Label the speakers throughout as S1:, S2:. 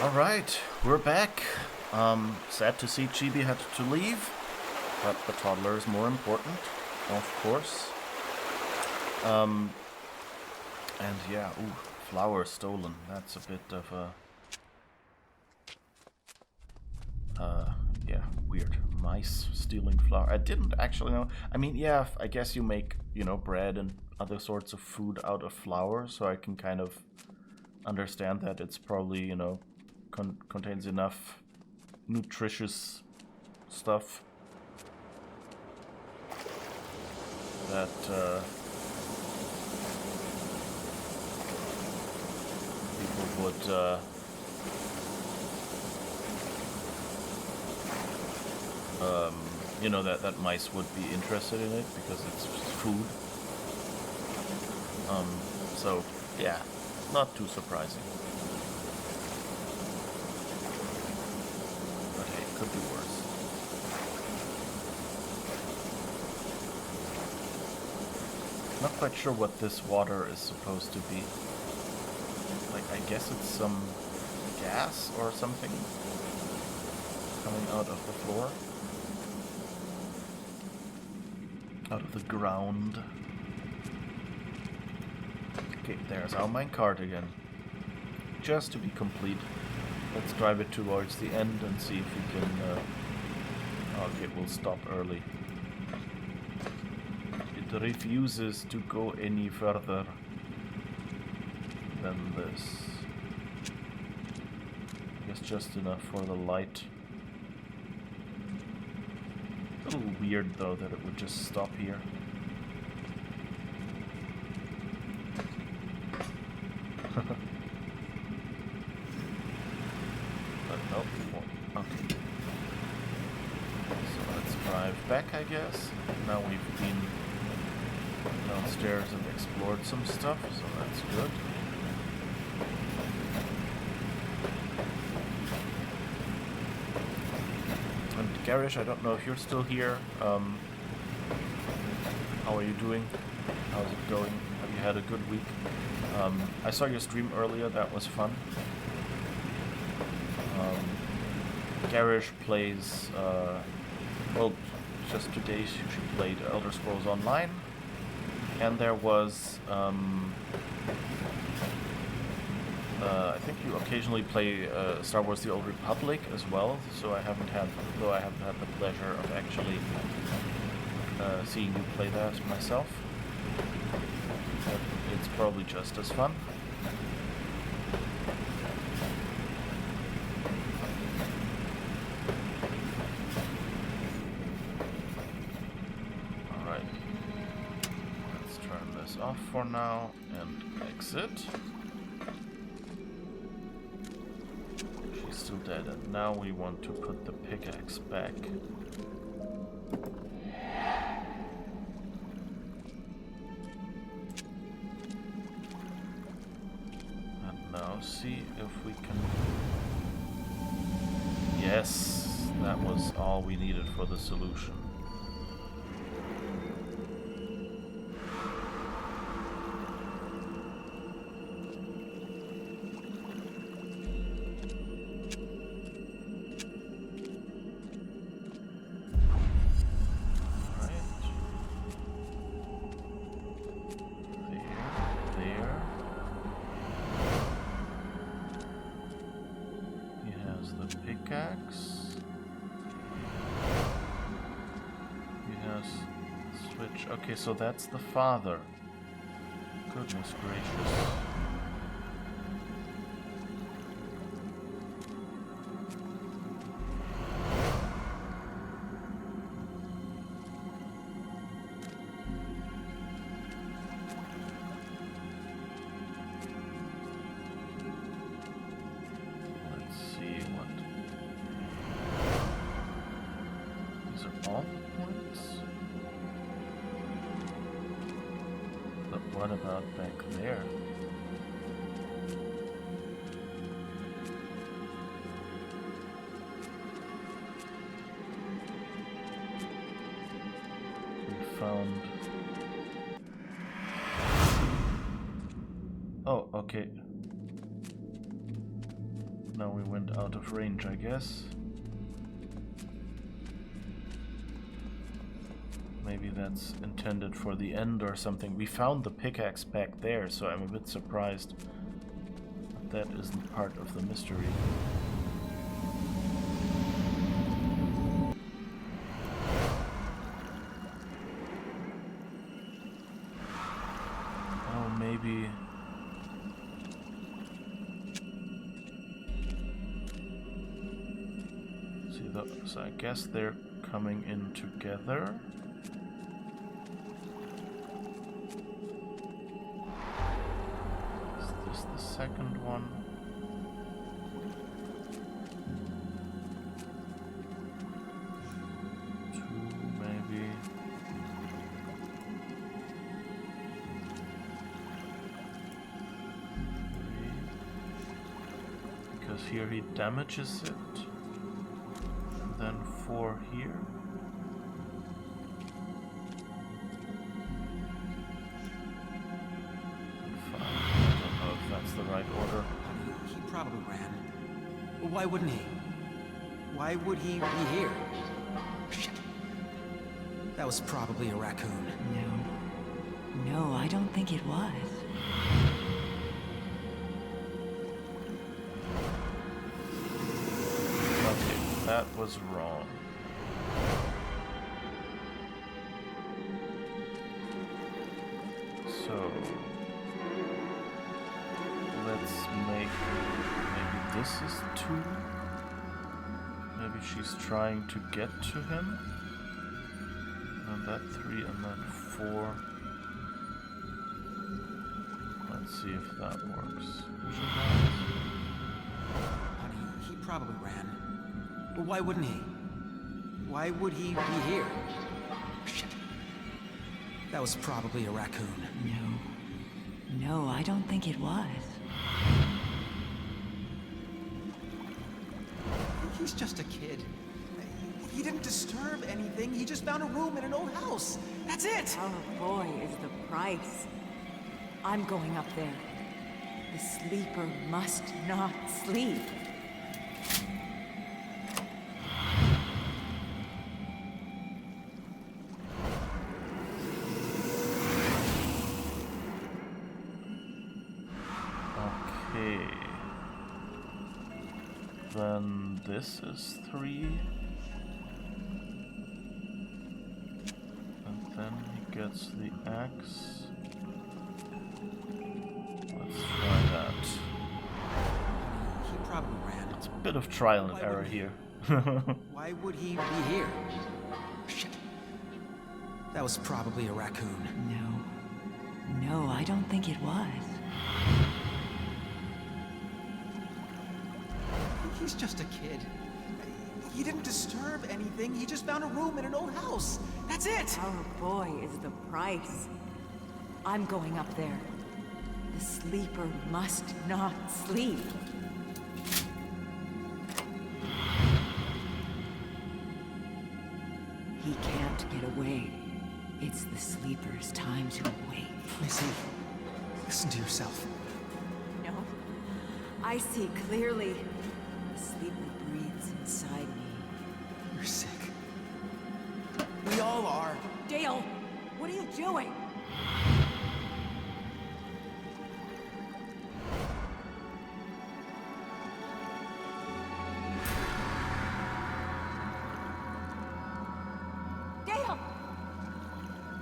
S1: Alright, we're back. Sad to see Chibi had to leave, but the toddler is more important, of course. And yeah, ooh, flower stolen. That's a bit of a... yeah, weird. Mice stealing flour. I didn't actually know. I mean, yeah, I guess you make, bread and other sorts of food out of flour, so I can kind of understand that it's probably, contains enough nutritious stuff that people would that mice would be interested in it because it's food. So yeah, not too surprising. But hey, it could be worse. Not quite sure what this water is supposed to be. Like, I guess it's some gas or something coming out of the floor. Out of the ground. Okay, there's our minecart again. Just to be complete. Let's drive it towards the end and see if we can... Okay, we'll stop early. It refuses to go any further than this. I guess just enough for the light. A little weird though that it would just stop here. But nope. Okay. So let's drive back, I guess. Now we've been downstairs and explored some stuff, so that's good. And Garish, I don't know if you're still here. How are you doing? How's it going? Have you had a good week? I saw your stream earlier, that was fun. Garish plays, well, just today she played Elder Scrolls Online. And there was, I think you occasionally play Star Wars: The Old Republic as well. So I haven't had the pleasure of actually seeing you play that myself. But it's probably just as fun. Off for now and exit. She's still dead, and now we want to put the pickaxe back. And now see if we can... Yes, that was all we needed for the solution. Okay, so that's the father. Goodness gracious. Let's see what... These are all points? What about back there? We found... Oh, okay. Now we went out of range, I guess. Maybe that's intended for the end or something. We found the pickaxe back there, so I'm a bit surprised that isn't part of the mystery. Oh, maybe... So I guess they're coming in together. Is this the second one? Two, maybe. Three. Because here he damages it. Then 4 here. And 5. I don't know if that's the right order.
S2: He probably ran. Well, why wouldn't he? Why would he be here? Shit. That was probably a raccoon.
S3: No, I don't think it was.
S1: That was wrong. So let's make maybe this is 2. Maybe she's trying to get to him. And that 3 and then 4. Let's see if that works.
S2: Honey, he probably ran. Well, why wouldn't he? Why would he be here? Shit. That was probably a raccoon.
S3: No, I don't think it was.
S2: He's just a kid. He didn't disturb anything. He just found a room in an old house. That's it!
S3: Our boy is the price. I'm going up there. The sleeper must not sleep.
S1: Then this is 3. And then he gets the axe. Let's try that.
S2: He probably ran.
S1: It's a bit of trial and error here.
S2: Why would he be here? Shit. That was probably a raccoon.
S3: No, I don't think it was.
S2: He's just a kid. He didn't disturb anything. He just found a room in an old house. That's it!
S3: Our boy is the price. I'm going up there. The sleeper must not sleep. He can't get away. It's the sleeper's time to awake.
S2: Missy, listen to yourself.
S3: No, I see clearly. The sleeper breathes inside me.
S2: You're sick. We all are.
S3: Dale, what are you doing? Dale!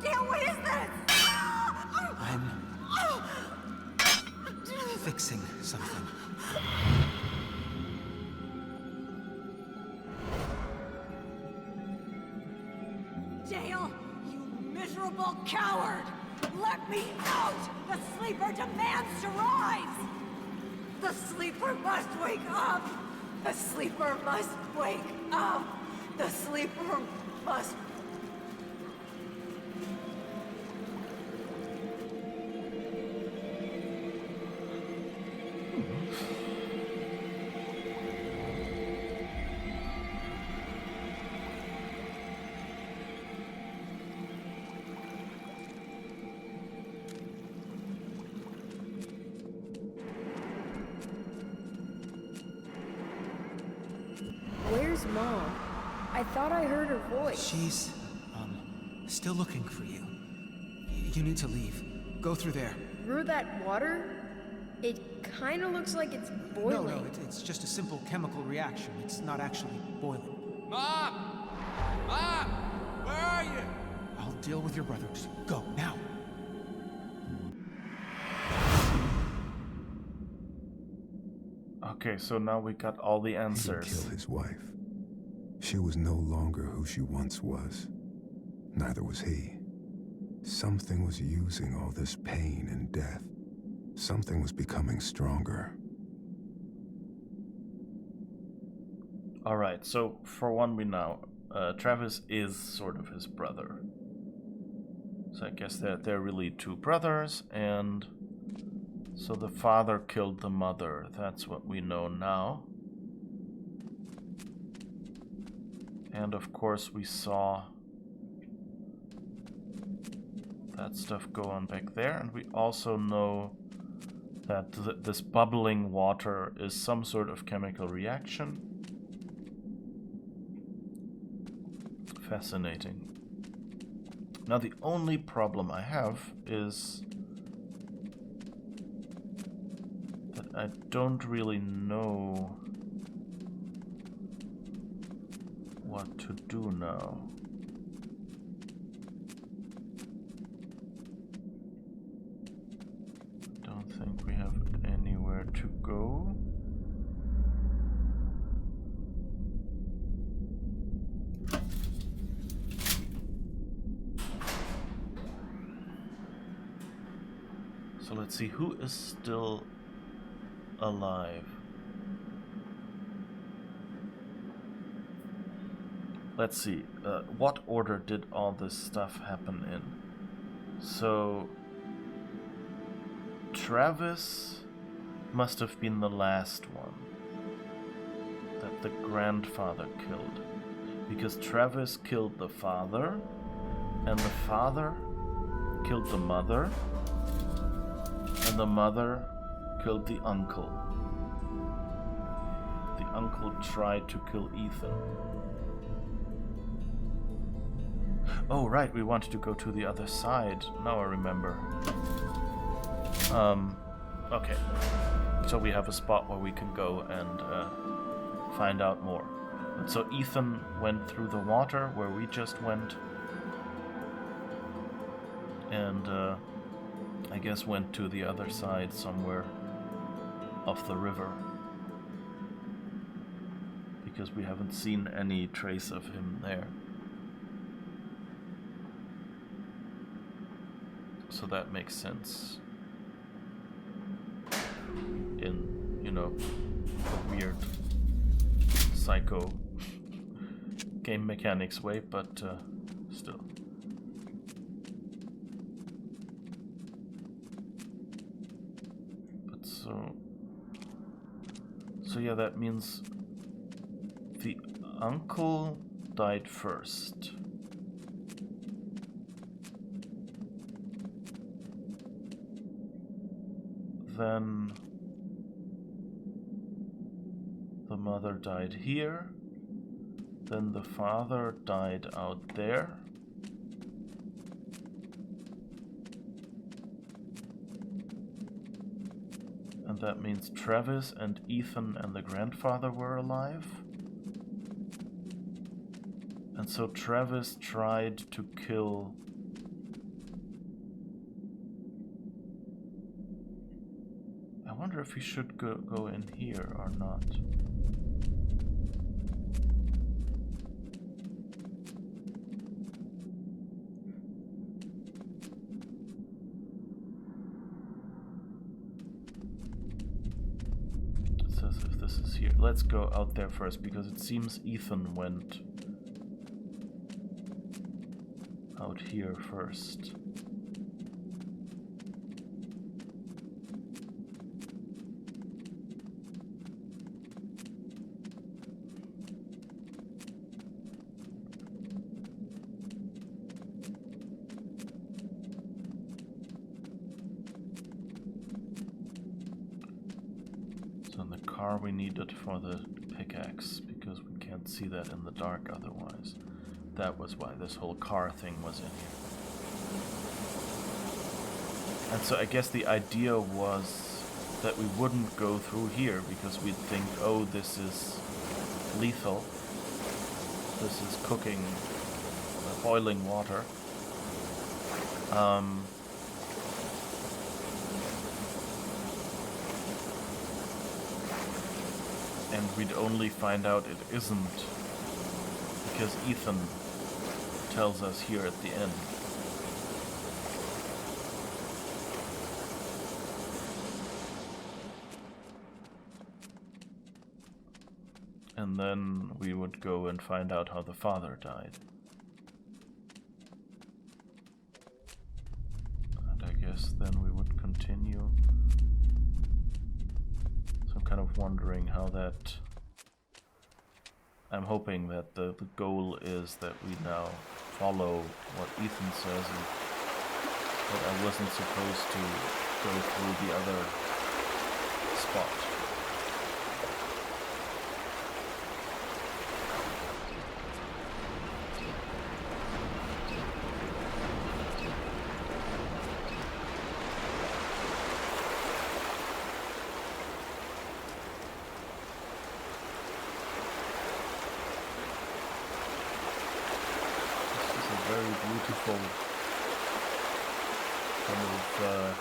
S3: Dale, what is this?
S2: I'm fixing something.
S3: Dale, you miserable coward! Let me out! The sleeper demands to rise! The sleeper must wake up! The sleeper must wake up! The sleeper must...
S4: his mom. I thought I heard her voice.
S2: She's, still looking for you. You need to leave. Go through there.
S4: Through that water? It kinda looks like it's boiling.
S2: No, it's just a simple chemical reaction. It's not actually boiling.
S5: Mom! Mom! Where are you?
S2: I'll deal with your brother. Just go, now.
S1: Okay, so now we got all the
S6: He didn't
S1: answers.
S6: kill his wife. She was no longer who she once was. Neither was he. Something was using all this pain and death. Something was becoming stronger.
S1: Alright, so for one we know, Travis is sort of his brother. So I guess they're really two brothers, and so the father killed the mother. That's what we know now. And of course we saw that stuff go on back there, and we also know that this bubbling water is some sort of chemical reaction. Fascinating. Now the only problem I have is that I don't really know what to do now. Don't think we have anywhere to go. So let's see who is still alive. Let's see, what order did all this stuff happen in? So Travis must have been the last one that the grandfather killed, because Travis killed the father, and the father killed the mother, and the mother killed the uncle. The uncle tried to kill Ethan. Oh, right, we wanted to go to the other side. Now I remember. Okay. So we have a spot where we can go and find out more. And so Ethan went through the water where we just went. And I guess went to the other side somewhere off the river. Because we haven't seen any trace of him there. So that makes sense. In, you know, a weird psycho game mechanics way, but still. But so yeah, that means the uncle died first. Then the mother died here. Then the father died out there. And that means Travis and Ethan and the grandfather were alive. And so Travis tried to kill I wonder if we should go in here or not. It says if this is here. Let's go out there first, because it seems Ethan went out here first. We need it for the pickaxe, because we can't see that in the dark otherwise. That was why this whole car thing was in here. And so I guess the idea was that we wouldn't go through here because we'd think, oh, this is lethal. This is cooking, boiling water. And we'd only find out it isn't because Ethan tells us here at the end. And then we would go and find out how the father died. And I guess then we would continue. So I'm kind of wondering how that... I'm hoping that the goal is that we now follow what Ethan says and that I wasn't supposed to go through the other spot. Very beautiful kind of,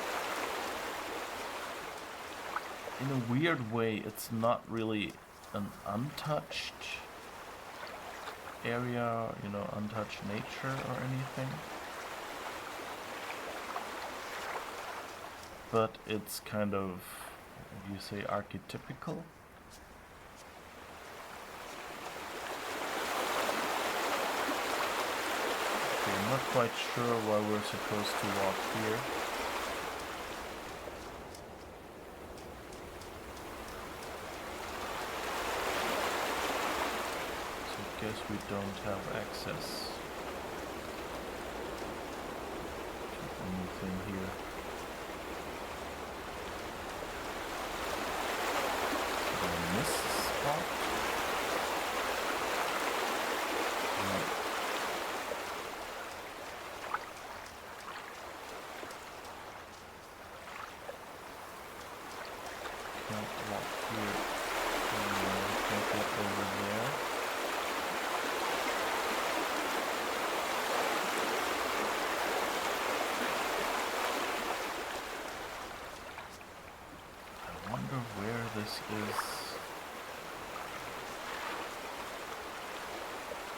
S1: in a weird way, it's not really an untouched area, you know, untouched nature or anything. But it's kind of, would you say, archetypical? I'm not quite sure why we're supposed to walk here. So I guess we don't have access to anything here. Did I miss a spot? No. Can't walk here. Can't get over there. I wonder where this is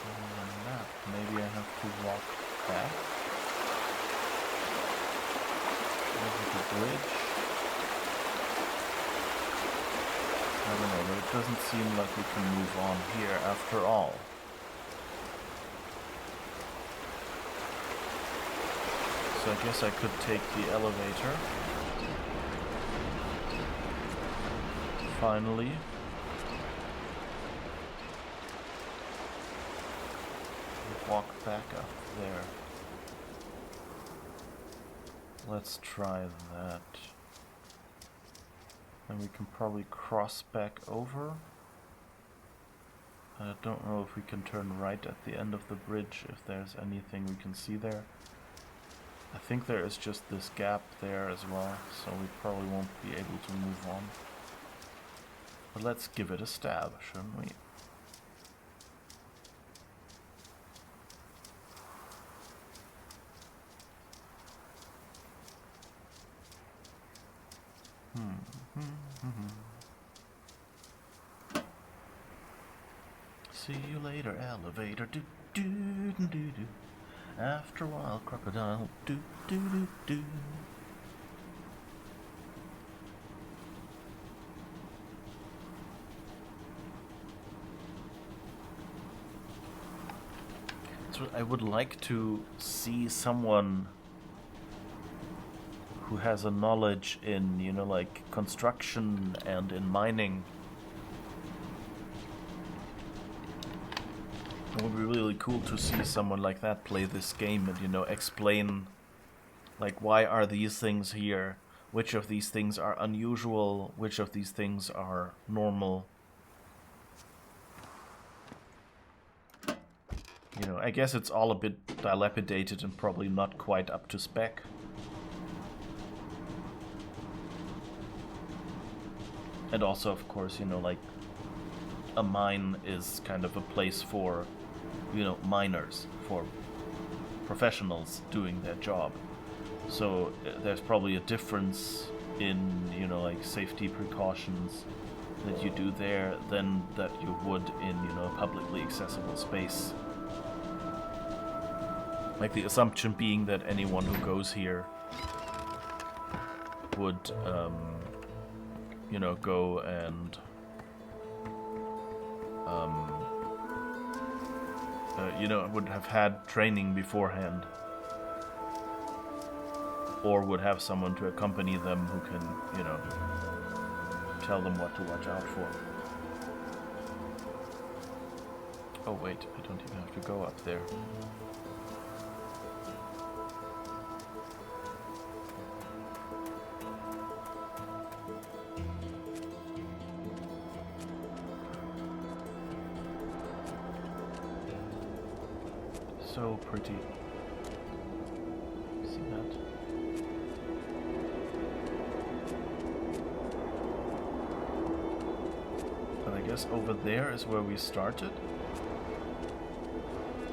S1: on the map. Maybe I have to walk back over the bridge. I don't know, but it doesn't seem like we can move on here after all. So I guess I could take the elevator. Finally. Walk back up there. Let's try that. And we can probably cross back over. I don't know if we can turn right at the end of the bridge, if there's anything we can see there. I think there is just this gap there as well, so we probably won't be able to move on. But let's give it a stab, shouldn't we? See you later, elevator. Do do do do do. After a while, crocodile. Do do do do. So I would like to see someone who has a knowledge in, you know, like construction and in mining. It would be really cool to see someone like that play this game and, you know, explain, like, why are these things here? Which of these things are unusual? Which of these things are normal? You know, I guess it's all a bit dilapidated and probably not quite up to spec. And also, of course, you know, like, a mine is kind of a place for, you know, miners, for professionals doing their job. So there's probably a difference in, you know, like, safety precautions that you do there than that you would in, you know, a publicly accessible space. Like, the assumption being that anyone who goes here would, you know, go and you know, would have had training beforehand, or would have someone to accompany them who can, you know, tell them what to watch out for. Oh wait, I don't even have to go up there. So pretty. See that? But I guess over there is where we started.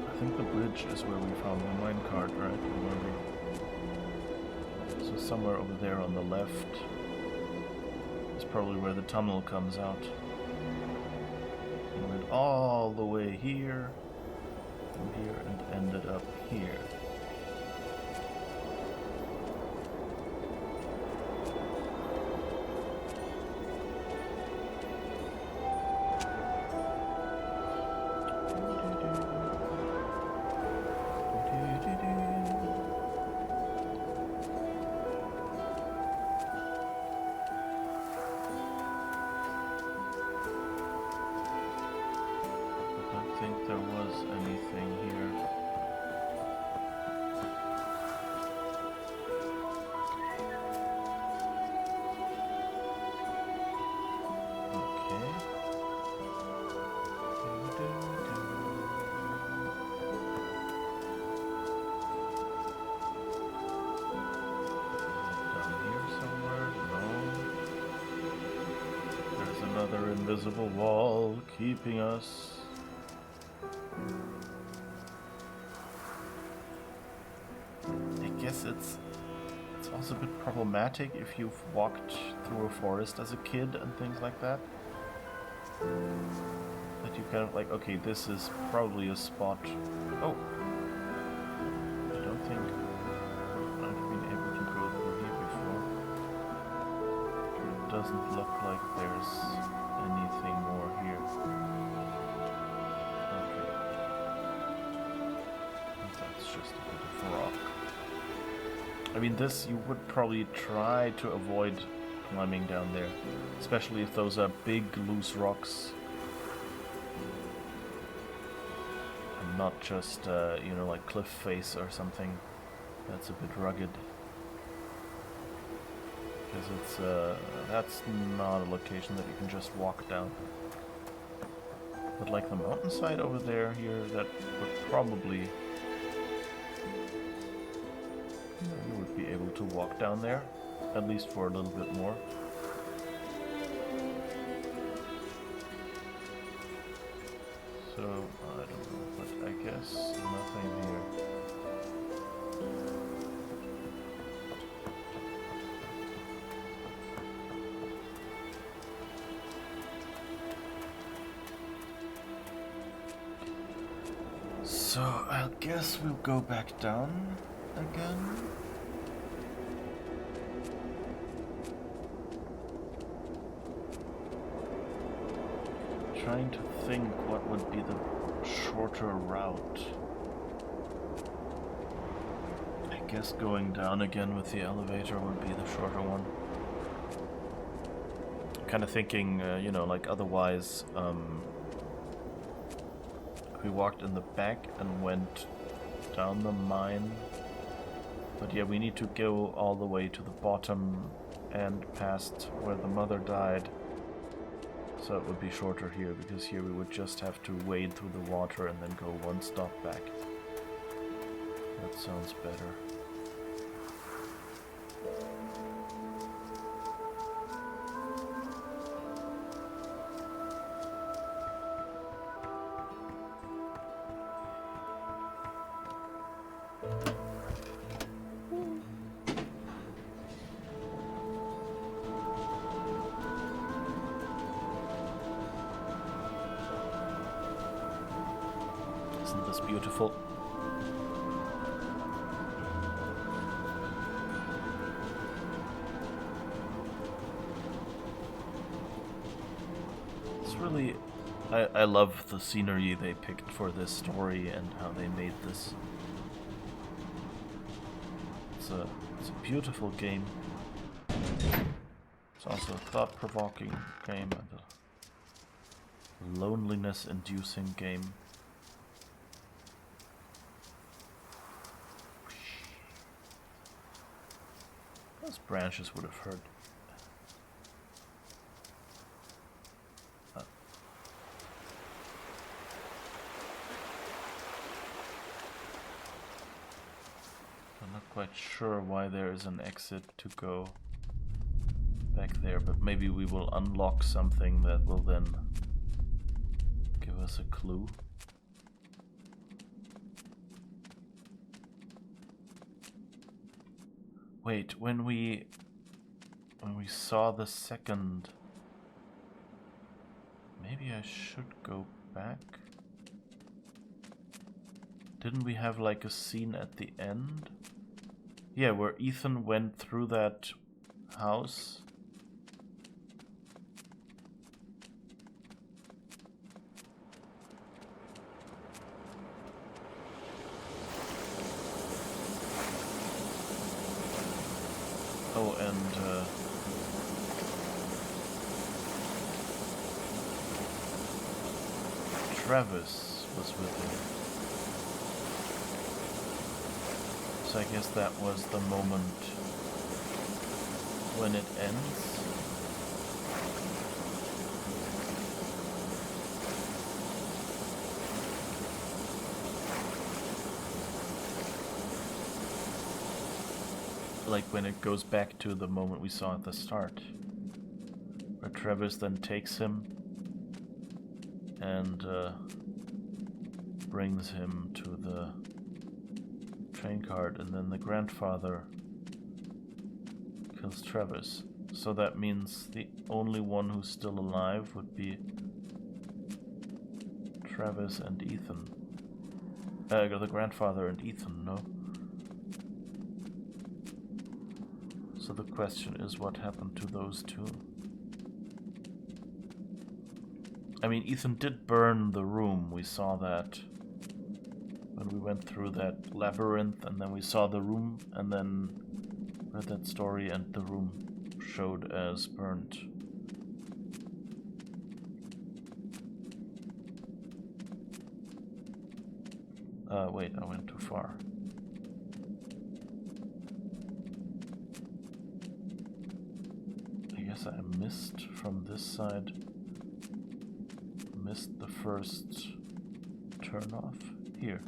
S1: I think the bridge is where we found the minecart, right? So somewhere over there on the left is probably where the tunnel comes out. We went all the way here. Here and ended up here. I don't think there was anything here. Another invisible wall keeping us. I guess it's also a bit problematic if you've walked through a forest as a kid and things like that. That you kind of like, okay, this is probably a spot. Oh, I don't think I've been able to go through here before. It doesn't look like there's anything more here. Okay. That's just a bit of rock. I mean, this you would probably try to avoid climbing down there, especially if those are big loose rocks. And not just, you know, like cliff face or something that's a bit rugged. Because it's, that's not a location that you can just walk down. But like the mountainside over there here, that would probably... you would be able to walk down there, at least for a little bit more. So, I don't know, but I guess nothing here. So, I guess we'll go back down again. Trying to think what would be the shorter route. I guess going down again with the elevator would be the shorter one. Kind of thinking, you know, like otherwise, we walked in the back and went down the mine. But yeah, we need to go all the way to the bottom and past where the mother died. So it would be shorter here, because here we would just have to wade through the water and then go one stop back. That sounds better. Isn't this beautiful? It's really... I love the scenery they picked for this story and how they made this. It's a beautiful game. It's also a thought-provoking game and a loneliness-inducing game. Those branches would have hurt. I'm not quite sure why there is an exit to go back there, but maybe we will unlock something that will then give us a clue. Wait, when we saw the second... Maybe I should go back? Didn't we have like a scene at the end? Yeah, where Ethan went through that house. Oh, and Travis was with him. So I guess that was the moment when it ends. Like when it goes back to the moment we saw at the start, where Travis then takes him and brings him to the train cart, and then the grandfather kills Travis. So that means the only one who's still alive would be Travis and Ethan. The grandfather and Ethan, no? So the question is, what happened to those two? I mean, Ethan did burn the room, we saw that when we went through that labyrinth, and then we saw the room, and then read that story, and the room showed as burnt. Wait, I went too far. I guess I missed from this side. Missed the first turn off here.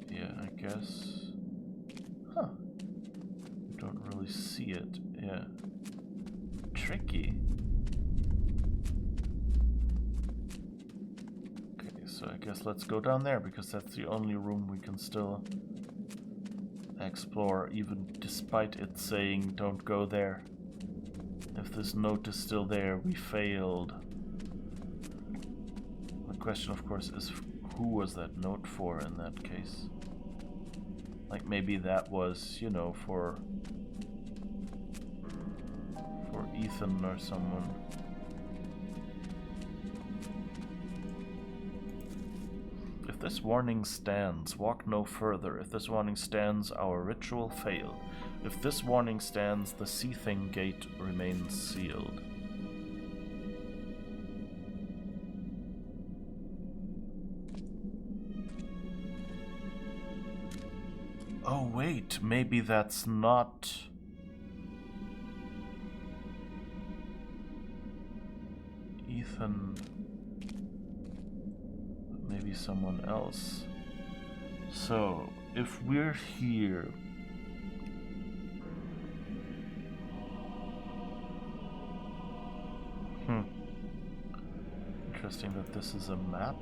S1: Yeah, I guess. Huh. You don't really see it. Yeah. Tricky. Okay, so I guess let's go down there, because that's the only room we can still explore, even despite it saying don't go there. If this note is still there, we failed. The question, of course, is who was that note for in that case? Like maybe that was, you know, for Ethan or someone. If this warning stands, walk no further. If this warning stands, our ritual failed. If this warning stands, the seething gate remains sealed. Oh wait, maybe that's not Ethan. Maybe someone else. So, if we're here... Interesting that this is a map.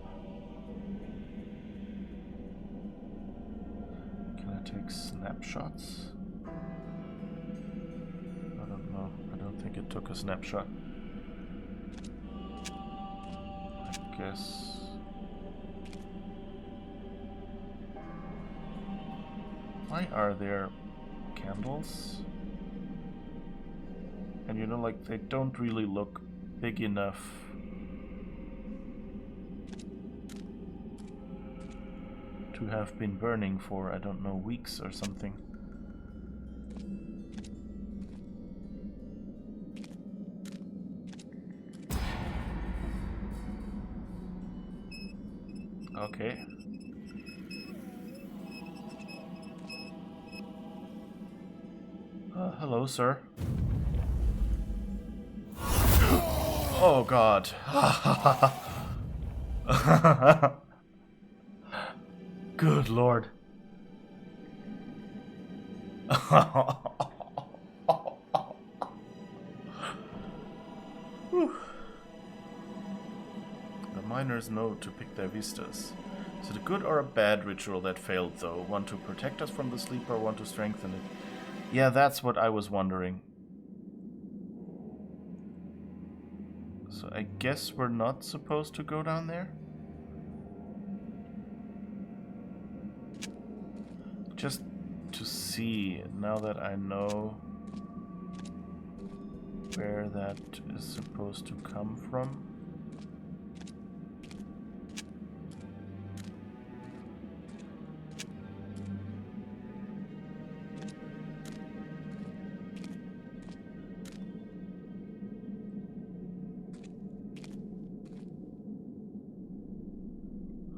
S1: Can I take snapshots? I don't know. I don't think it took a snapshot. I guess... Why are there candles? And you know, like, they don't really look big enough to have been burning for, I don't know, weeks or something. Okay. Hello, sir. Oh, God. Good Lord. Whew. The miners know to pick their vistas. Is it a good or a bad ritual that failed, though? One to protect us from the sleeper, one to strengthen it? Yeah, that's what I was wondering. So I guess we're not supposed to go down there? Just to see, now that I know where that is supposed to come from.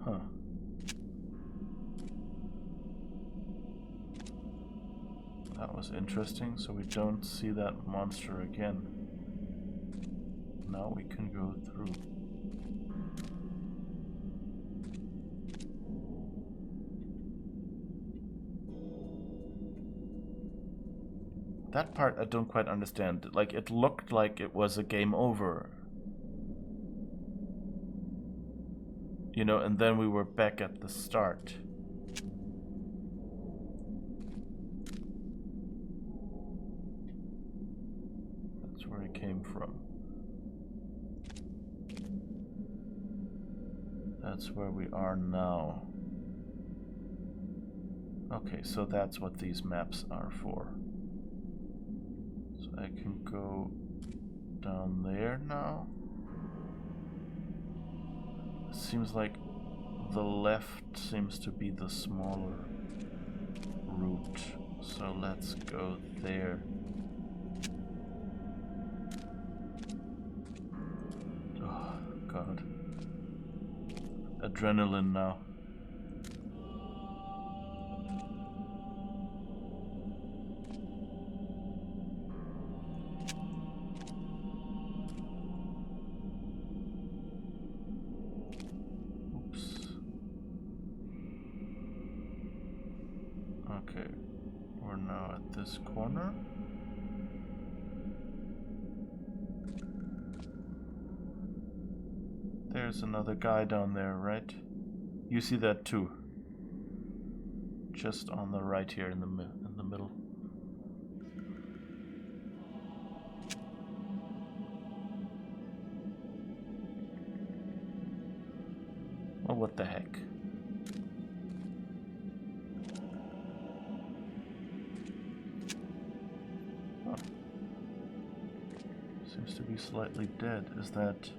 S1: Huh. That was interesting, so we don't see that monster again. Now we can go through. That part I don't quite understand. Like, it looked like it was a game over. You know, and then we were back at the start. That's where it came from. That's where we are now. Okay, so that's what these maps are for. So I can go down there now. Seems like the left seems to be the smaller route. So let's go there. Oh, God. Adrenaline now. Okay, we're now at this corner. There's another guy down there, right? You see that too. Just on the right here in the middle. Well, what the heck? Oh. Seems to be slightly dead. Is that...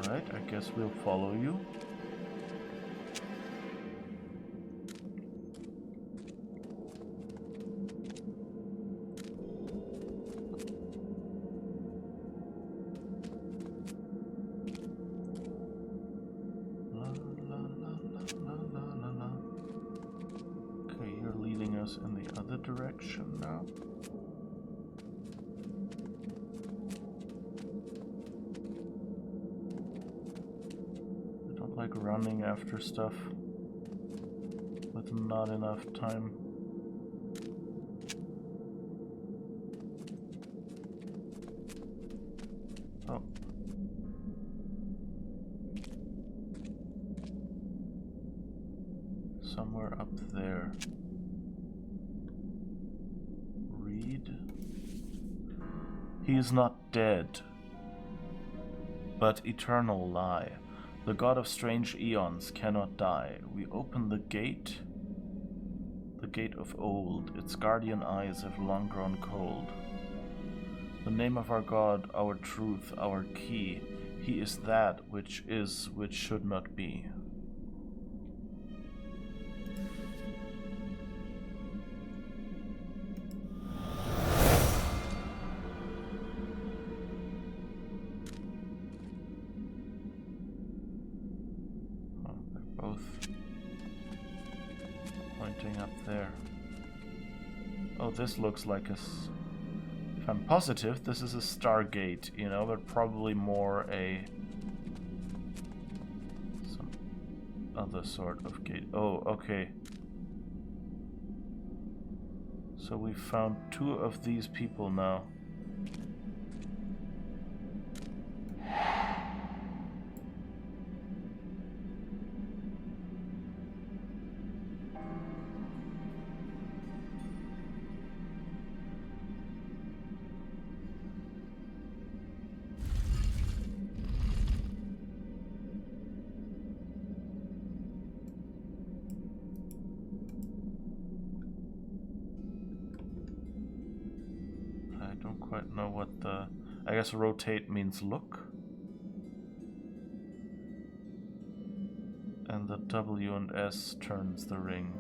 S1: Alright, I guess we'll follow you. La, la, la, la, la, la, la. direction now. I don't like running after stuff with not enough time. Oh. Somewhere up there. Read. He is not dead, but eternal lie. The god of strange eons cannot die. We open the gate of old. Its guardian eyes have long grown cold. The name of our god, our truth, our key. He is that which is, which should not be. Up there. Oh, this looks like a... If I'm positive, this is a Stargate, you know, but probably more some other sort of gate. Oh, okay. So we found 2 of these people now. Quite know what the... I guess rotate means look. And the W and S turns the ring.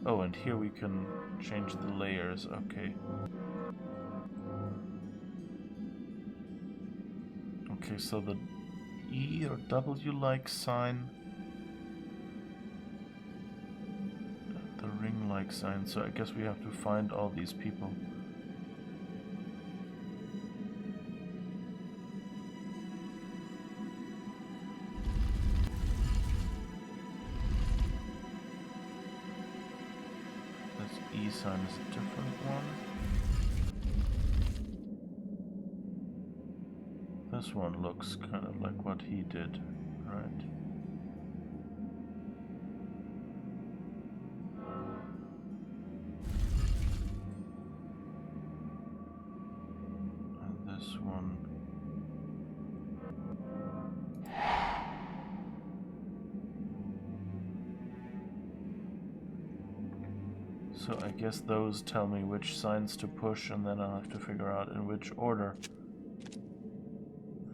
S1: Oh, and here we can change the layers. Okay. Okay, so the E or W-like sign. The ring-like sign. So I guess we have to find all these people. E sign is a different one. This one looks kind of like what he did, right? And this one. So I guess those tell me which signs to push, and then I'll have to figure out in which order.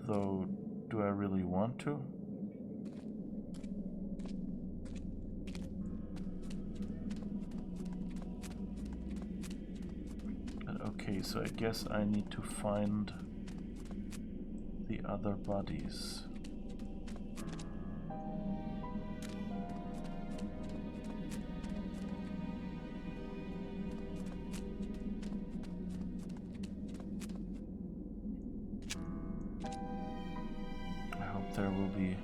S1: Though, do I really want to? But okay, so I guess I need to find the other bodies. There will be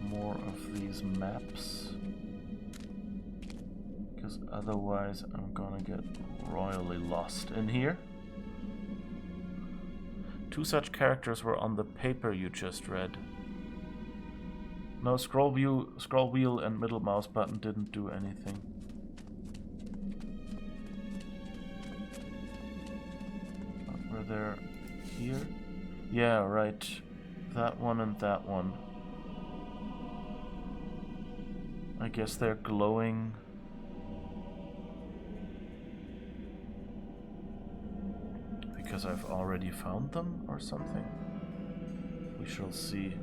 S1: more of these maps, because otherwise I'm gonna get royally lost in here. 2 such characters were on the paper you just read. No, scroll wheel and middle mouse button didn't do anything. Were there here? Yeah, right. That one and that one. I guess they're glowing. Because I've already found them or something? We shall see.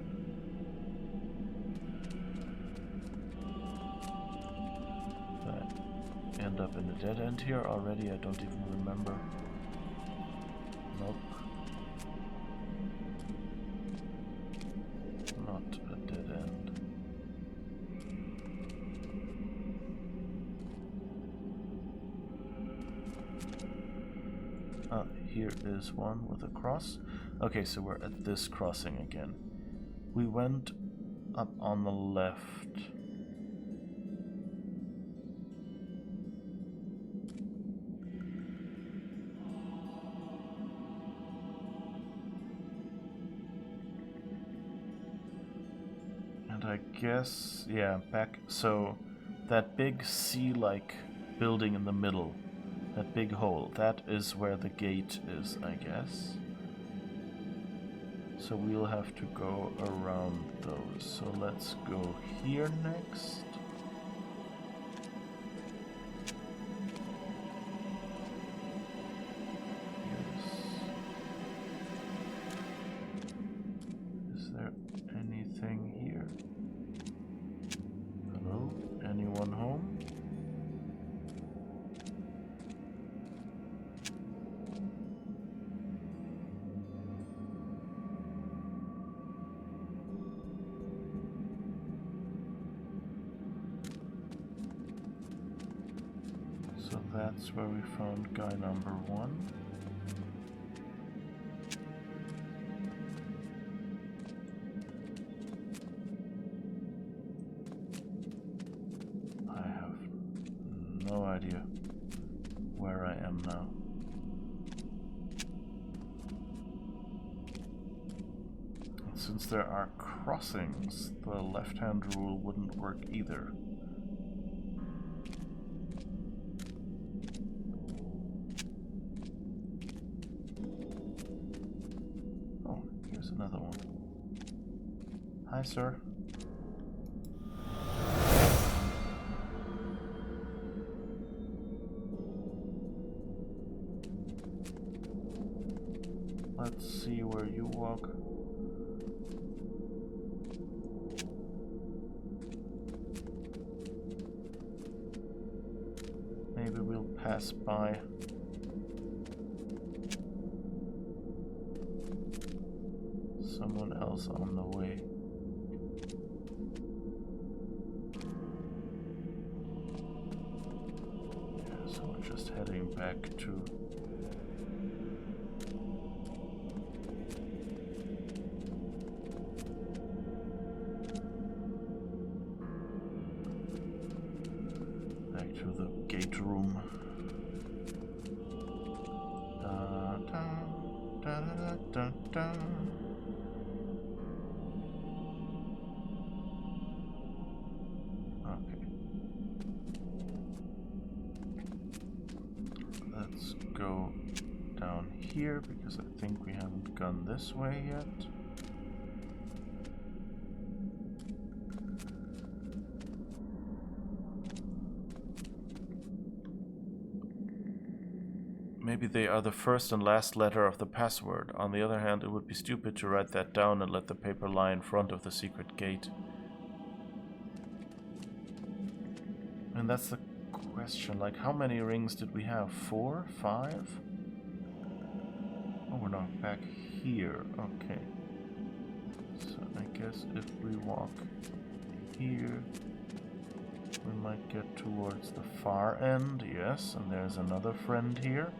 S1: Did I end up in a dead end here already? I don't even remember. Nope. Not a dead end. here is one with a cross. Okay, so we're at this crossing again. We went up on the left. And I guess, yeah, back, so that big C-like building in the middle, that big hole, that is where the gate is, I guess. So we'll have to go around those. So let's go here next. Is there anything here? Hello? Anyone home? So that's where we found guy number 1. I have no idea where I am now. And since there are crossings, the left-hand rule wouldn't work either. Oh, here's another one. Hi, sir. Let's see where you walk. Maybe we'll pass by. Someone else on the way. Yeah, so we're just heading back to the gate room. Da, da, da, da, da, da. Okay. Let's go down here because I think we haven't gone this way yet. Maybe they are the first and last letter of the password. On the other hand, it would be stupid to write that down and let the paper lie in front of the secret gate. And that's the question, like how many rings did we have? 4? 5? Oh, we're not back here. Okay. So I guess if we walk here, we might get towards the far end. Yes, and there's another friend here.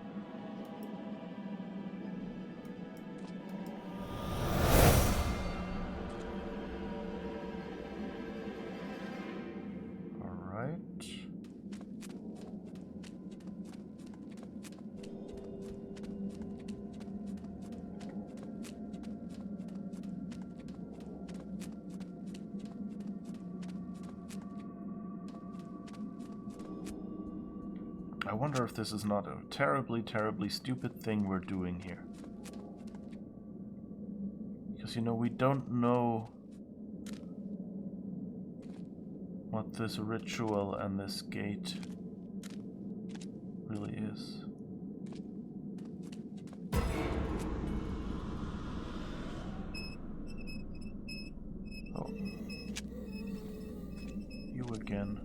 S1: I wonder if this is not a terribly, terribly stupid thing we're doing here. Because, you know, we don't know what this ritual and this gate really is. Oh. You again.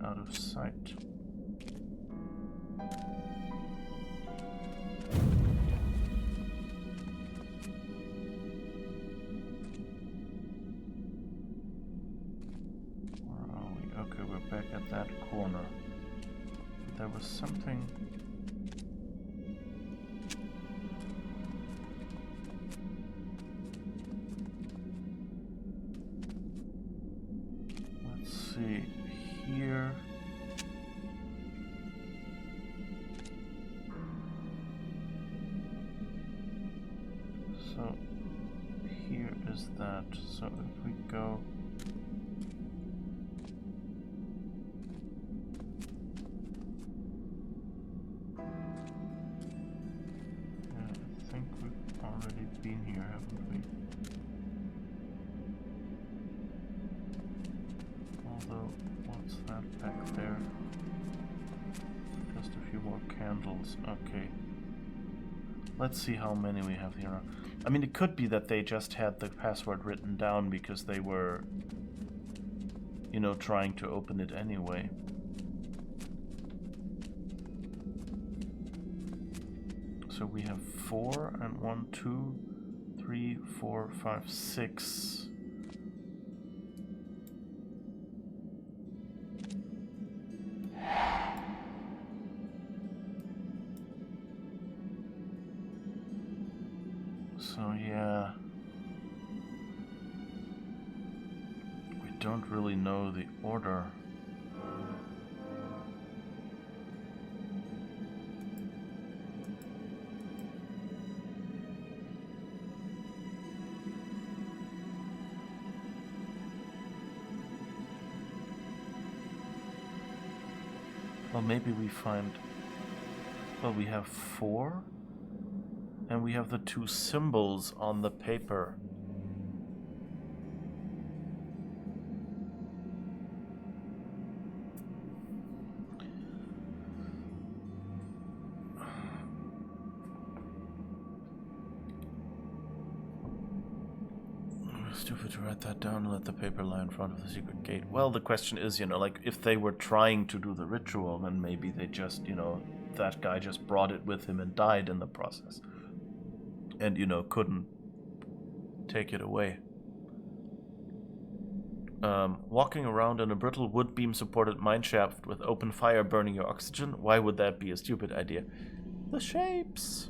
S1: Out of sight. we're back at that corner. There was something... Let's see, here... So, here is that. So if we go... I think we've already been here, haven't we? Although, what's that back there? Just a few more candles. Okay. Let's see how many we have here. I mean, it could be that they just had the password written down because they were, you know, trying to open it anyway. So we have 4 and 1, 2, 3, 4, 5, 6. So yeah, we don't really know the order. Well, maybe we find... Well, we have 4. And we have the 2 symbols on the paper. Stupid to write that down and let the paper lie in front of the secret gate. Well, the question is, you know, like, if they were trying to do the ritual, then maybe they just, you know, that guy just brought it with him and died in the process. And, you know, couldn't take it away. Walking around in a brittle wood beam supported mineshaft with open fire burning your oxygen? Why would that be a stupid idea? The shapes!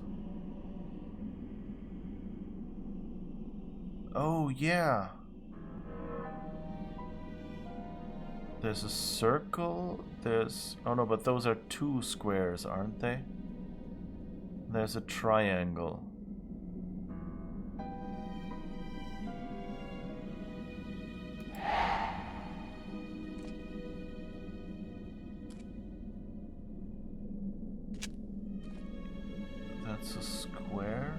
S1: Oh, yeah. There's a circle, there's... Oh no, but those are 2 squares, aren't they? There's a triangle. That's a square.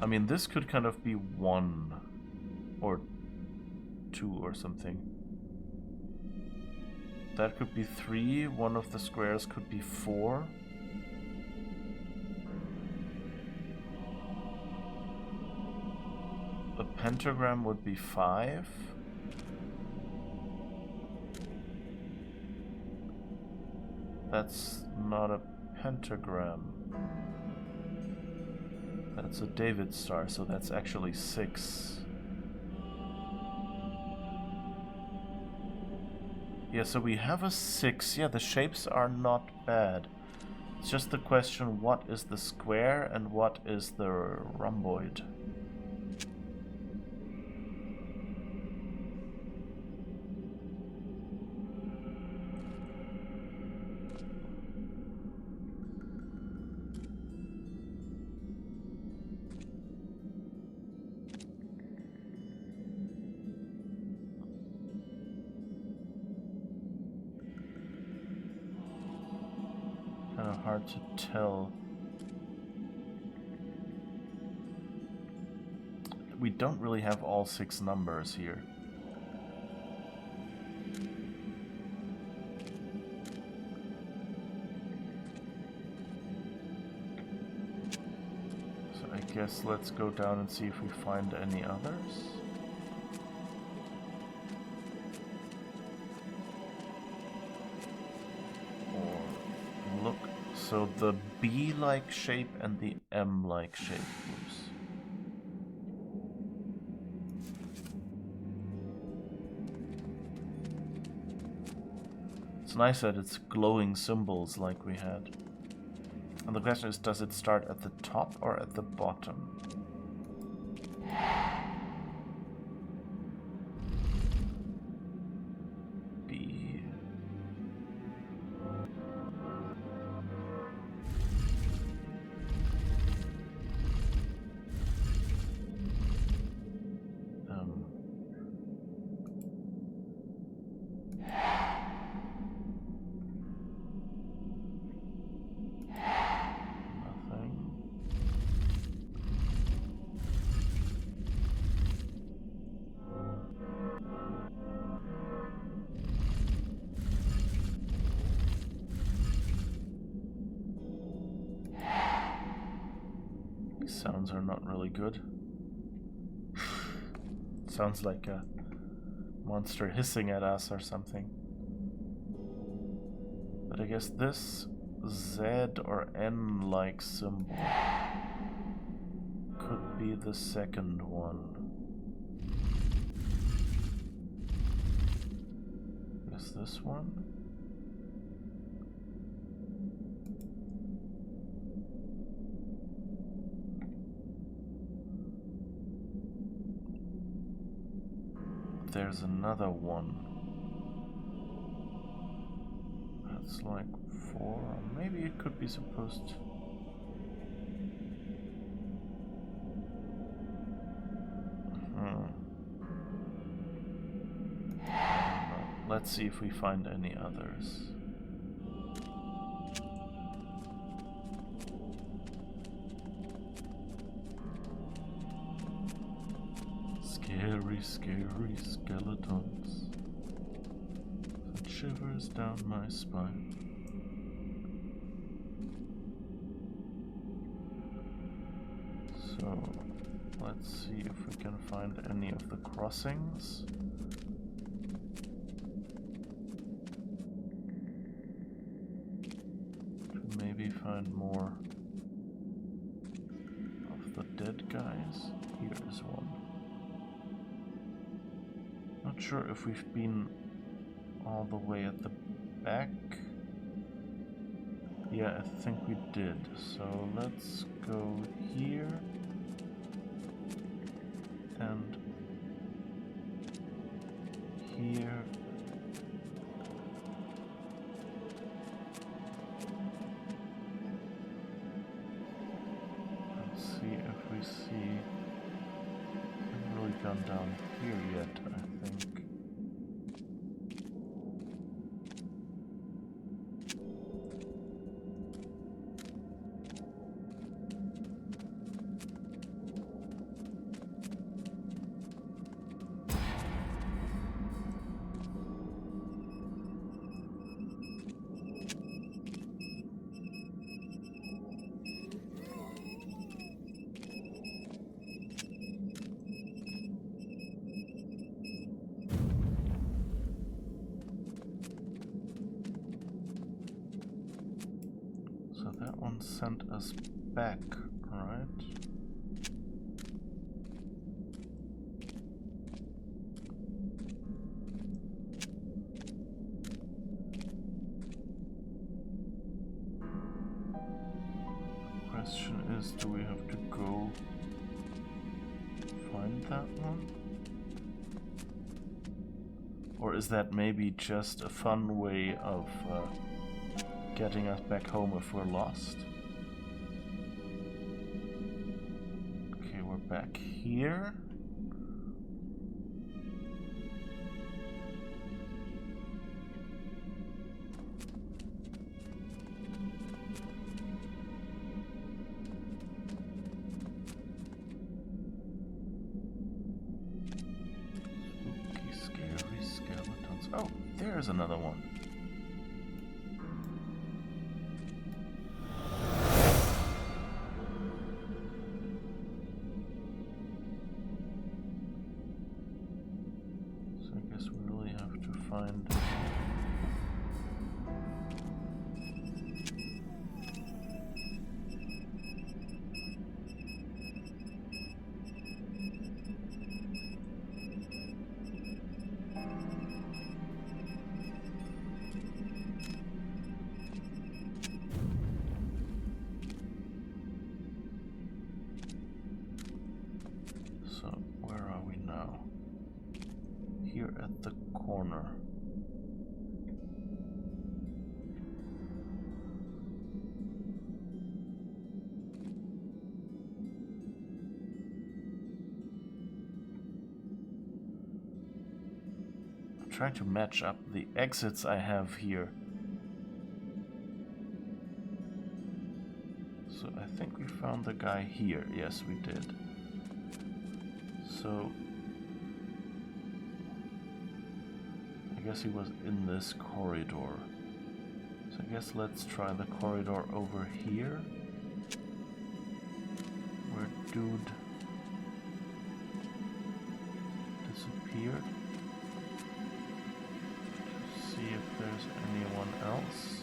S1: I mean, this could kind of be 1 or 2 or something. That could be 3. One of the squares could be 4. A pentagram would be 5. That's not a pentagram. That's a David star, so that's actually 6. Yeah, so we have a 6. Yeah, the shapes are not bad. It's just the question, what is the square and what is the rhomboid? Hard to tell. We don't really have all 6 numbers here. So I guess let's go down and see if we find any others. So the B-like shape and the M-like shape. Oops. It's nice that it's glowing symbols like we had. And the question is, does it start at the top or at the bottom? B. These sounds are not really good. Sounds like a monster hissing at us or something. But I guess this Z or N-like symbol could be the second one. Is this one? There's another one. That's like 4, or maybe it could be supposed to... Let's see if we find any others. Scary, scary skeletons. Send shivers down my spine. So, let's see if we can find any of the crossings. To maybe find more of the dead guys. Here is one. Not sure if we've been all the way at the back. Yeah, I think we did. So let's go here and here. Let's see if we see. Haven't really gone down here yet, I think. That one sent us back, right? Question is, do we have to go find that one? Or is that maybe just a fun way of getting us back home if we're lost? Okay, we're back here. Spooky, scary skeletons. Oh, there's another one. Find at the corner. I'm trying to match up the exits I have here. So I think we found the guy here. Yes, we did. So I guess he was in this corridor. So I guess let's try the corridor over here. Where dude disappeared. To see if there's anyone else.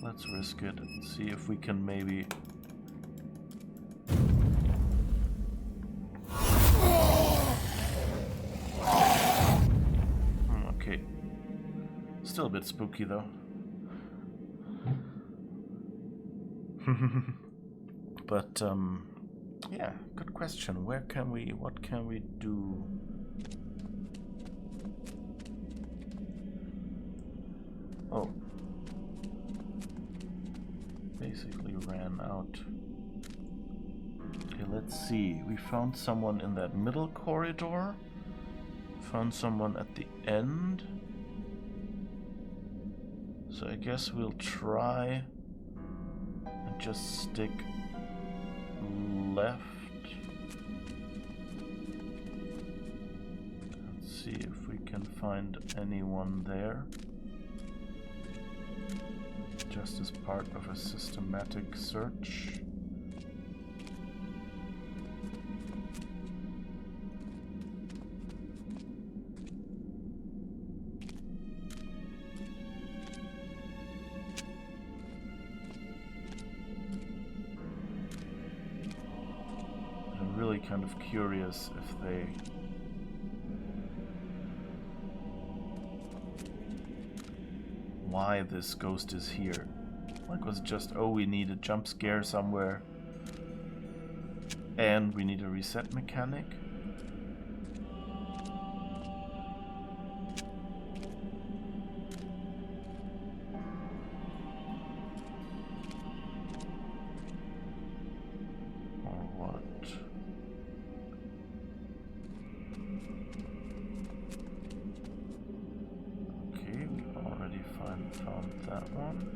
S1: Let's risk it and see if we can maybe... Okay. Still a bit spooky though. But, yeah, good question. What can we do? Oh. Basically ran out. Okay, let's see. We found someone in that middle corridor. Found someone at the end. So I guess we'll try and just stick left. Let's see if we can find anyone there. Just as part of a systematic search. I'm really kind of curious if they... why this ghost is here. Like, was it just, oh, we need a jump scare somewhere and we need a reset mechanic? Or what? Okay, we already found that one.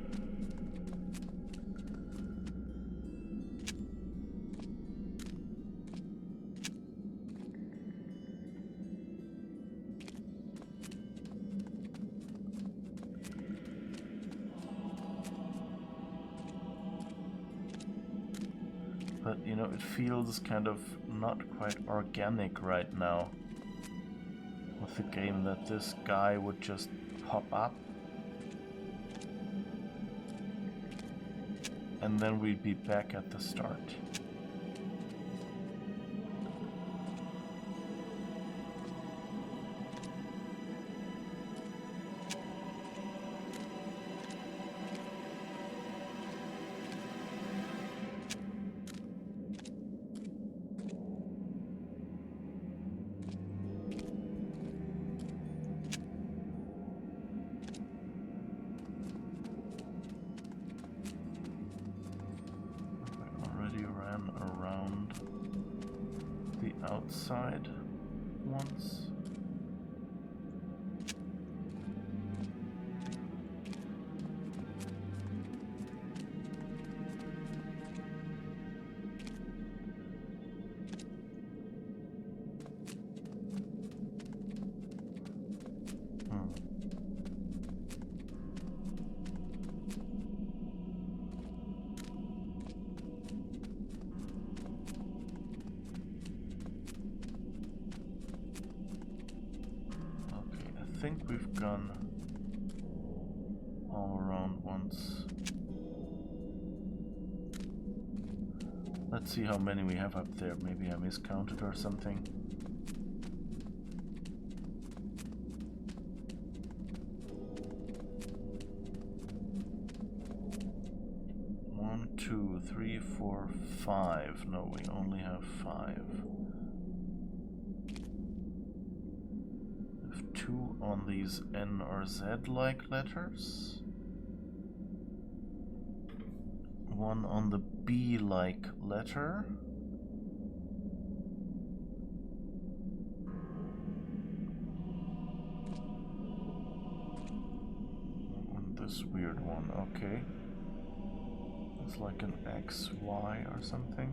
S1: But, you know, it feels kind of not quite organic right now with the game that this guy would just pop up and then we'd be back at the start. Around the outside once. I think we've gone all around once. Let's see how many we have up there. Maybe I miscounted or something. 1, 2, 3, 4, 5. No, we only have 5. We have 2 on these N or Z-like letters. 1 on the B-like letter. And this weird one, okay. It's like an XY or something.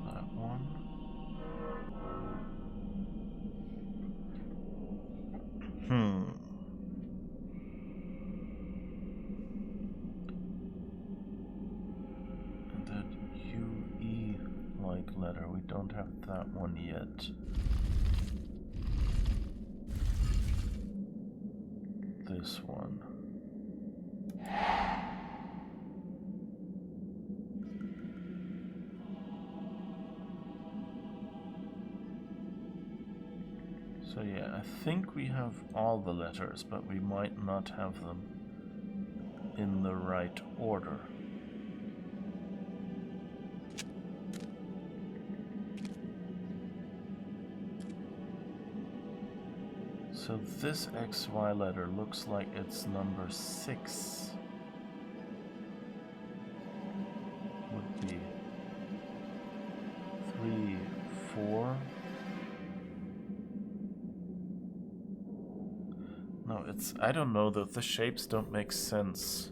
S1: That one. And that UE-like letter, we don't have that one yet. This one. So yeah, I think we have all the letters, but we might not have them in the right order. So this XY letter looks like it's number 6. Would be 3, 4. No, it's, I don't know, the shapes don't make sense.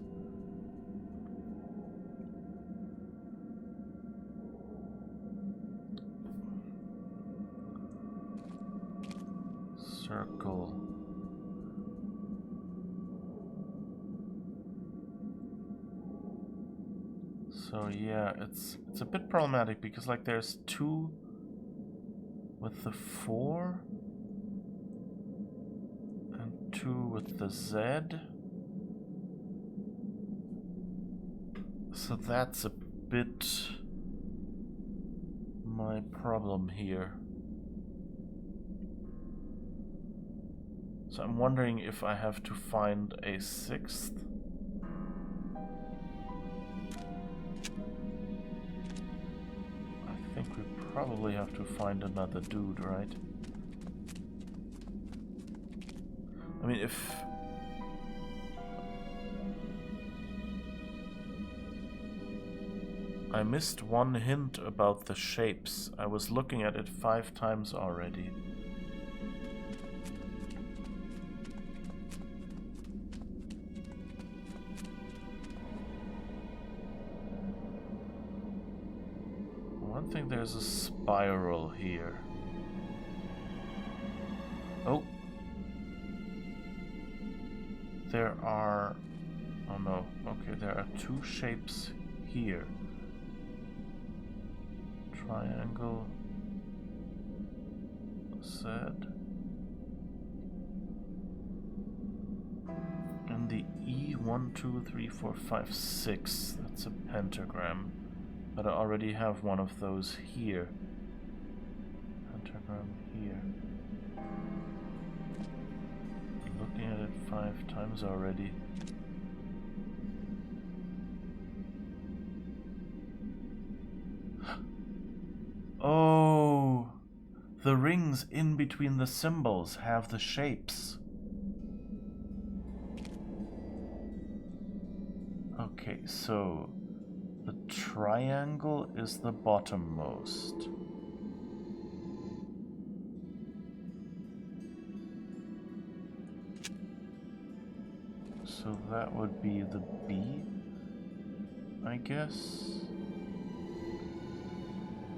S1: Circle. So yeah, it's a bit problematic because like there's 2 with the 4 and 2 with the Z. So that's a bit my problem here. So I'm wondering if I have to find a 6th. I think we probably have to find another dude, right? I mean, if... I missed one hint about the shapes. I was looking at it 5 times already. One thing, there's a spiral here. Oh. There are... Oh no. Okay, there are 2 shapes here. Triangle. Z. And the E, 1, 2, 3, 4, 5, 6. That's a pentagram. But I already have one of those here. Pentagram here. Looking at it 5 times already. Oh! The rings in between the symbols have the shapes. Okay, so the triangle is the bottommost. So that would be the B, I guess.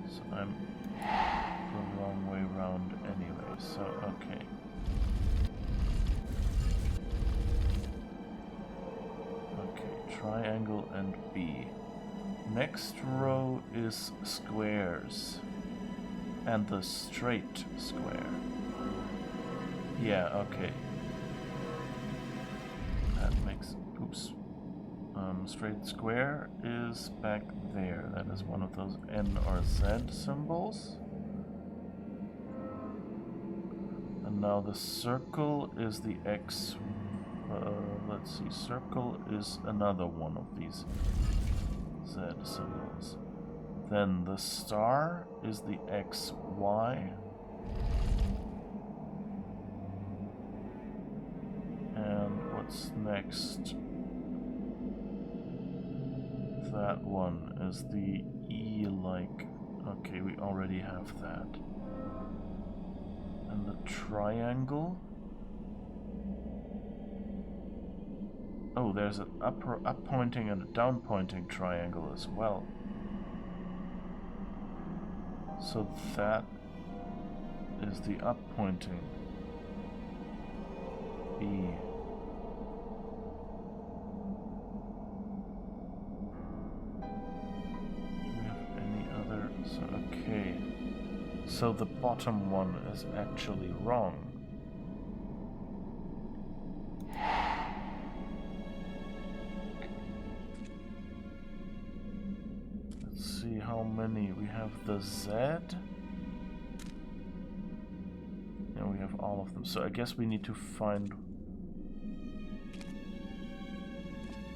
S1: So I'm the wrong way around anyway, so okay. Okay, triangle and B. Next row is squares. And the straight square. Yeah, okay. That makes... Oops. Straight square is back there. That is one of those N or Z symbols. And now the circle is the X. Let's see, circle is another one of these Z symbols. Then the star is the XY. And what's next? That one is the E-like. Okay, we already have that. And the triangle. Oh, there's an up pointing and a down pointing triangle as well. So that is the up pointing E. Okay, so the bottom one is actually wrong. Let's see how many. We have the Z. Yeah, we have all of them. So I guess we need to find...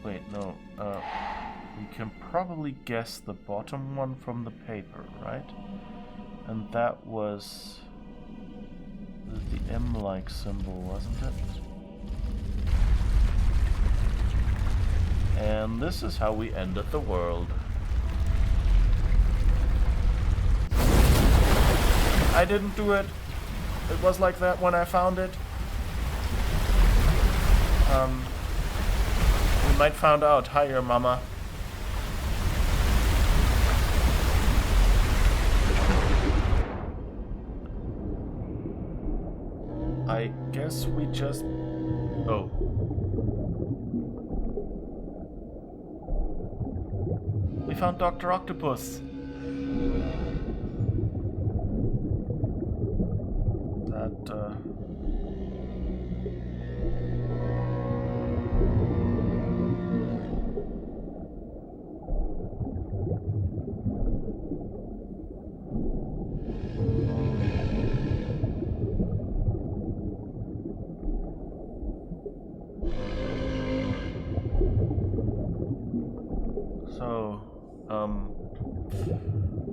S1: Wait, no. We can probably guess the bottom one from the paper, right? And that was the M-like symbol, wasn't it? And this is how we ended the world. I didn't do it. It was like that when I found it. We might find out. Hiya, Mama. I guess we just... Oh. We found Dr. Octopus. That,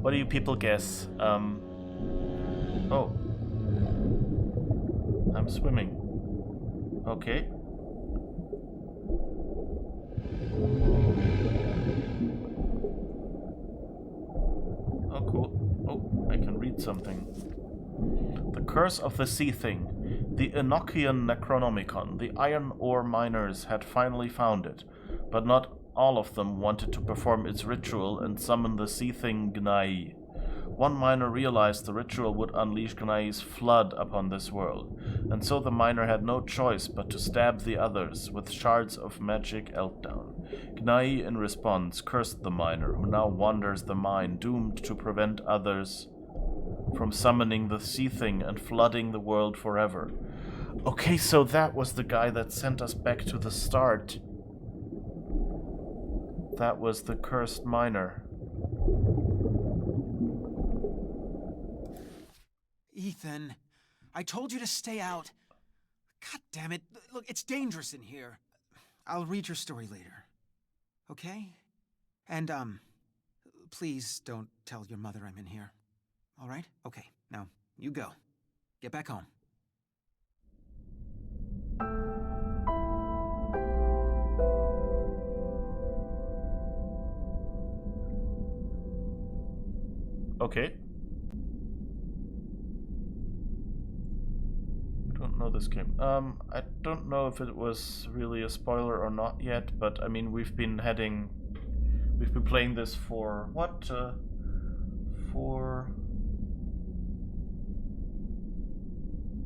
S1: what do you people guess? Oh. I'm swimming. Okay. Oh, cool. Oh, I can read something. The Curse of the Sea Thing. The Enochian Necronomicon. The iron ore miners had finally found it, but not all of them wanted to perform its ritual and summon the sea thing Gnai. One miner realized the ritual would unleash Gnai's flood upon this world, and so the miner had no choice but to stab the others with shards of magic Elkdown. Gnai, in response, cursed the miner, who now wanders the mine, doomed to prevent others from summoning the sea thing and flooding the world forever. Okay, so that was the guy that sent us back to the start. That was the cursed miner.
S2: Ethan, I told you to stay out. God damn it. Look, it's dangerous in here. I'll read your story later. Okay? And, please don't tell your mother I'm in here. All right? Okay, now, you go. Get back home.
S1: Okay. Don't know this game. I don't know if it was really a spoiler or not yet, but I mean, we've been playing this for what? For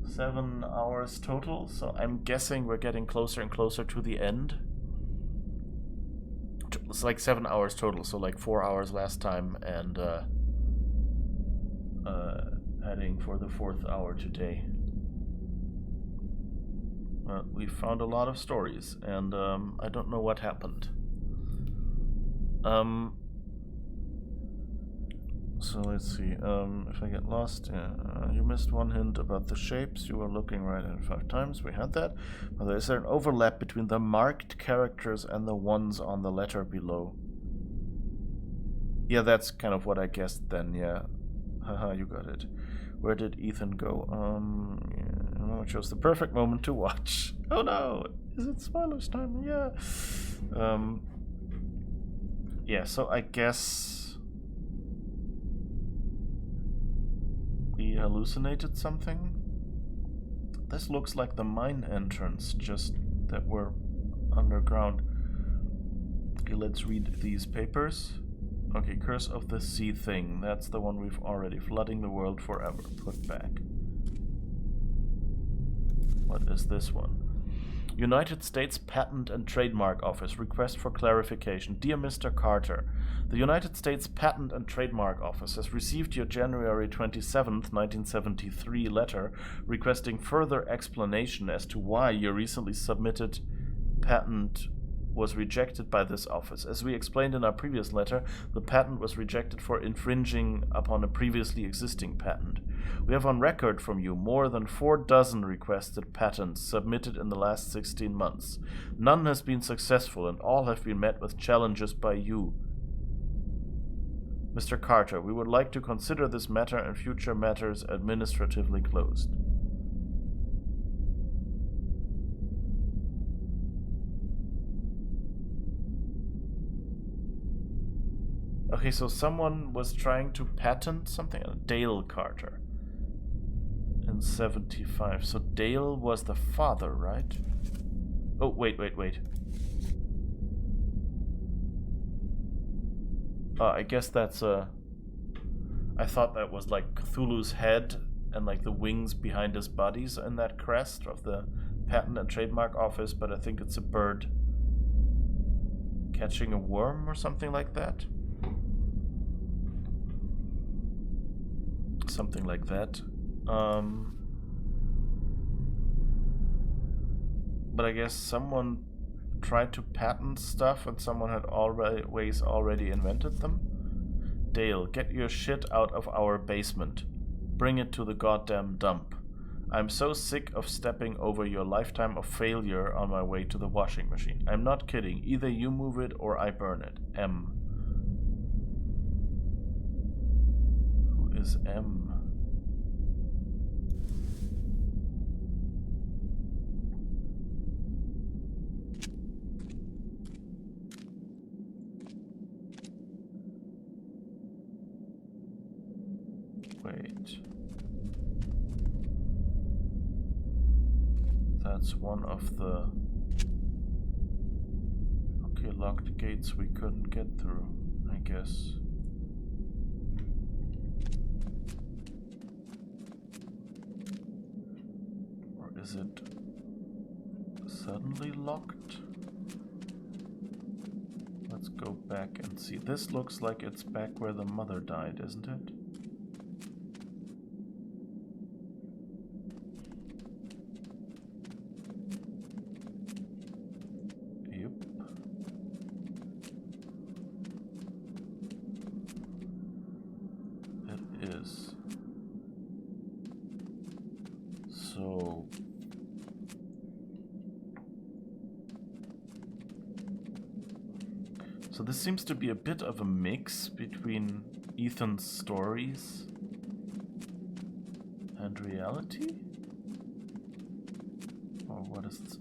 S1: 7 hours total, so I'm guessing we're getting closer and closer to the end. It's like 7 hours total, so like 4 hours last time, and heading for the 4th hour today. We found a lot of stories, and I don't know what happened. So let's see. If I get lost, you missed one hint about the shapes. You were looking right at it 5 times. We had that. But is there an overlap between the marked characters and the ones on the letter below? Yeah, that's kind of what I guessed then. Yeah. Haha, you got it. Where did Ethan go? Yeah, it shows the perfect moment to watch. Oh no! Is it spoilers time? Yeah. Yeah. So I guess we hallucinated something. This looks like the mine entrance, just that we're underground. Okay, let's read these papers. Okay, Curse of the Sea Thing. That's the one we've already. Flooding the world forever. Put back. What is this one? United States Patent and Trademark Office. Request for clarification. Dear Mr. Carter, the United States Patent and Trademark Office has received your January 27th, 1973 letter requesting further explanation as to why your recently submitted patent was rejected by this office. As we explained in our previous letter, the patent was rejected for infringing upon a previously existing patent. We have on record from you more than 4 dozen requested patents submitted in the last 16 months. None has been successful and all have been met with challenges by you. Mr. Carter, we would like to consider this matter and future matters administratively closed. Okay, so someone was trying to patent something. Dale Carter. In 75. So Dale was the father, right? Oh, wait. I guess that's a... I thought that was like Cthulhu's head and like the wings behind his bodies in that crest of the Patent and Trademark Office, but I think it's a bird catching a worm or something like that. Something like that. But I guess someone tried to patent stuff and someone had already invented them. Dale, get your shit out of our basement. Bring it to the goddamn dump. I'm so sick of stepping over your lifetime of failure on my way to the washing machine. I'm not kidding. Either you move it or I burn it. M. Who is M? Wait. That's one of the... Okay, locked gates we couldn't get through, I guess. Or is it suddenly locked? Let's go back and see. This looks like it's back where the mother died, isn't it? So this seems to be a bit of a mix between Ethan's stories and reality? Or what is this?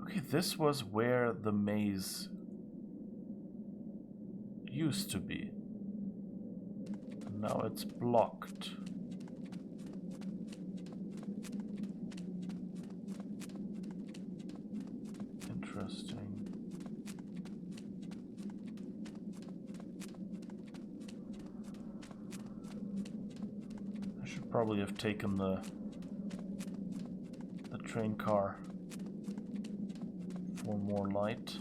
S1: Okay, this was where the maze used to be. And now it's blocked. Interesting. Probably have taken the train car for more light.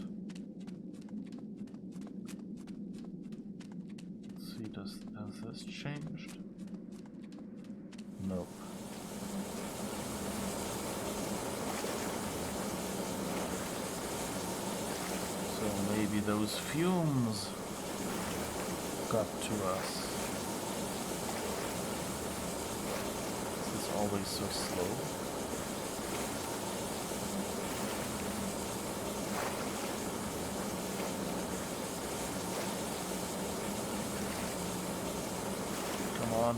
S1: Let's see, has this changed? Nope. So maybe those fumes got to us. It's always so slow. Come on.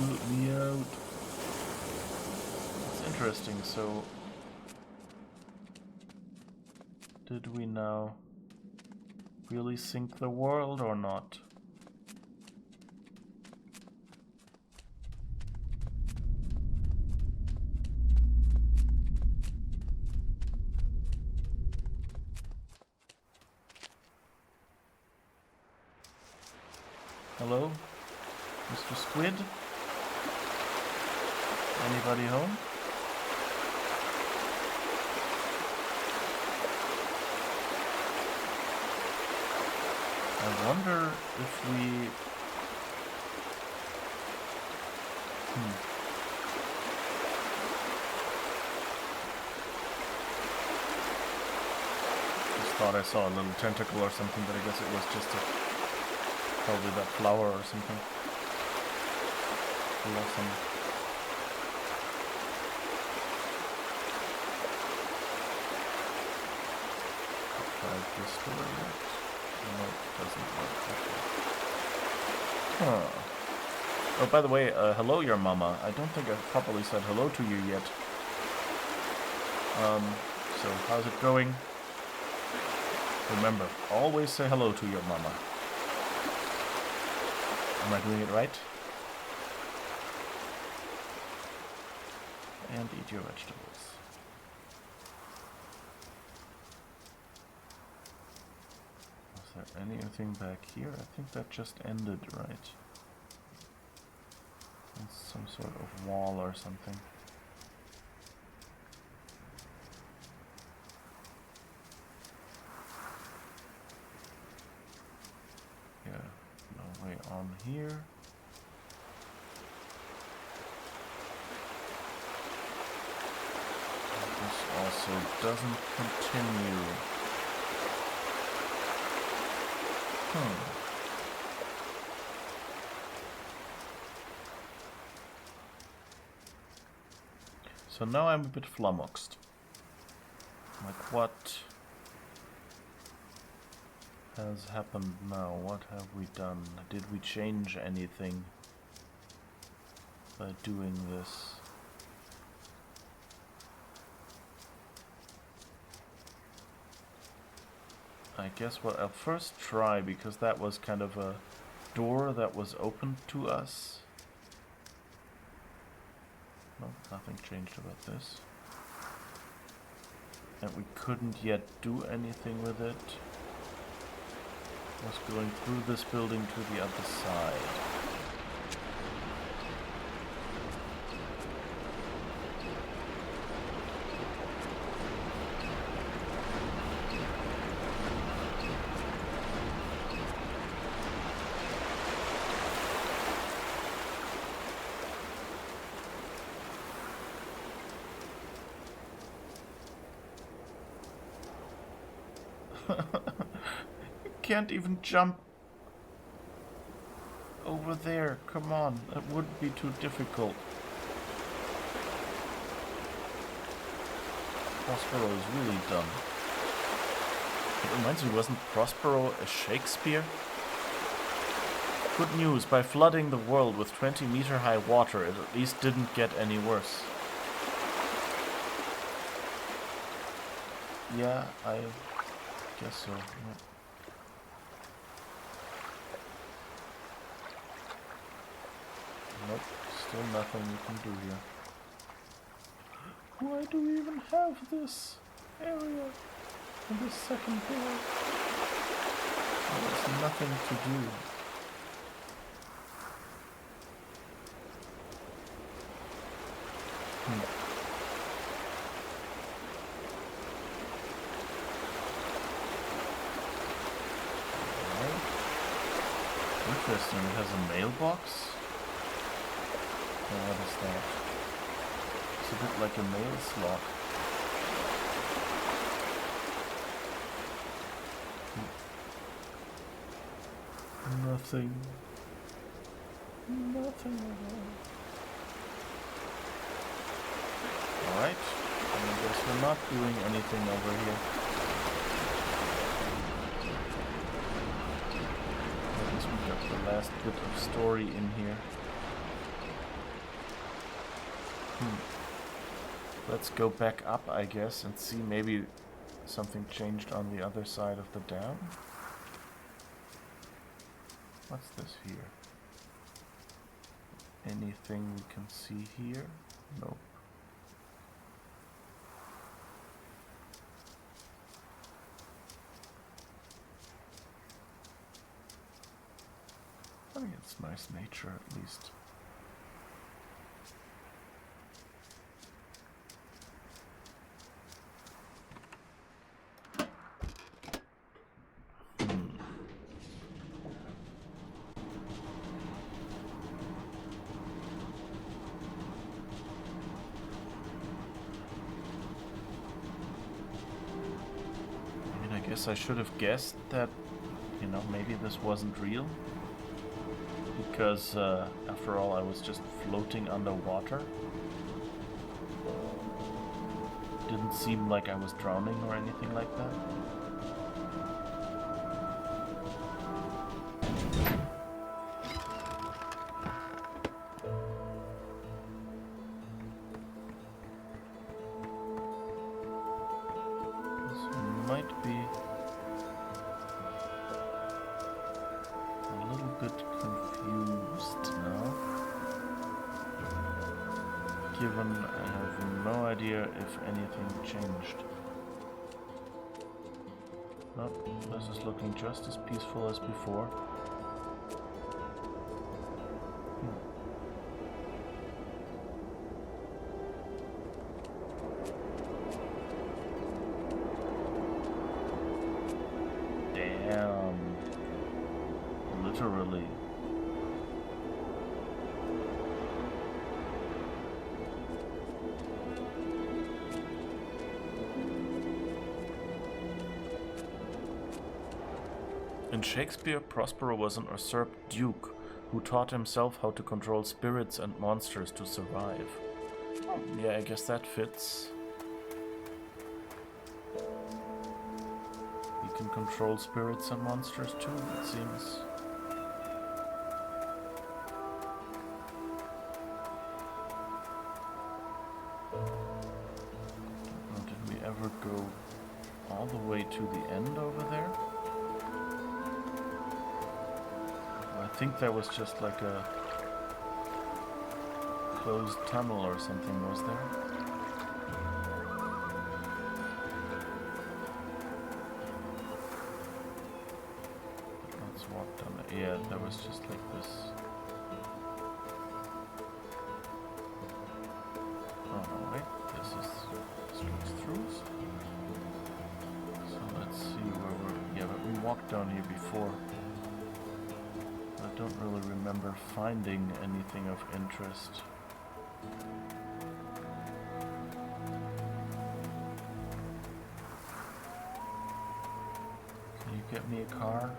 S1: Let me out. It's interesting, so did we now really sink the world or not? Hello? Mr. Squid? Anybody home? I wonder if we... Just thought I saw a little tentacle or something, but I guess it was just probably that flower or something. Blossom. Tried this door yet? No, it doesn't work. Okay. Huh. Oh, by the way, hello, your mama. I don't think I've properly said hello to you yet. So how's it going? Remember, always say hello to your mama. Am I doing it right? And eat your vegetables. Is there anything back here? I think that just ended, right? It's some sort of wall or something. Yeah, no way on here. This also doesn't continue. So now I'm a bit flummoxed. Like, what has happened now? What have we done? Did we change anything by doing this? I guess what I'll first try, because that was kind of a door that was open to us. No, nothing changed about this. And we couldn't yet do anything with it. Was going through this building to the other side. You can't even jump over there. Come on, that would be too difficult. Prospero is really dumb. It reminds me, wasn't Prospero a Shakespeare? Good news, by flooding the world with 20-meter-high water, it at least didn't get any worse. Yeah, I guess so. Yeah. Nope, still nothing we can do here. Why do we even have this area in this second door? There's nothing to do. Interesting, it has a mailbox? Oh, what is that? It's a bit like a mail slot. Nothing. Nothing at all. Alright. I guess we're not doing anything over here. I guess we got the last bit of story in here. Let's go back up, I guess, and see maybe something changed on the other side of the dam. What's this here? Anything we can see here? Nope. I mean, it's nice nature at least. I guess I should have guessed that, you know, maybe this wasn't real. Because, after all, I was just floating underwater. Didn't seem like I was drowning or anything like that. Might be a little bit confused now, given I have no idea if anything changed. Nope, this is looking just as peaceful as before. Literally. In Shakespeare, Prospero was an usurped duke who taught himself how to control spirits and monsters to survive. Oh, yeah, I guess that fits. He can control spirits and monsters too, it seems. Go all the way to the end over there? I think that was just like a closed tunnel or something, was there? Let's walk down the... Yeah, that was just like this. Oh, wait, this is straight through. So let's see where we're... Yeah, but we walked down here before. I don't really remember finding anything of interest. Can you get me a car?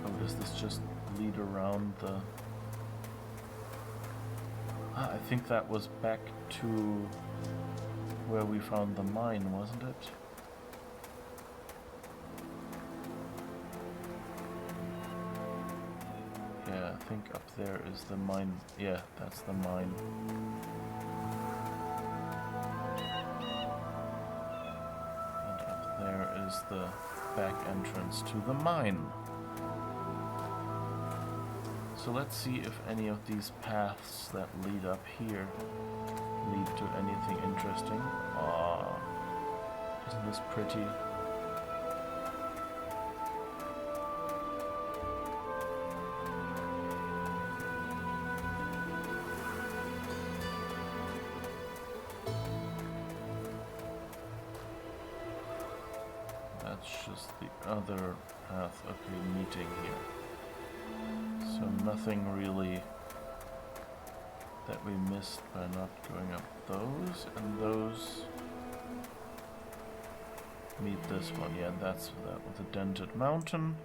S1: Oh, does this just lead around the... Ah, I think that was back to where we found the mine, wasn't it? Yeah, I think up there is the mine. Yeah, that's the mine. And up there is the back entrance to the mine. So let's see if any of these paths that lead up here lead to anything interesting. Aww, isn't this pretty? That's just the other path. Okay, meeting here. So nothing really that we missed by not going up those, and those meet this one. Yeah, that's that with a dented mountain.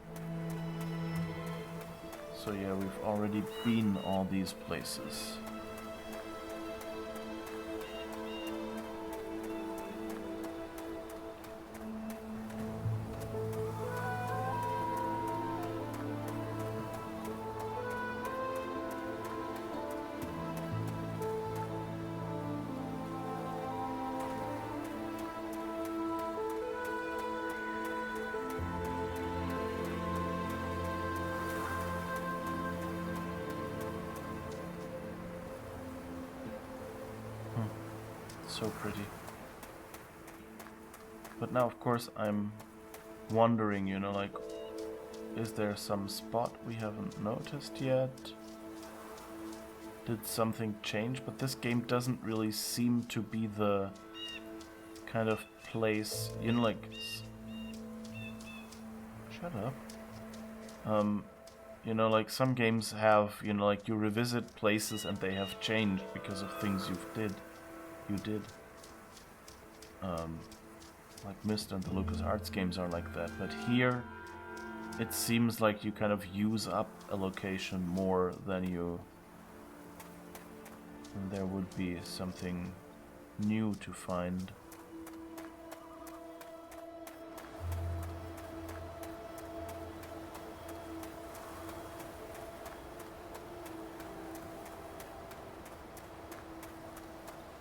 S1: So yeah, we've already been all these places. So pretty. But now, of course, I'm wondering, you know, like, is there some spot we haven't noticed yet? Did something change? But this game doesn't really seem to be the kind of place, you know, like... Shut up. You know, like some games have, you know, like you revisit places and they have changed because of things you did. Like Myst and the LucasArts games are like that, but here it seems like you kind of use up a location more than you... And there would be something new to find.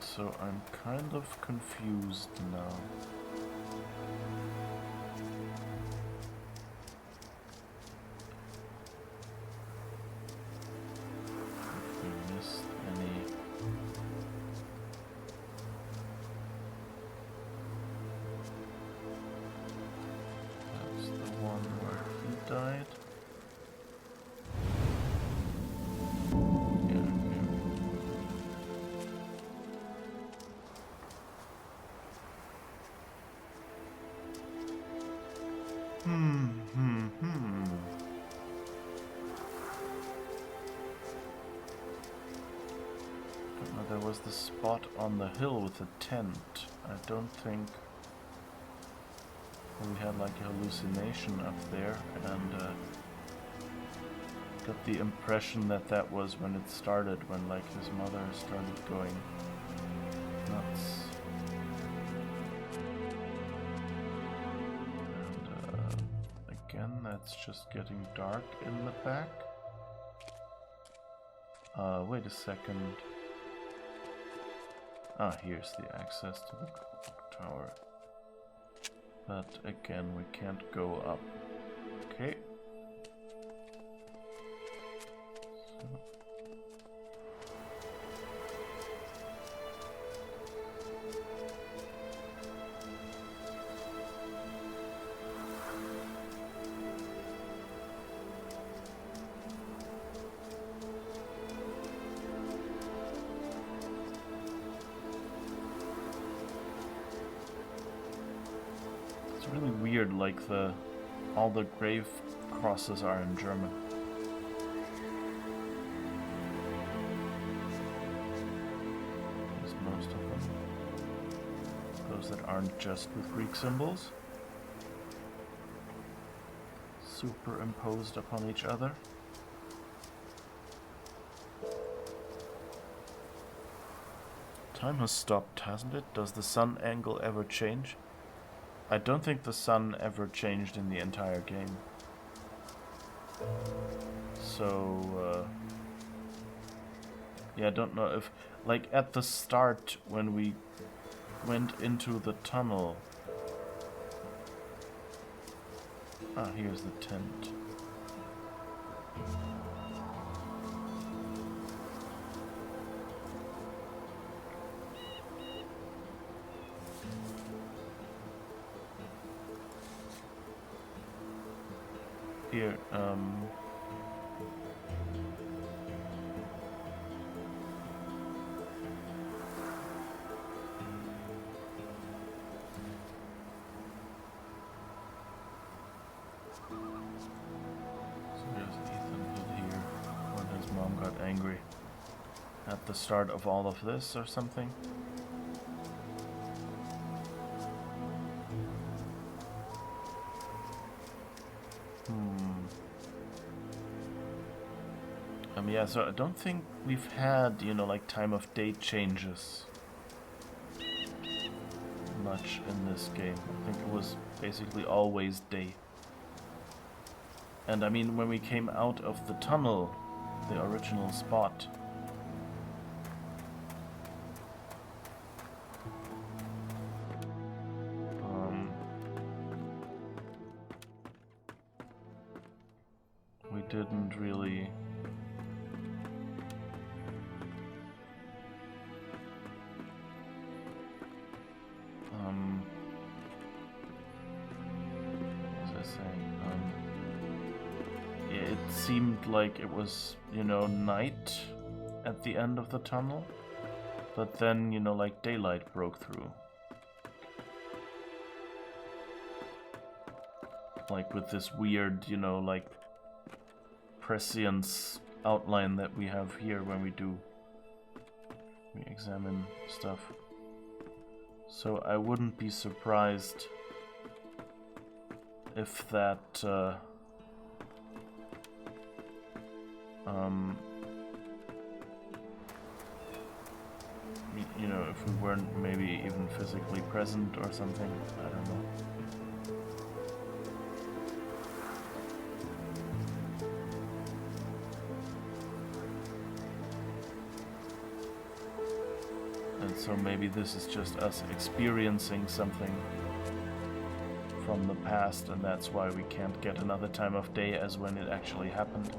S1: So I'm kind of confused now. If we missed any... That's the one where he died. There was the spot on the hill with the tent. I don't think we had like a hallucination up there, and got the impression that that was when it started, when like his mother started going nuts. And again, that's just getting dark in the back. Wait a second. Ah, here's the access to the tower. But again, we can't go up. Okay. So. Really weird, like all the grave crosses are in German. There's most of them. Those that aren't just with Greek symbols. Superimposed upon each other. Time has stopped, hasn't it? Does the sun angle ever change? I don't think the sun ever changed in the entire game. So, yeah, I don't know if... Like, at the start, when we went into the tunnel... Ah, here's the tent. Here, so there's Ethan hid here when his mom got angry at the start of all of this or something. Yeah, so I don't think we've had, you know, like time of day changes much in this game. I think it was basically always day. And I mean, when we came out of the tunnel, the original spot, we didn't really what was I saying? Yeah, it seemed like it was, you know, night at the end of the tunnel, but then, you know, like daylight broke through. Like with this weird, you know, like prescience outline that we have here when we examine stuff. So I wouldn't be surprised if that you know, if we weren't maybe even physically present or something. I don't know. And so maybe this is just us experiencing something from the past, and that's why we can't get another time of day as when it actually happened.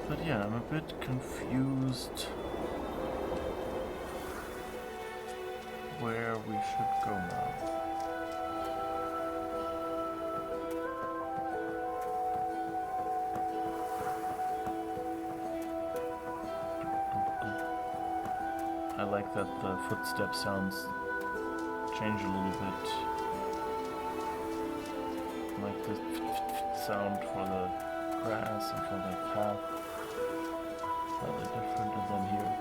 S1: But yeah, I'm a bit confused where we should go now. I like that the footstep sounds change a little bit. Like the sound for the grass and for the path. Slightly different, and then here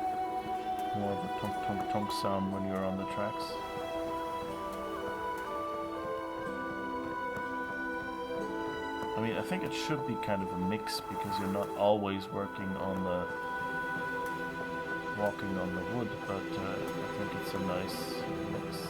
S1: more of a tonk tonk tonk sound when you're on the tracks. I mean, I think it should be kind of a mix because you're not always walking on the wood, but I think it's a nice mix.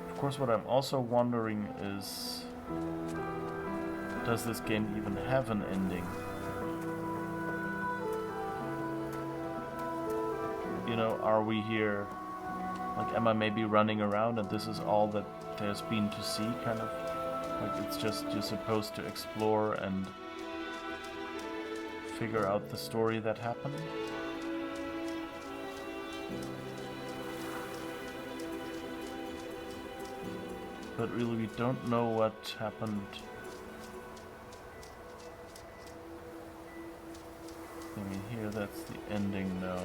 S1: Of course, what I'm also wondering is, does this game even have an ending? You know, are we here, like, am I maybe running around and this is all that there's been to see, kind of? Like, it's just you're supposed to explore and figure out the story that happened? But really, we don't know what happened. I mean, here, that's the ending now.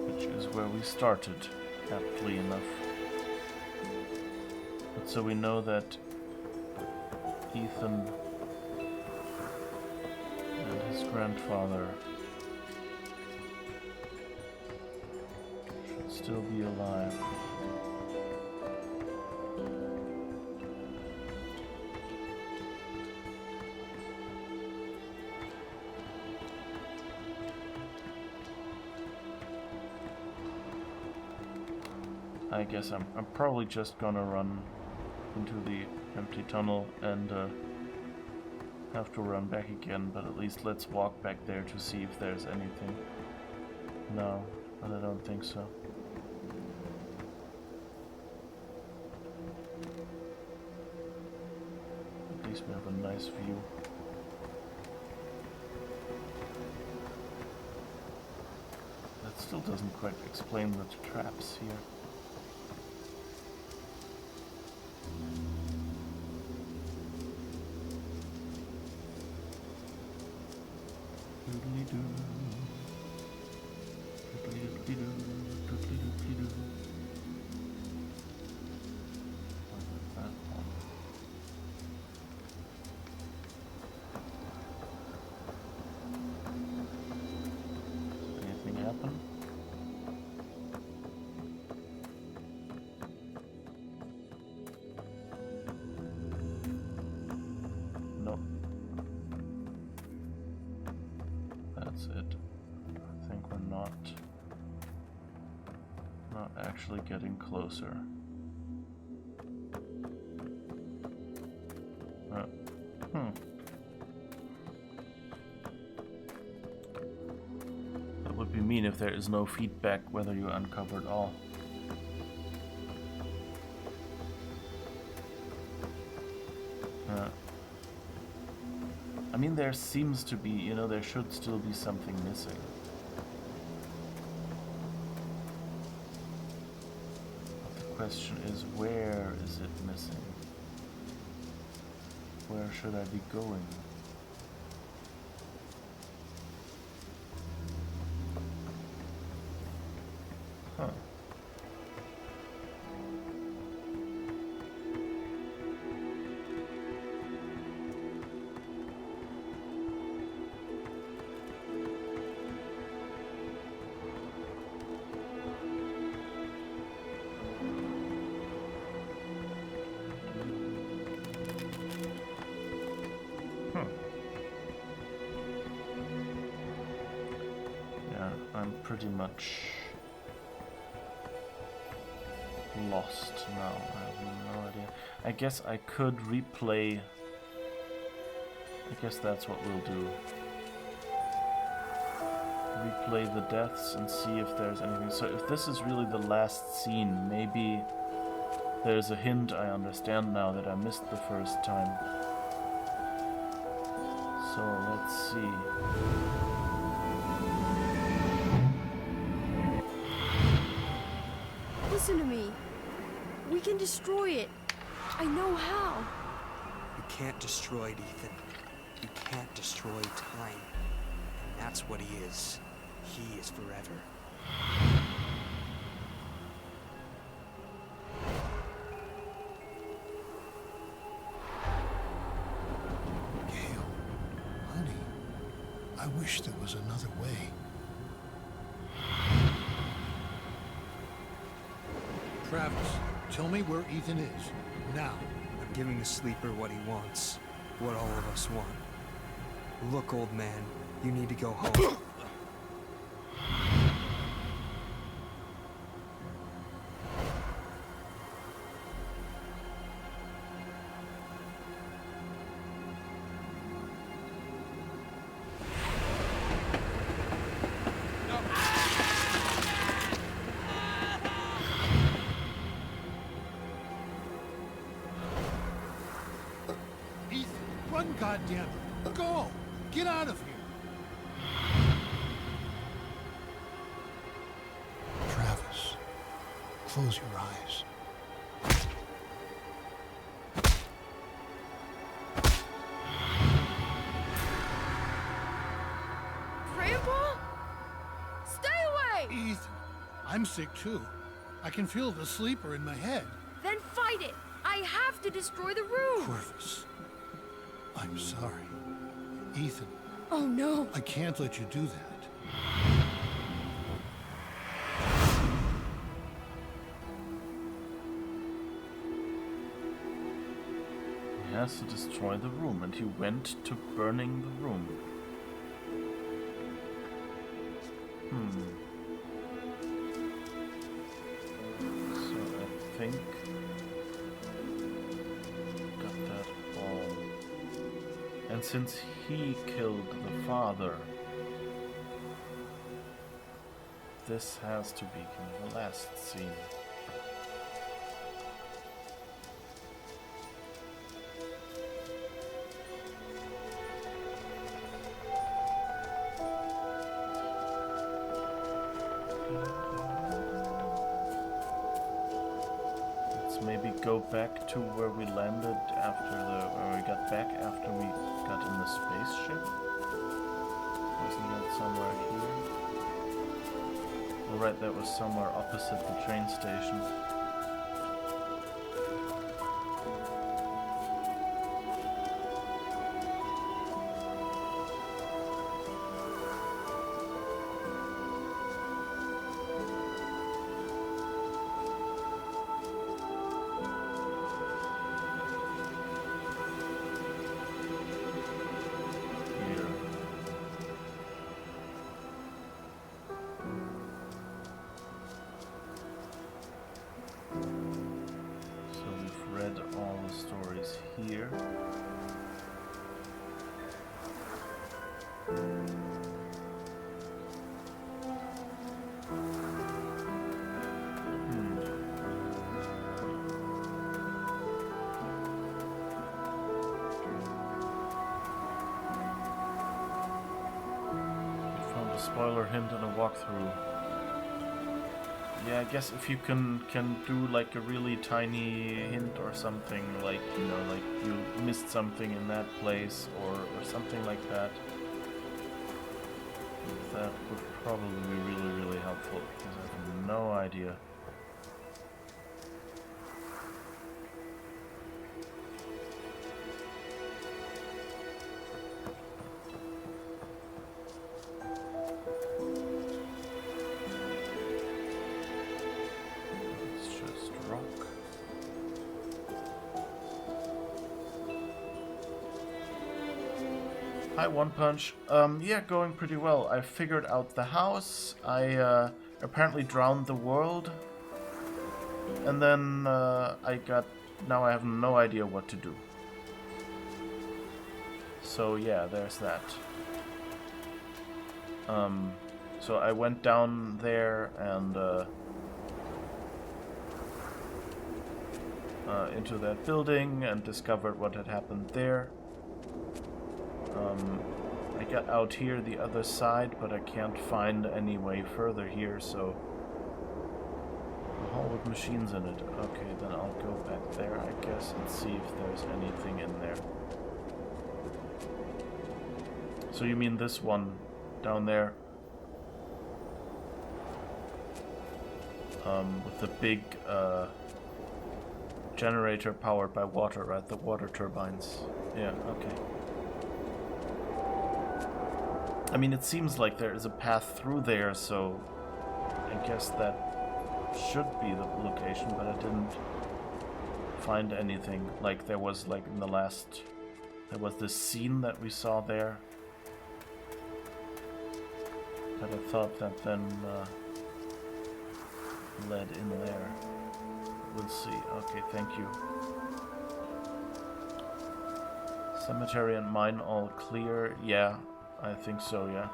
S1: Which is where we started, aptly enough. But so we know that Ethan and his grandfather still be alive. I guess I'm probably just gonna run into the empty tunnel and have to run back again, but at least let's walk back there to see if there's anything. No, but I don't think so. least we have a nice view. That still doesn't quite explain the traps here. Anything happen? No. That's it. I think we're not actually getting closer. That would be mean if there is no feedback whether you uncovered all. I mean, there seems to be, you know, there should still be something missing. But the question is, where is it missing? Where should I be going? Huh. I'm pretty much lost now. I have no idea. I guess I could replay. I guess that's what we'll do. Replay the deaths and see if there's anything. So if this is really the last scene, maybe there's a hint I understand now that I missed the first time. So let's see.
S4: Listen to me. We can destroy it. I know how.
S2: You can't destroy it, Ethan. You can't destroy time. And that's what he is. He is forever.
S7: Gail, honey, I wish there was another way. Travis, tell me where Ethan is. Now.
S2: I'm giving the sleeper what he wants. What all of us want. Look, old man, you need to go home.
S7: Run, goddammit! Go! Get out of here! Travis, close your eyes.
S4: Grandpa? Stay away!
S7: Ethan, I'm sick too. I can feel the sleeper in my head.
S4: Then fight it! I have to destroy the room!
S7: Corvus, I'm sorry. Ethan,
S4: Oh no!
S7: I can't let you do that.
S1: He has to destroy the room, and he went to burning the room. So I think got that all. And since he killed the father, this has to be kind of the last scene. maybe go back to where we landed after where we got back after we got in the spaceship? Wasn't that somewhere here? Alright, that was somewhere opposite the train station. Here. Found a spoiler hint and a walkthrough. Yeah, I guess if you can do like a really tiny hint or something, like, you know, like you missed something in that place or something like that, that would probably be really, really helpful, because I have no idea. Hi, One Punch. Yeah, going pretty well. I figured out the house. I apparently drowned the world. And then now I have no idea what to do. So yeah, there's that. So I went down there and into that building and discovered what had happened there. I got out here the other side, but I can't find any way further here, so... A hall with machines in it. Okay, then I'll go back there, I guess, and see if there's anything in there. So you mean this one down there? With the big generator powered by water, right? The water turbines. Yeah, okay. I mean, it seems like there is a path through there, so I guess that should be the location, but I didn't find anything. Like there was, like in the last, there was this scene that we saw there, that I thought that then led in there. We'll see. Okay, thank you. Cemetery and mine all clear. Yeah. I think so, yeah.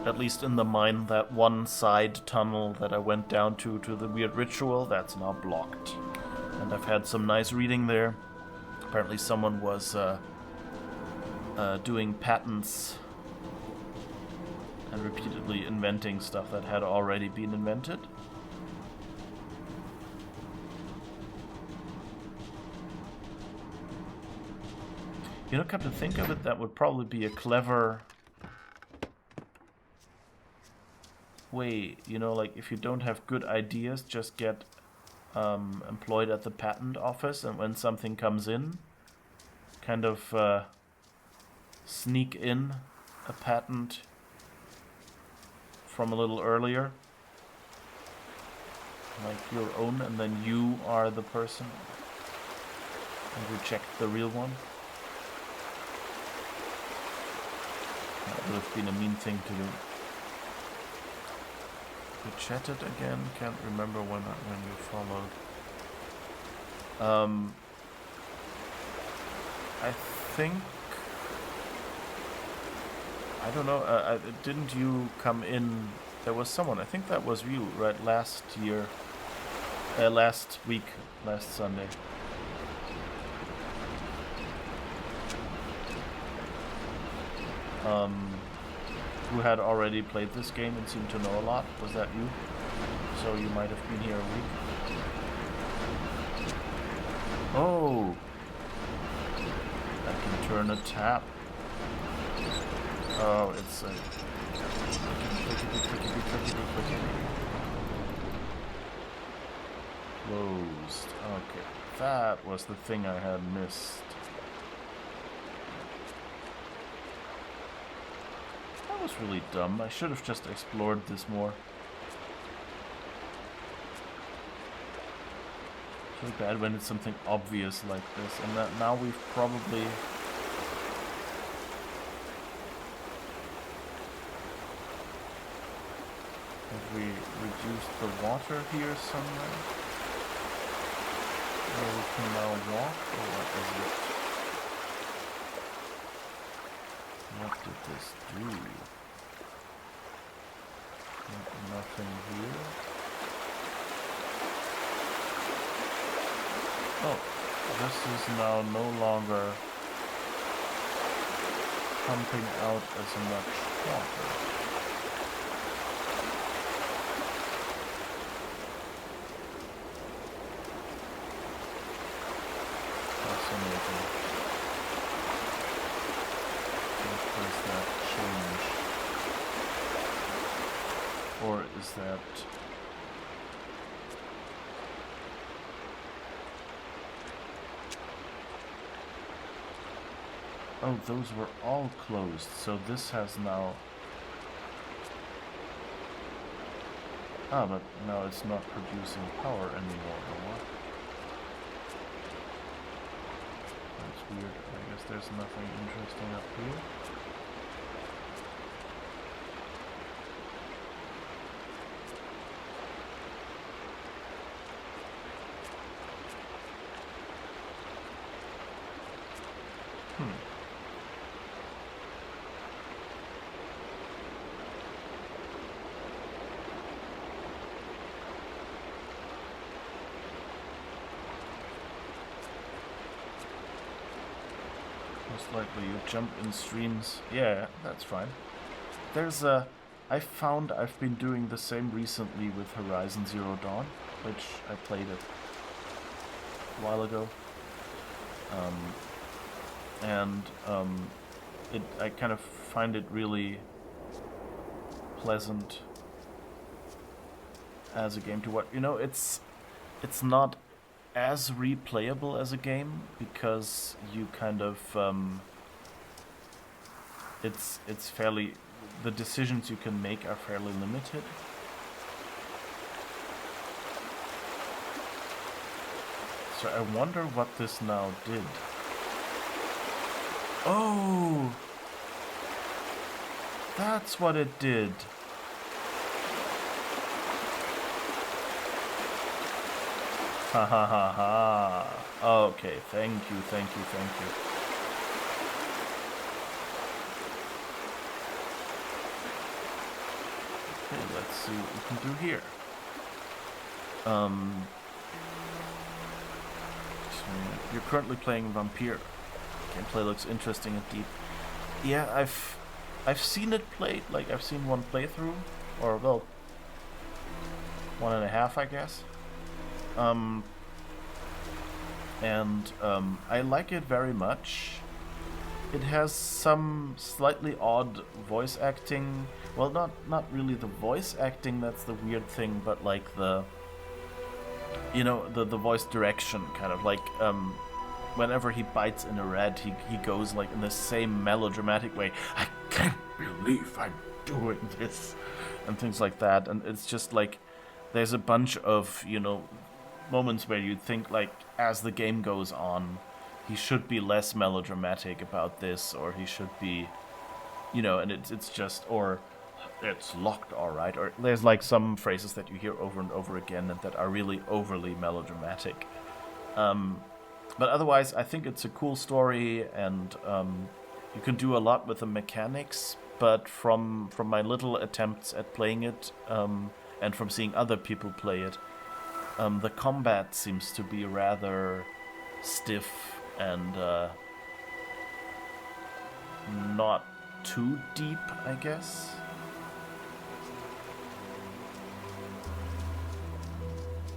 S1: At least in the mine, that one side tunnel that I went down to the weird ritual, that's now blocked. And I've had some nice reading there. Apparently someone was doing patents and repeatedly inventing stuff that had already been invented. You know, come to think of it, that would probably be a clever way, you know, like if you don't have good ideas, just get employed at the patent office, and when something comes in, kind of sneak in a patent from a little earlier, like your own, and then you are the person and reject the real one. That would have been a mean thing to do. We chatted again, can't remember when you followed. I think... I don't know, didn't you come in... There was someone, I think that was you, right, last year. Last week, last Sunday. who had already played this game and seemed to know a lot. Was that you? So you might have been here a week. Oh! I can turn a tap. Oh, it's a... clickety. Closed. Okay. That was the thing I had missed. That was really dumb. I should have just explored this more. It's really bad when it's something obvious like this, and that now we've probably... Have we reduced the water here somewhere? Where we can now walk, or what is it? What did this do? Nothing here. Oh, this is now no longer pumping out as much water. Fascinating. What does that change? Or is that... Oh, those were all closed, so this has now... Ah, but now it's not producing power anymore, or what? That's weird. I guess there's nothing interesting up here. Most likely you jump in streams. Yeah, that's fine. There's a... I found I've been doing the same recently with Horizon Zero Dawn, which I played a while ago. I kind of find it really pleasant as a game to watch. You know, it's not as replayable as a game because you kind of it's fairly, the decisions you can make are fairly limited. So I wonder what this now did. Oh, that's what it did. Ha ha ha ha. Okay, thank you. Okay, let's see what we can do here. So you're currently playing Vampire. Gameplay looks interesting and deep. Yeah, I've seen it played. Like, I've seen one playthrough, or well, 1.5, I guess. I like it very much. It has some slightly odd voice acting. Well, not really the voice acting, that's the weird thing, but like the, you know, the voice direction, kind of like, whenever he bites in a rat, he goes like in the same melodramatic way. I can't believe I'm doing this, and things like that. And it's just like, there's a bunch of, you know, moments where you think like, as the game goes on, he should be less melodramatic about this, or he should be, you know, and it's just, or it's locked, all right, or there's like some phrases that you hear over and over again and that are really overly melodramatic. But otherwise, I think it's a cool story, and you can do a lot with the mechanics. But from my little attempts at playing it, and from seeing other people play it, the combat seems to be rather stiff and not too deep, I guess.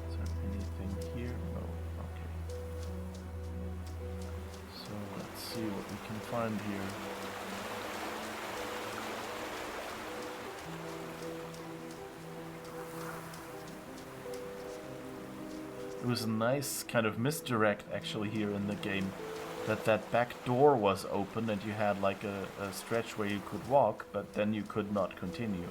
S1: Is there anything here? No. Okay. So let's see what we can find here. It was a nice kind of misdirect actually here in the game. That back door was open and you had like a stretch where you could walk, but then you could not continue.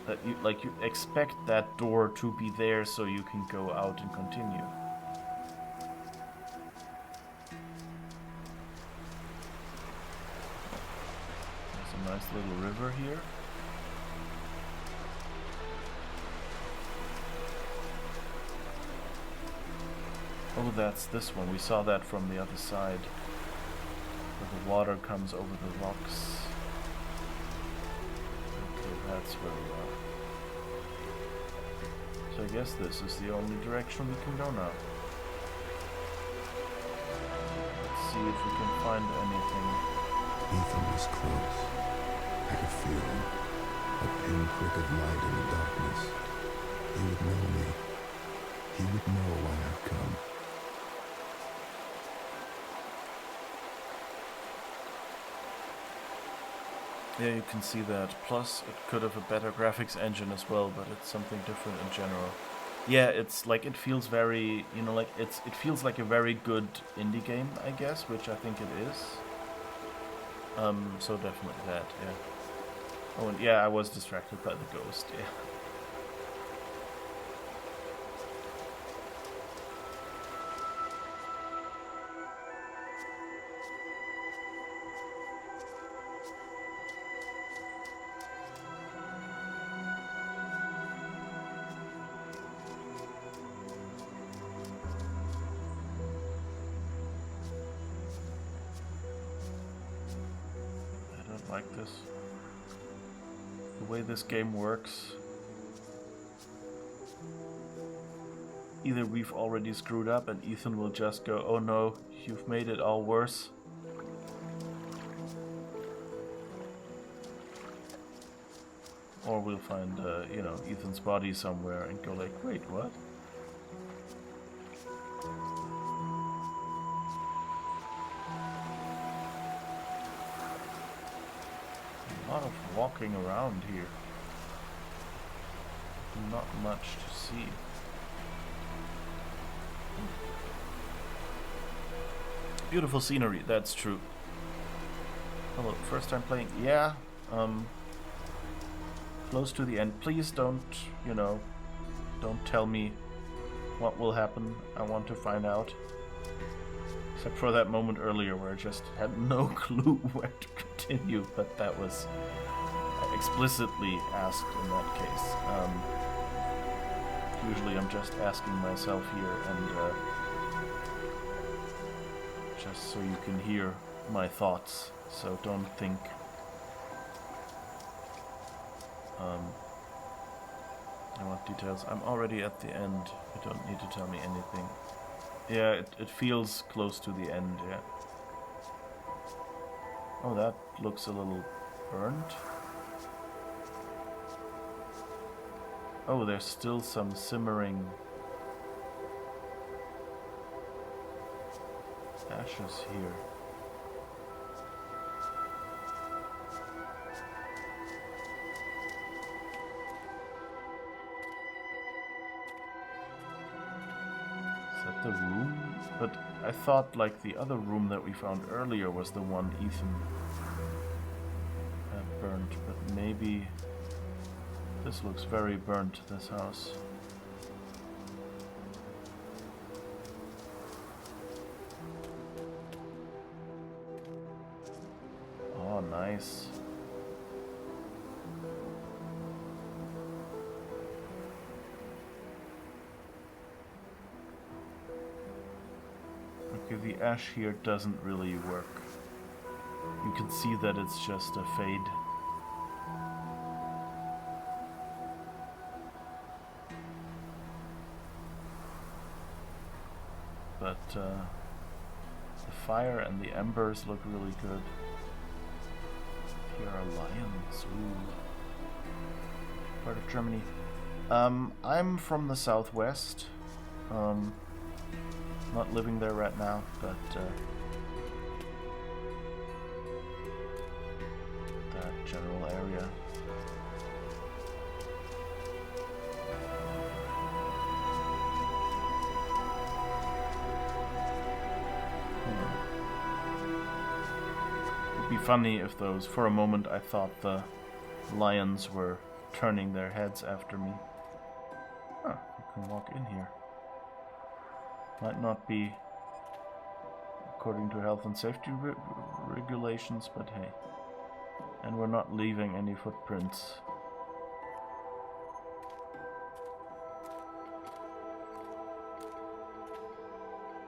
S1: That you expect that door to be there so you can go out and continue. There's a nice little river here. Oh, that's this one. We saw that from the other side. Where the water comes over the rocks. Okay, that's where we are. So I guess this is the only direction we can go now. Let's see if we can find anything.
S6: Ethan was close. I could feel him. A pinprick of light in the darkness. He would know me. He would know why I'd come.
S1: Yeah, you can see that. Plus, it could have a better graphics engine as well, but it's something different in general. Yeah, it's like, it feels very, you know, like it feels like a very good indie game, I guess, which I think it is. So definitely that, yeah. Oh, and yeah, I was distracted by the ghost, yeah. Like this. The way this game works. Either we've already screwed up and Ethan will just go, oh no, you've made it all worse. Or we'll find, you know, Ethan's body somewhere and go like, wait, what? A lot of walking around here. Not much to see. Beautiful scenery, that's true. Hello, first time playing. Yeah, close to the end. Please don't, you know, don't tell me what will happen. I want to find out. Except for that moment earlier where I just had no clue where to continue, but that was explicitly asked in that case. Usually I'm just asking myself here, and just so you can hear my thoughts, so don't think I want details. I'm already at the end. You don't need to tell me anything. Yeah, it feels close to the end, yeah. Oh, that looks a little burnt. Oh, there's still some simmering ashes here. Is that the room? But I thought like the other room that we found earlier was the one Ethan had burnt, but maybe this looks very burnt, this house. Oh, nice. Okay, the ash here doesn't really work. You can see that it's just a fade. But the fire and the embers look really good. Here are lions. Ooh. Part of Germany. I'm from the southwest. Not living there right now, but that general area. It'd be funny if those, for a moment I thought the lions were turning their heads after me. Huh, you can walk in here. Might not be according to health and safety regulations, but hey. And we're not leaving any footprints.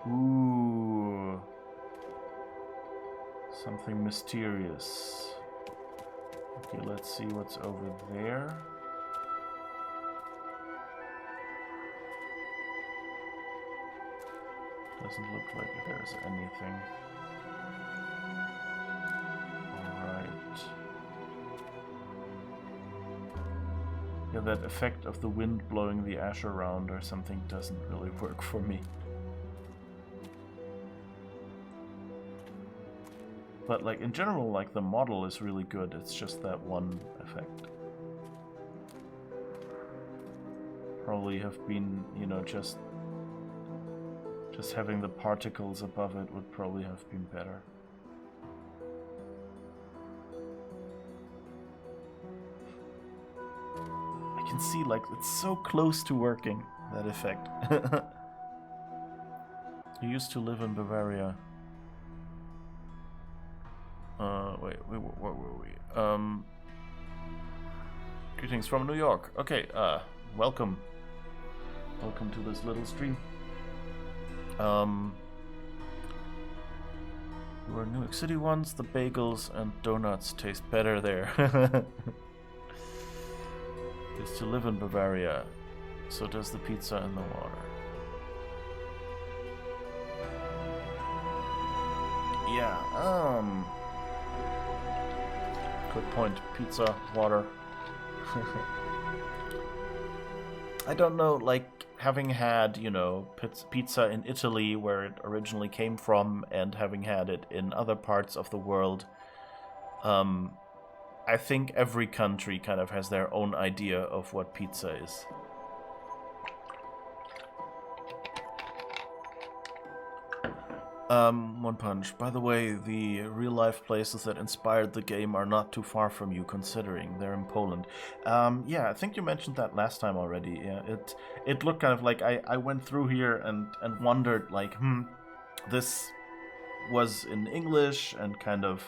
S1: Ooh. Something mysterious. Okay, let's see what's over there. Doesn't look like there's anything. Alright. Yeah, that effect of the wind blowing the ash around or something doesn't really work for me. But like in general, like the model is really good, it's just that one effect. Probably have been, you know, just having the particles above it would probably have been better. I can see like it's so close to working, that effect. I used to live in Bavaria. Wait, where were we? Greetings from New York. Okay, welcome. Welcome to this little stream. You are New York City ones. The bagels and donuts taste better there. Used to live in Bavaria. So does the pizza and the water. Yeah, good point. Pizza, water. I don't know, like, having had, you know, pizza in Italy, where it originally came from, and having had it in other parts of the world, I think every country kind of has their own idea of what pizza is. One Punch. By the way, the real-life places that inspired the game are not too far from you, considering they're in Poland. Yeah, I think you mentioned that last time already. Yeah, it looked kind of like I went through here and wondered, like, this was in English and kind of,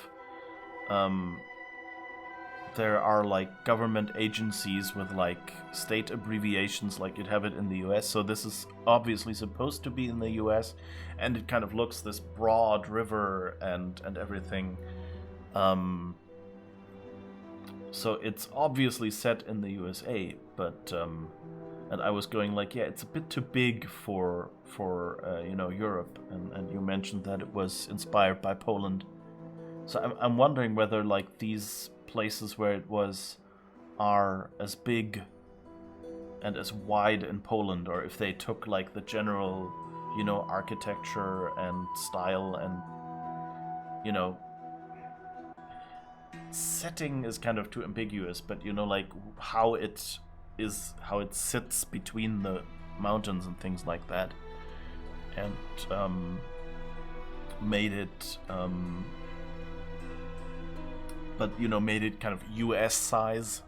S1: there are like government agencies with like state abbreviations like you'd have it in the US, so this is obviously supposed to be in the US, and it kind of looks this broad river and everything. So it's obviously set in the USA, but and I was going like, yeah, it's a bit too big for you know, Europe, and you mentioned that it was inspired by Poland. So I'm wondering whether like these places where it was are as big and as wide in Poland, or if they took like the general, you know, architecture and style and, you know, setting is kind of too ambiguous, but you know, like how it sits between the mountains and things like that, and made it but, you know, made it kind of US size.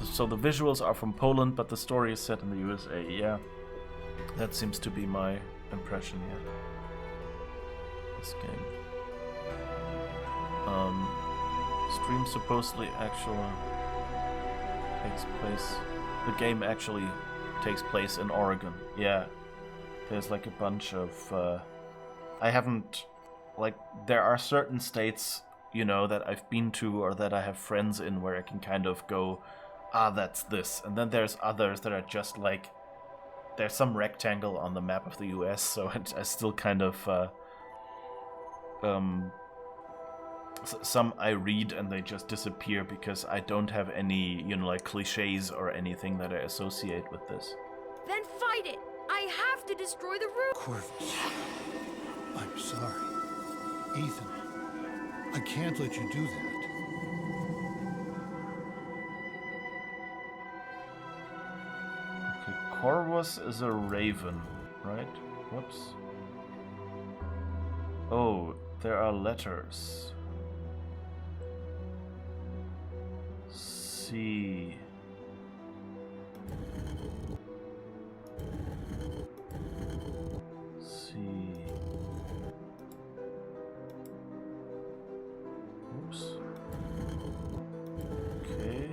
S1: So the visuals are from Poland, but the story is set in the USA. Yeah, that seems to be my impression here. This game. Stream supposedly actually takes place. The game actually takes place in Oregon. Yeah, there's like a bunch of. I haven't. Like, there are certain states, you know, that I've been to or that I have friends in where I can kind of go, that's this. And then there's others that are just like, there's some rectangle on the map of the US, so I still kind of some I read and they just disappear because I don't have any, like cliches or anything that I associate with this.
S4: Then fight it! I have to destroy the room!
S7: Corvus, I'm sorry. Ethan, I can't let you do that.
S1: Okay, Corvus is a raven, right? Whoops. Oh, there are letters. C. C. Oops. Okay.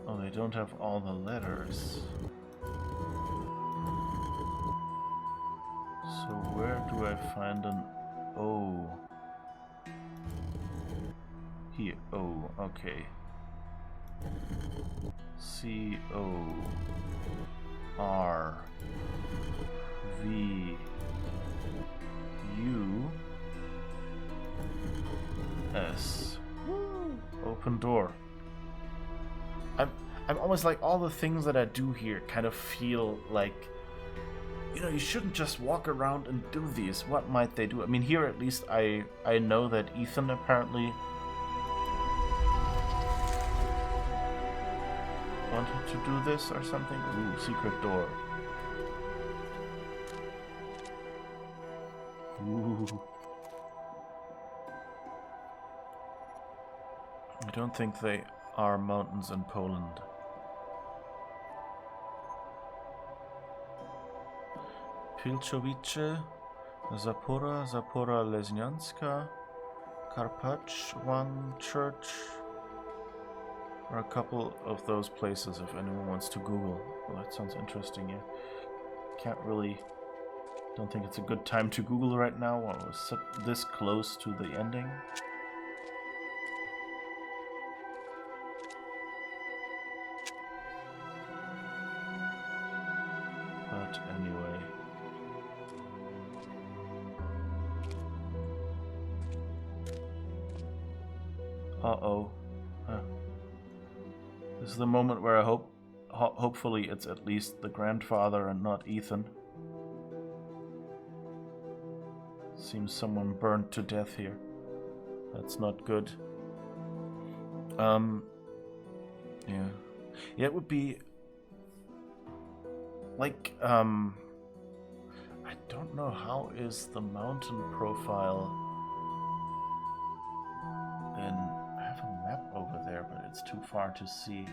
S1: Oh, they don't have all the letters. So where do I find an O? Here. O. Okay. C O R V U S. Open door. I'm almost like all the things that I do here kind of feel like, you shouldn't just walk around and do these. What might they do? I mean, here at least I know that Ethan apparently wanted to do this or something. Ooh, secret door. Ooh. I don't think they are mountains in Poland. Pilchowice, Zapora Lesnianska, Karpacz, one church. Or a couple of those places if anyone wants to Google. Well, that sounds interesting, yeah. Don't think it's a good time to Google right now while we're this close to the ending. But anyway. Uh-oh. This is the moment where I hopefully it's at least the grandfather and not Ethan. Seems someone burned to death here. That's not good. Yeah. Yeah, it would be like, I don't know how is the mountain profile in... I have a map over there, but it's too far to see.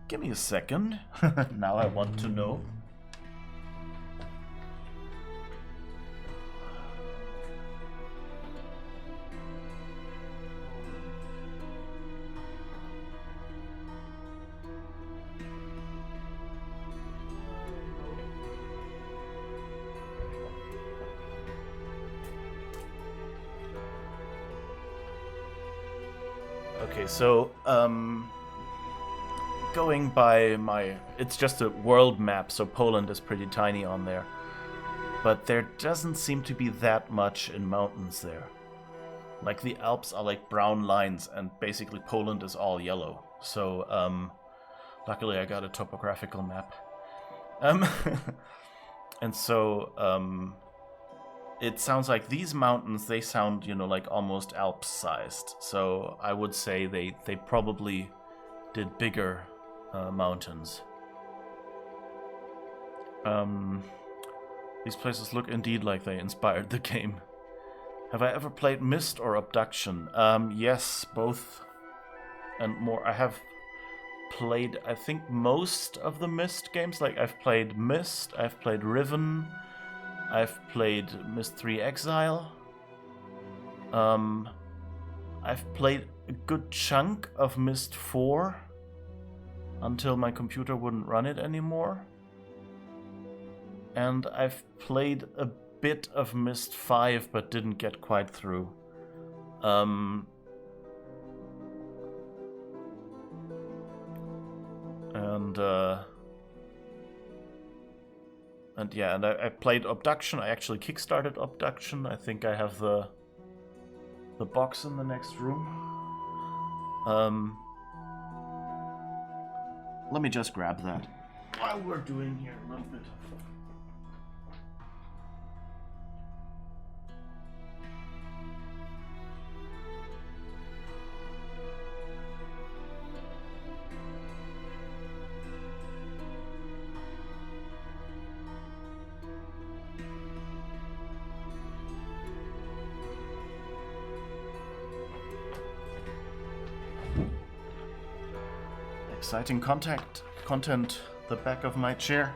S1: Give me a second. Now I want to know. Okay, so, going by it's just a world map, so Poland is pretty tiny on there. But there doesn't seem to be that much in mountains there. Like, the Alps are like brown lines, and basically Poland is all yellow. So, luckily I got a topographical map. And so, it sounds like these mountains, they sound, like almost Alps-sized. So I would say they probably did bigger mountains. These places look indeed like they inspired the game. Have I ever played Myst or Abduction? Yes, both and more. I have played, I think, most of the Myst games. Like, I've played Myst, I've played Riven, I've played Myst 3 Exile. I've played a good chunk of Myst 4 until my computer wouldn't run it anymore. And I've played a bit of Myst 5 but didn't get quite through. And yeah, and I played Abduction. I actually kickstarted Abduction. I think I have the box in the next room. Let me just grab that while we're doing here a little bit. Exciting content, the back of my chair.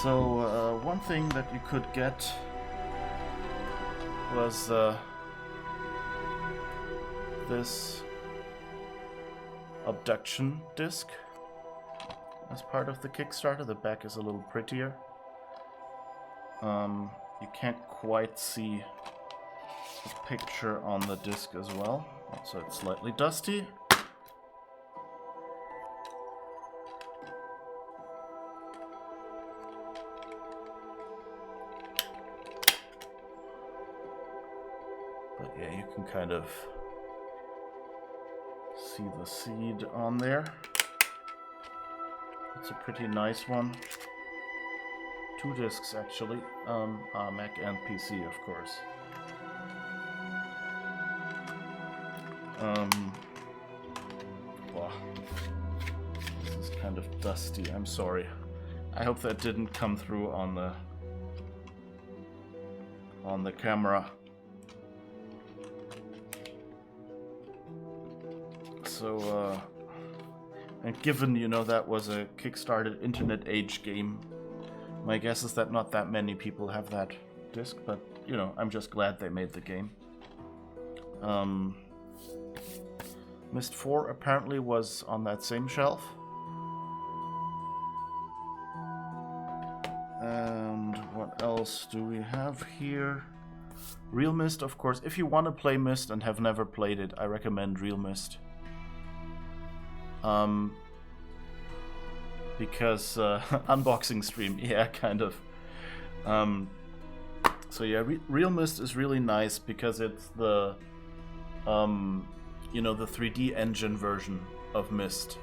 S1: So, one thing that you could get was this Abduction disc as part of the Kickstarter. The back is a little prettier. You can't quite see the picture on the disc as well, so it's slightly dusty. But yeah, you can kind of see the seed on there. It's a pretty nice one. 2 discs actually, Mac and PC of course. Wow. This is kind of dusty, I'm sorry. I hope that didn't come through on the camera. So, and given, you know, that was a kickstarted internet age game, my guess is that not that many people have that disc, but, you know, I'm just glad they made the game. Myst 4 apparently was on that same shelf. And what else do we have here? Real Myst, of course. If you want to play Myst and have never played it, I recommend Real Myst. Because unboxing stream, yeah, kind of. So yeah, Real Myst is really nice because it's the, you know, the 3D engine version of Myst.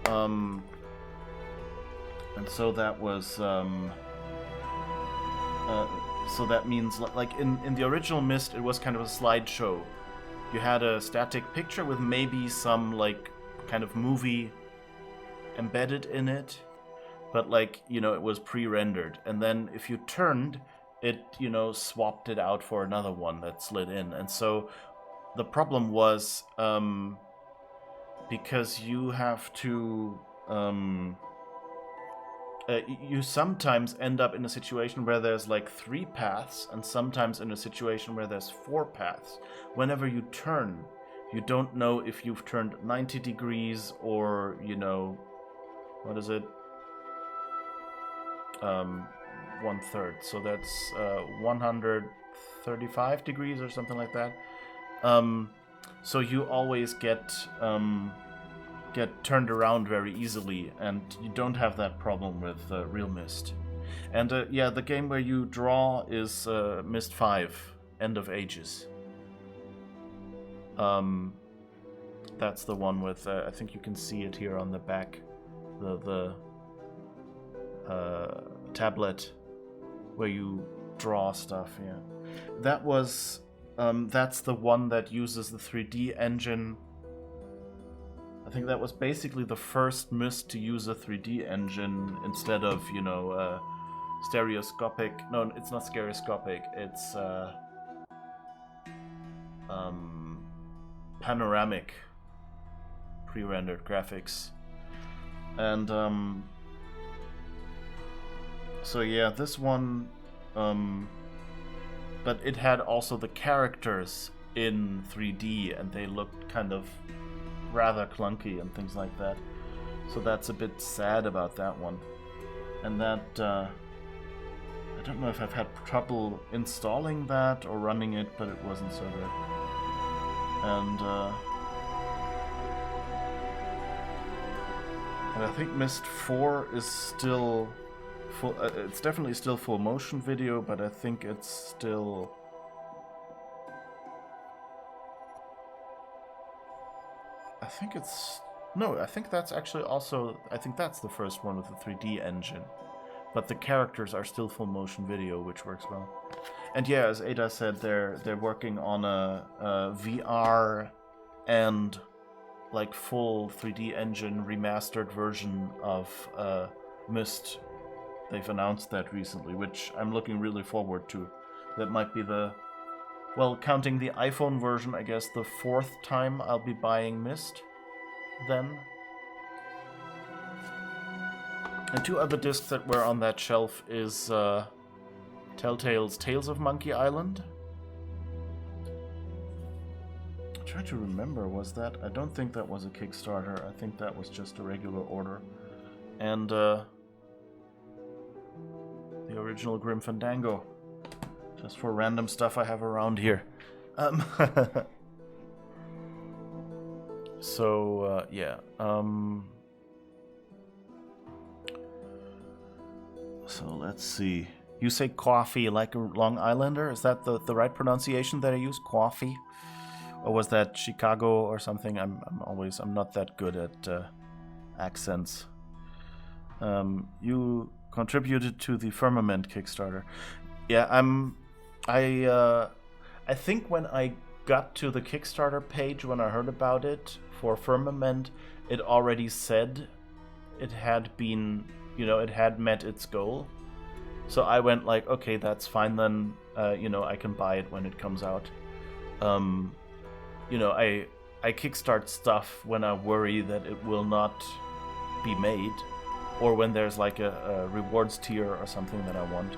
S1: And so that was, so that means, like in the original Myst, it was kind of a slideshow. You had a static picture with maybe some, like, kind of movie embedded in it, but, like, you know, it was pre-rendered. And then if you turned, it, you know, swapped it out for another one that slid in. And so the problem was, because you have to, you sometimes end up in a situation where there's like 3 paths, and sometimes in a situation where there's 4 paths. Whenever you turn, you don't know if you've turned 90 degrees or, you know, what is it? 1/3. So that's 135 degrees or something like that. So you always get turned around very easily, and you don't have that problem with Real Myst. And yeah, the game where you draw is Myst 5, End of Ages. That's the one with, I think you can see it here on the back, the tablet where you draw stuff, yeah. That was, that's the one that uses the 3D engine. I think that was basically the first Myst to use a 3D engine instead of, you know, stereoscopic. No, it's not stereoscopic. It's panoramic pre-rendered graphics. And so yeah, this one, but it had also the characters in 3D, and they looked kind of rather clunky and things like that. So that's a bit sad about that one. And that, I don't know if I've had trouble installing that or running it, but it wasn't so good. And And I think Myst 4 is still full. It's definitely still full motion video, but I think it's still. I think it's. No, I think that's actually also. I think that's the first one with the 3D engine. But the characters are still full motion video, which works well. And yeah, as Ada said, they're working on a VR and like full 3D engine remastered version of Myst. They've announced that recently, which I'm looking really forward to. That might be the, well, counting the iPhone version, I guess the 4th time I'll be buying Myst then. And 2 other discs that were on that shelf is Telltale's Tales of Monkey Island. I'm trying to remember, was that? I don't think that was a Kickstarter. I think that was just a regular order. And the original Grim Fandango. Just for random stuff I have around here. So, yeah. So let's see. You say coffee like a Long Islander? Is that the right pronunciation that I use? Coffee? Or was that Chicago or something? I'm not that good at accents. You contributed to the Firmament Kickstarter. Yeah, I think when I got to the Kickstarter page, when I heard about it for Firmament, it already said it had been, it had met its goal. So I went like, okay, that's fine then, I can buy it when it comes out. I kickstart stuff when I worry that it will not be made, or when there's like a rewards tier or something that I want.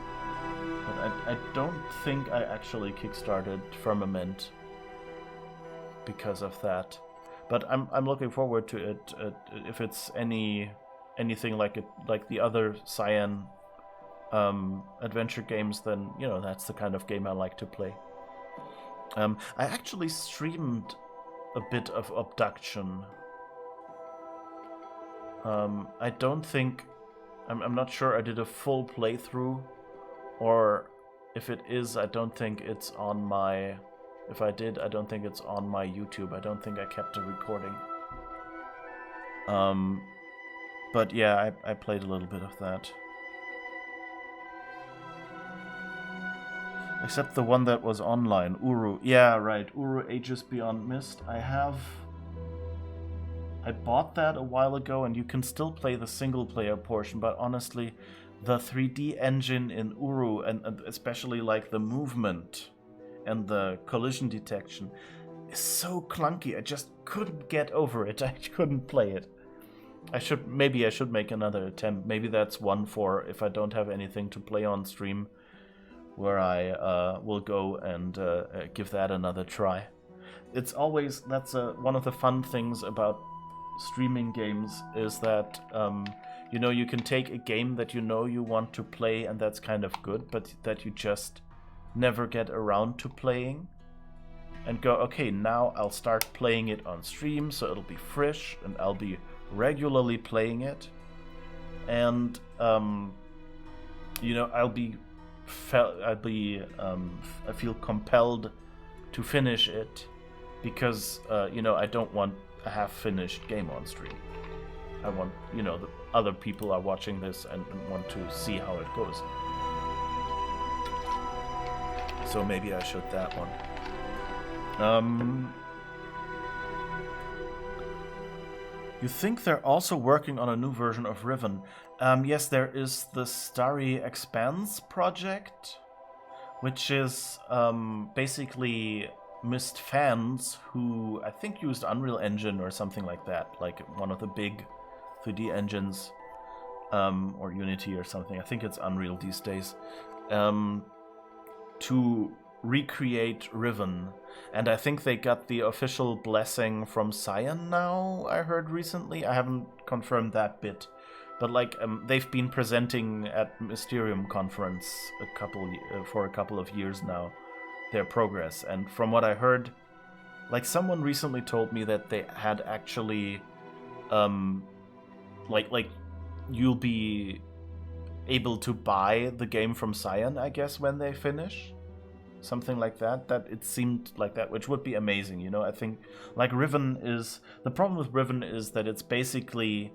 S1: But I don't think I actually kickstarted Firmament because of that. But I'm looking forward to it. If it's anything like the other Cyan adventure games, then that's the kind of game I like to play. I actually streamed a bit of Abduction. I don't think I'm not sure I did a full playthrough, or if it is, I don't think it's on my. If I did, I don't think it's on my YouTube. I don't think I kept a recording. But yeah, I played a little bit of that. Except the one that was online, Uru. Yeah, right, Uru Ages Beyond Mist. I bought that a while ago, and you can still play the single-player portion, but honestly, the 3D engine in Uru, and especially like the movement and the collision detection, is so clunky. I just couldn't get over it. I couldn't play it. Maybe I should make another attempt. Maybe that's one for if I don't have anything to play on stream, where I will go and give that another try. It's always, that's one of the fun things about streaming games, is that you can take a game that you want to play, and that's kind of good, but that you just never get around to playing, and go, okay, now I'll start playing it on stream, so it'll be fresh, and I'll be regularly playing it, and I feel compelled to finish it, because I don't want a half-finished game on stream. I want the other people are watching this and want to see how it goes. So maybe I should that one. You think they're also working on a new version of Riven? Yes, there is the Starry Expanse project, which is basically Myst fans who I think used Unreal Engine or something like that, like one of the big 3D engines, or Unity or something. I think it's Unreal these days, to recreate Riven. And I think they got the official blessing from Cyan now, I heard recently. I haven't confirmed that bit. But they've been presenting at Mysterium Conference for a couple of years now, their progress. And from what I heard, someone recently told me that they had actually like you'll be able to buy the game from Cyan, I guess, when they finish. Something like that. That it seemed like that, which would be amazing, you know. I think like Riven is the problem with Riven is that it's basically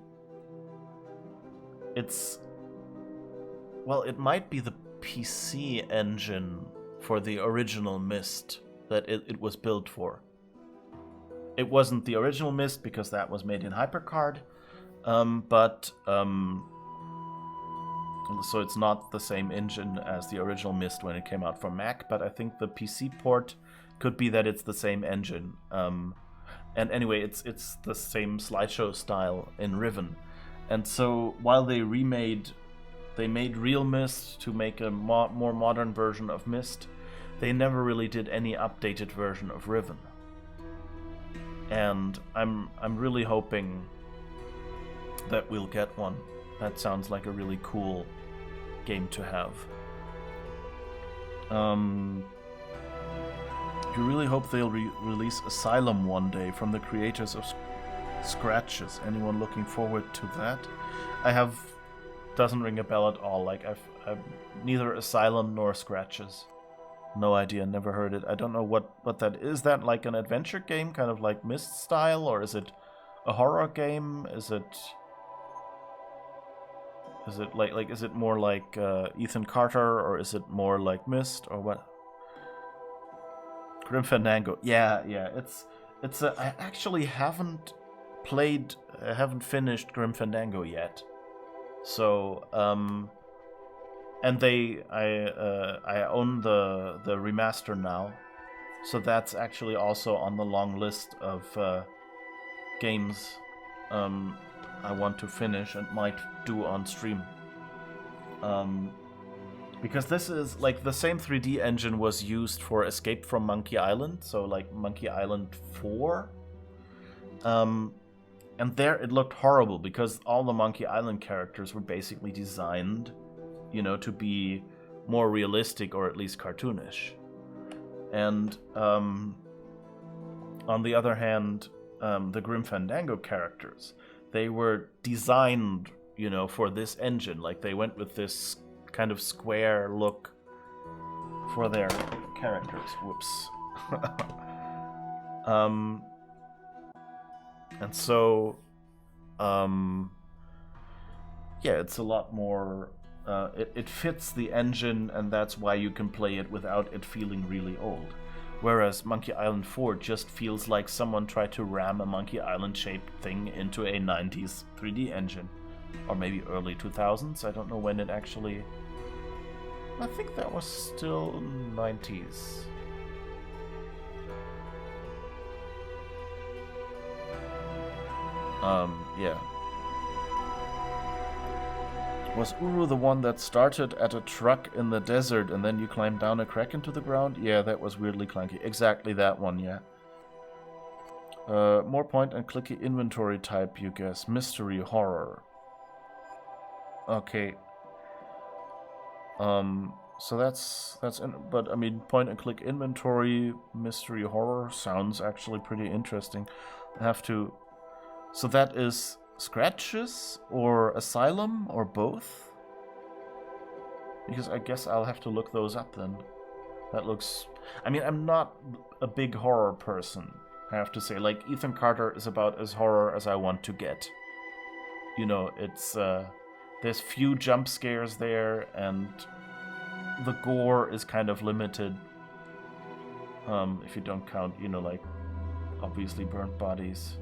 S1: well, it might be the PC engine for the original Myst that it was built for. It wasn't the original Myst because that was made in HyperCard, but so it's not the same engine as the original Myst when it came out for Mac, but I think the PC port could be that it's the same engine. And anyway, it's the same slideshow style in Riven. And so while they made real Myst to make a more modern version of Myst, they never really did any updated version of Riven. And I'm really hoping that we'll get one. That sounds like a really cool game to have. You really hope they'll release Asylum one day from the creators of Scratches. Anyone looking forward to that? Doesn't ring a bell at all. Like I've neither Asylum nor Scratches. No idea, never heard it. I don't know what that is. That like an adventure game, kind of like Myst style, or is it a horror game? Is it like is it more like Ethan Carter, or is it more like Myst, or what? Grim Fandango. Yeah. It's I actually haven't finished Grim Fandango yet. So and I own the remaster now, so that's actually also on the long list of games I want to finish and might do on stream. Because this is like the same 3D engine was used for Escape from Monkey Island, so like Monkey Island 4. And there it looked horrible because all the Monkey Island characters were basically designed, you know, to be more realistic or at least cartoonish. And on the other hand, the Grim Fandango characters, they were designed, you know, for this engine. Like they went with this kind of square look for their characters. Whoops. And so, yeah, it's a lot more. It fits the engine, and that's why you can play it without it feeling really old. Whereas Monkey Island 4 just feels like someone tried to ram a Monkey Island-shaped thing into a 90s 3D engine. Or maybe early 2000s, I don't know when it actually... I think that was still 90s. Yeah. Was Uru the one that started at a truck in the desert and then you climbed down a crack into the ground? Yeah, that was weirdly clunky. Exactly that one, yeah. More point and clicky inventory type, you guess. Mystery horror. Okay. So that's but I mean, point and click inventory, mystery horror sounds actually pretty interesting. I have to. So that is Scratches or Asylum or both? Because I guess I'll have to look those up then. That looks... I mean, I'm not a big horror person, I have to say. Like, Ethan Carter is about as horror as I want to get. You know, it's... there's few jump scares there, and the gore is kind of limited. If you don't count, you know, like, obviously burnt bodies.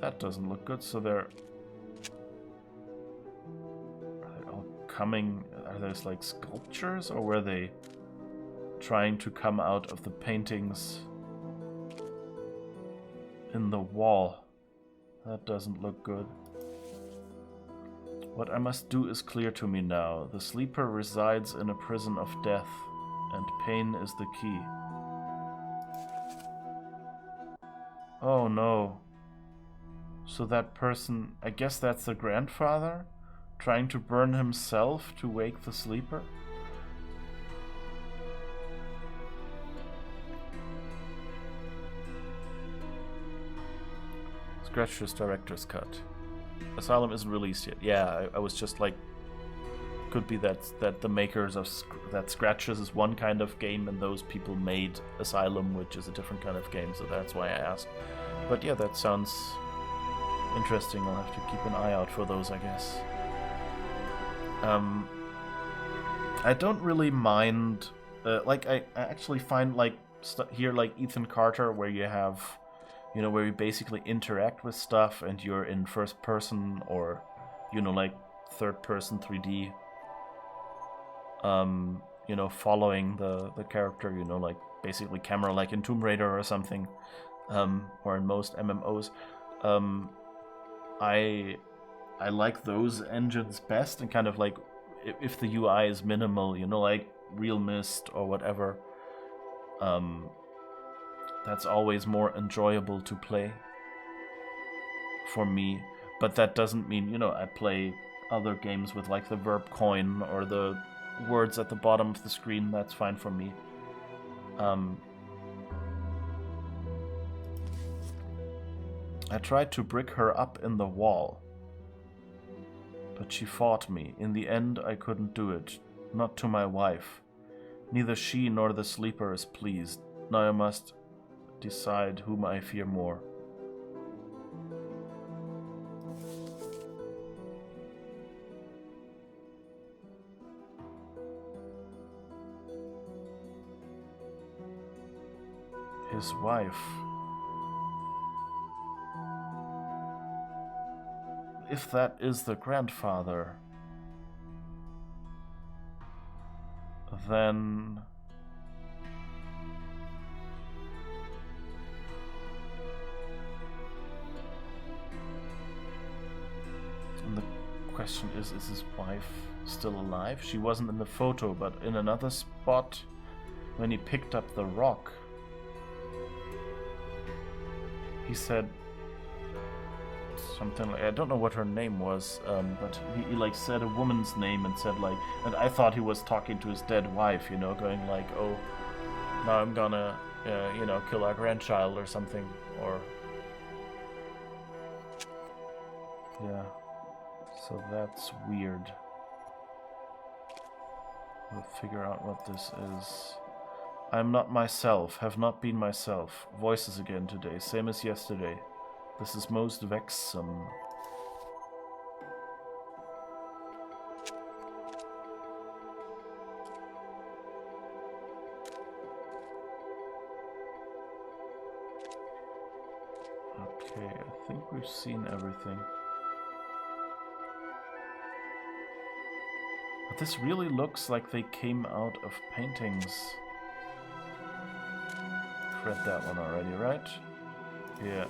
S1: That doesn't look good, so are they all coming, are those like sculptures, or were they trying to come out of the paintings in the wall? That doesn't look good. What I must do is clear to me now. The sleeper resides in a prison of death, and pain is the key. Oh no. So that person, I guess that's the grandfather, trying to burn himself to wake the sleeper? Scratcher's director's cut. Asylum isn't released yet. Yeah, I was just like, could be that the makers of that Scratches is one kind of game, and those people made Asylum, which is a different kind of game. So that's why I asked. But yeah, that sounds interesting. I'll have to keep an eye out for those, I guess. I don't really mind. Like I actually find like here like Ethan Carter, where you have, you know, where you basically interact with stuff and you're in first person or, you know, like third person 3D. You know, following the character, you know, like basically camera like in Tomb Raider or something, or in most MMOs. I like those engines best, and kind of like if the UI is minimal, you know, like Real Mist or whatever, that's always more enjoyable to play for me. But that doesn't mean, you know, I play other games with like the verb coin or the words at the bottom of the screen. That's fine for me. I tried to brick her up in the wall, but she fought me. In the end, I couldn't do it. Not to my wife. Neither she nor the sleeper is pleased. Now I must decide whom I fear more. His wife. If that is the grandfather, then and the question is his wife still alive? She wasn't in the photo, but in another spot when he picked up the rock, he said something like, I don't know what her name was, but he like said a woman's name and said like, and I thought he was talking to his dead wife, you know, going like, oh, now I'm gonna, you know, kill our grandchild or something, or yeah. So that's weird. We'll figure out what this is. I'm not myself, have not been myself. Voices again today, same as yesterday. This is most vexsome. Okay, I think we've seen everything. But this really looks like they came out of paintings. I've read that one already, right? Yeah.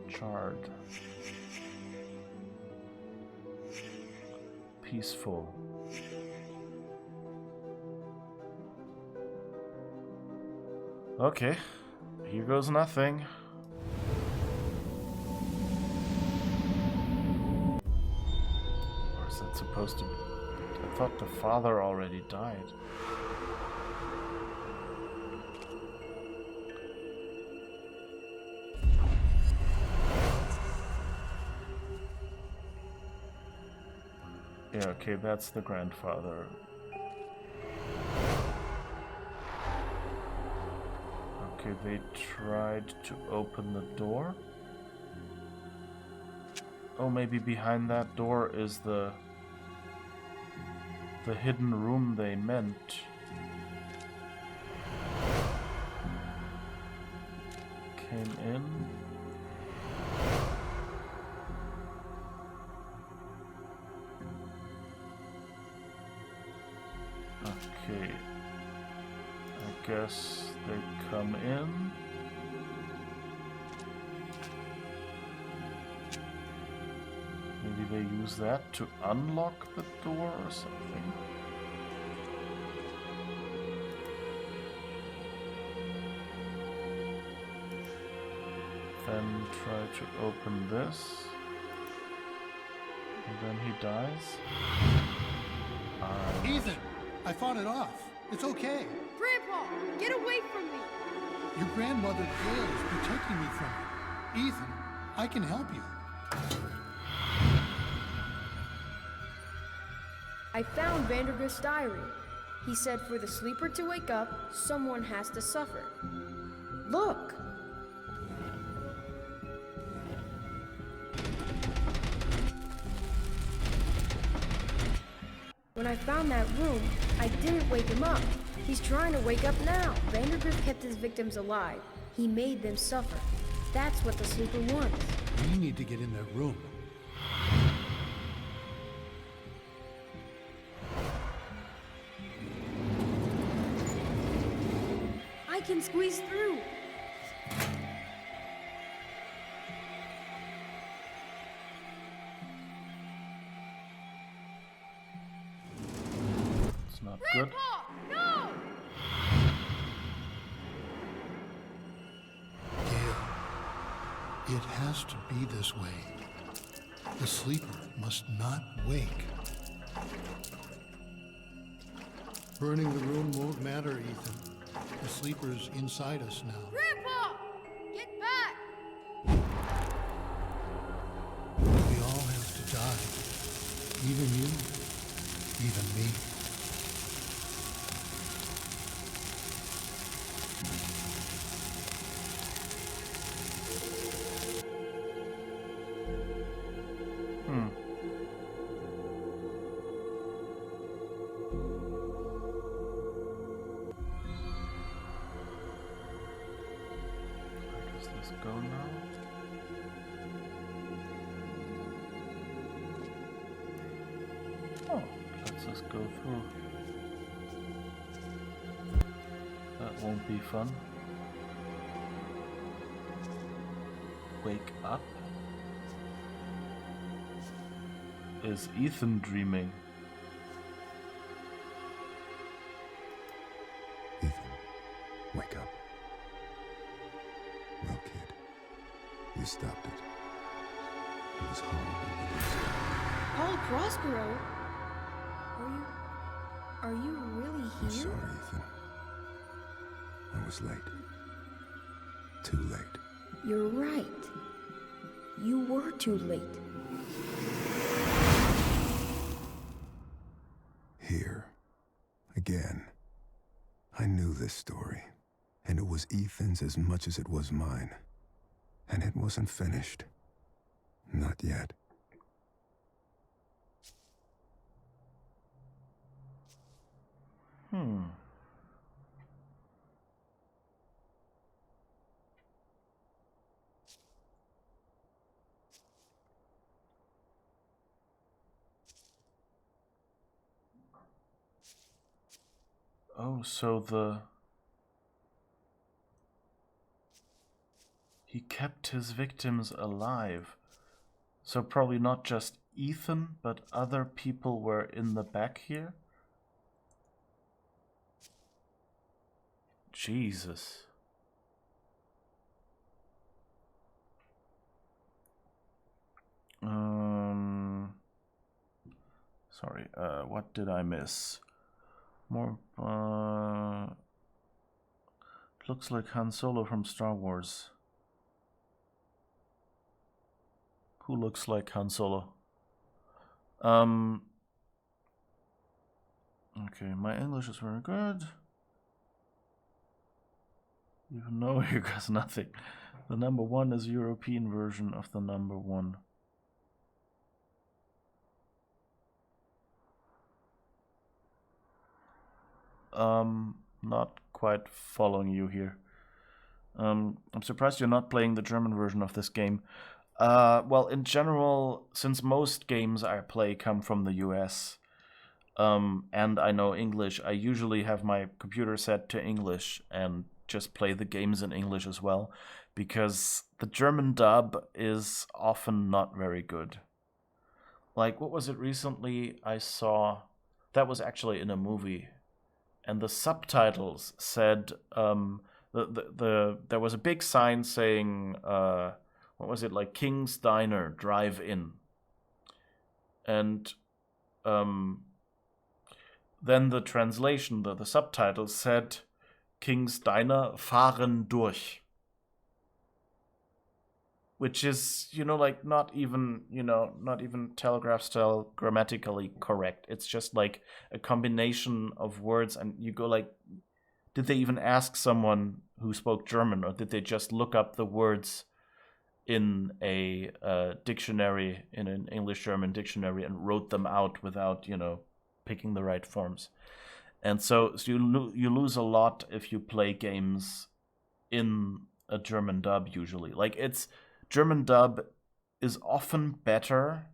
S1: Charred. Peaceful. Okay, here goes nothing. Or is that supposed to be? I thought the father already died. Yeah, okay, that's the grandfather. Okay, they tried to open the door. Oh, maybe behind that door is the hidden room they meant. Came in. Okay. I guess they come in. Maybe they use that to unlock the door or something. Then try to open this. And then he dies.
S7: Ethan! I fought it off. It's okay.
S4: Grandpa, get away from me!
S7: Your grandmother Gail is protecting me from it. Ethan, I can help you.
S4: I found Vandergrift's diary. He said for the sleeper to wake up, someone has to suffer. Look! When I found that room, I didn't wake him up. He's trying to wake up now. Vandergrift kept his victims alive. He made them suffer. That's what the sleeper wants.
S7: We need to get in that room.
S4: I can squeeze through.
S1: It's not good.
S4: No!
S7: Gail, it has to be this way. The sleeper must not wake. Burning the room won't matter, Ethan. The sleeper's inside us now.
S4: Grandpa! Get back!
S7: We all have to die. Even you. Even me.
S1: Where does this go now? Oh, let's just go through. That won't be fun. Wake up? Is Ethan dreaming?
S6: Ethan, wake up. Well, kid, you stopped it. It was horrible, but you stopped it.
S4: Paul Prospero? Are you really
S6: I'm
S4: here?
S6: sorry, Ethan. I was late. Too late.
S4: You're right. You were too late.
S6: Here. Again. I knew this story. And it was Ethan's as much as it was mine. And it wasn't finished. Not yet.
S1: Oh, so he kept his victims alive. So probably not just Ethan, but other people were in the back here? Jesus. Sorry, what did I miss? More, looks like Han Solo from Star Wars. Who looks like Han Solo? Okay, my English is very good. Even though here goes nothing. The number 1 is European version of the number 1. Not quite following you here. I'm surprised you're not playing the German version of this game. Well, in general, since most games I play come from the US, and I know English, I usually have my computer set to English and just play the games in English as well, because the German dub is often not very good. Like, what was it recently I saw? That was actually in a movie, and the subtitles said, there was a big sign saying, what was it, like King's Diner, drive in. And then the translation, the subtitle said King's Diner fahren durch. Which is, like not even telegraph style grammatically correct. It's just like a combination of words, and you go like, did they even ask someone who spoke German, or did they just look up the words in a dictionary, in an English-German dictionary, and wrote them out without, picking the right forms? And so you lose a lot if you play games in a German dub usually. Like, German dub is often better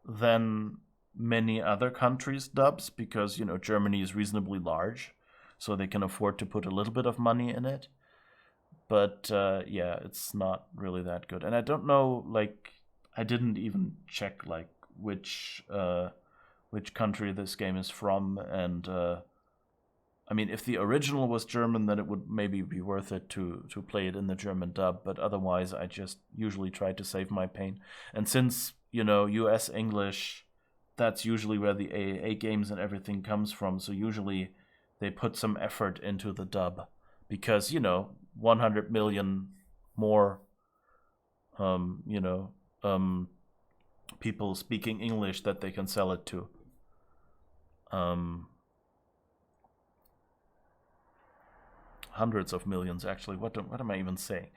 S1: than many other countries' dubs because, Germany is reasonably large, so they can afford to put a little bit of money in it. But yeah, it's not really that good. And I don't know, like, I didn't even check like which country this game is from, and I mean, if the original was German, then it would maybe be worth it to play it in the German dub, but otherwise I just usually try to save my pain. And since, US English, that's usually where the AAA games and everything comes from, so usually they put some effort into the dub because, 100 million more people speaking English that they can sell it to. Hundreds of millions, actually. What am I even saying?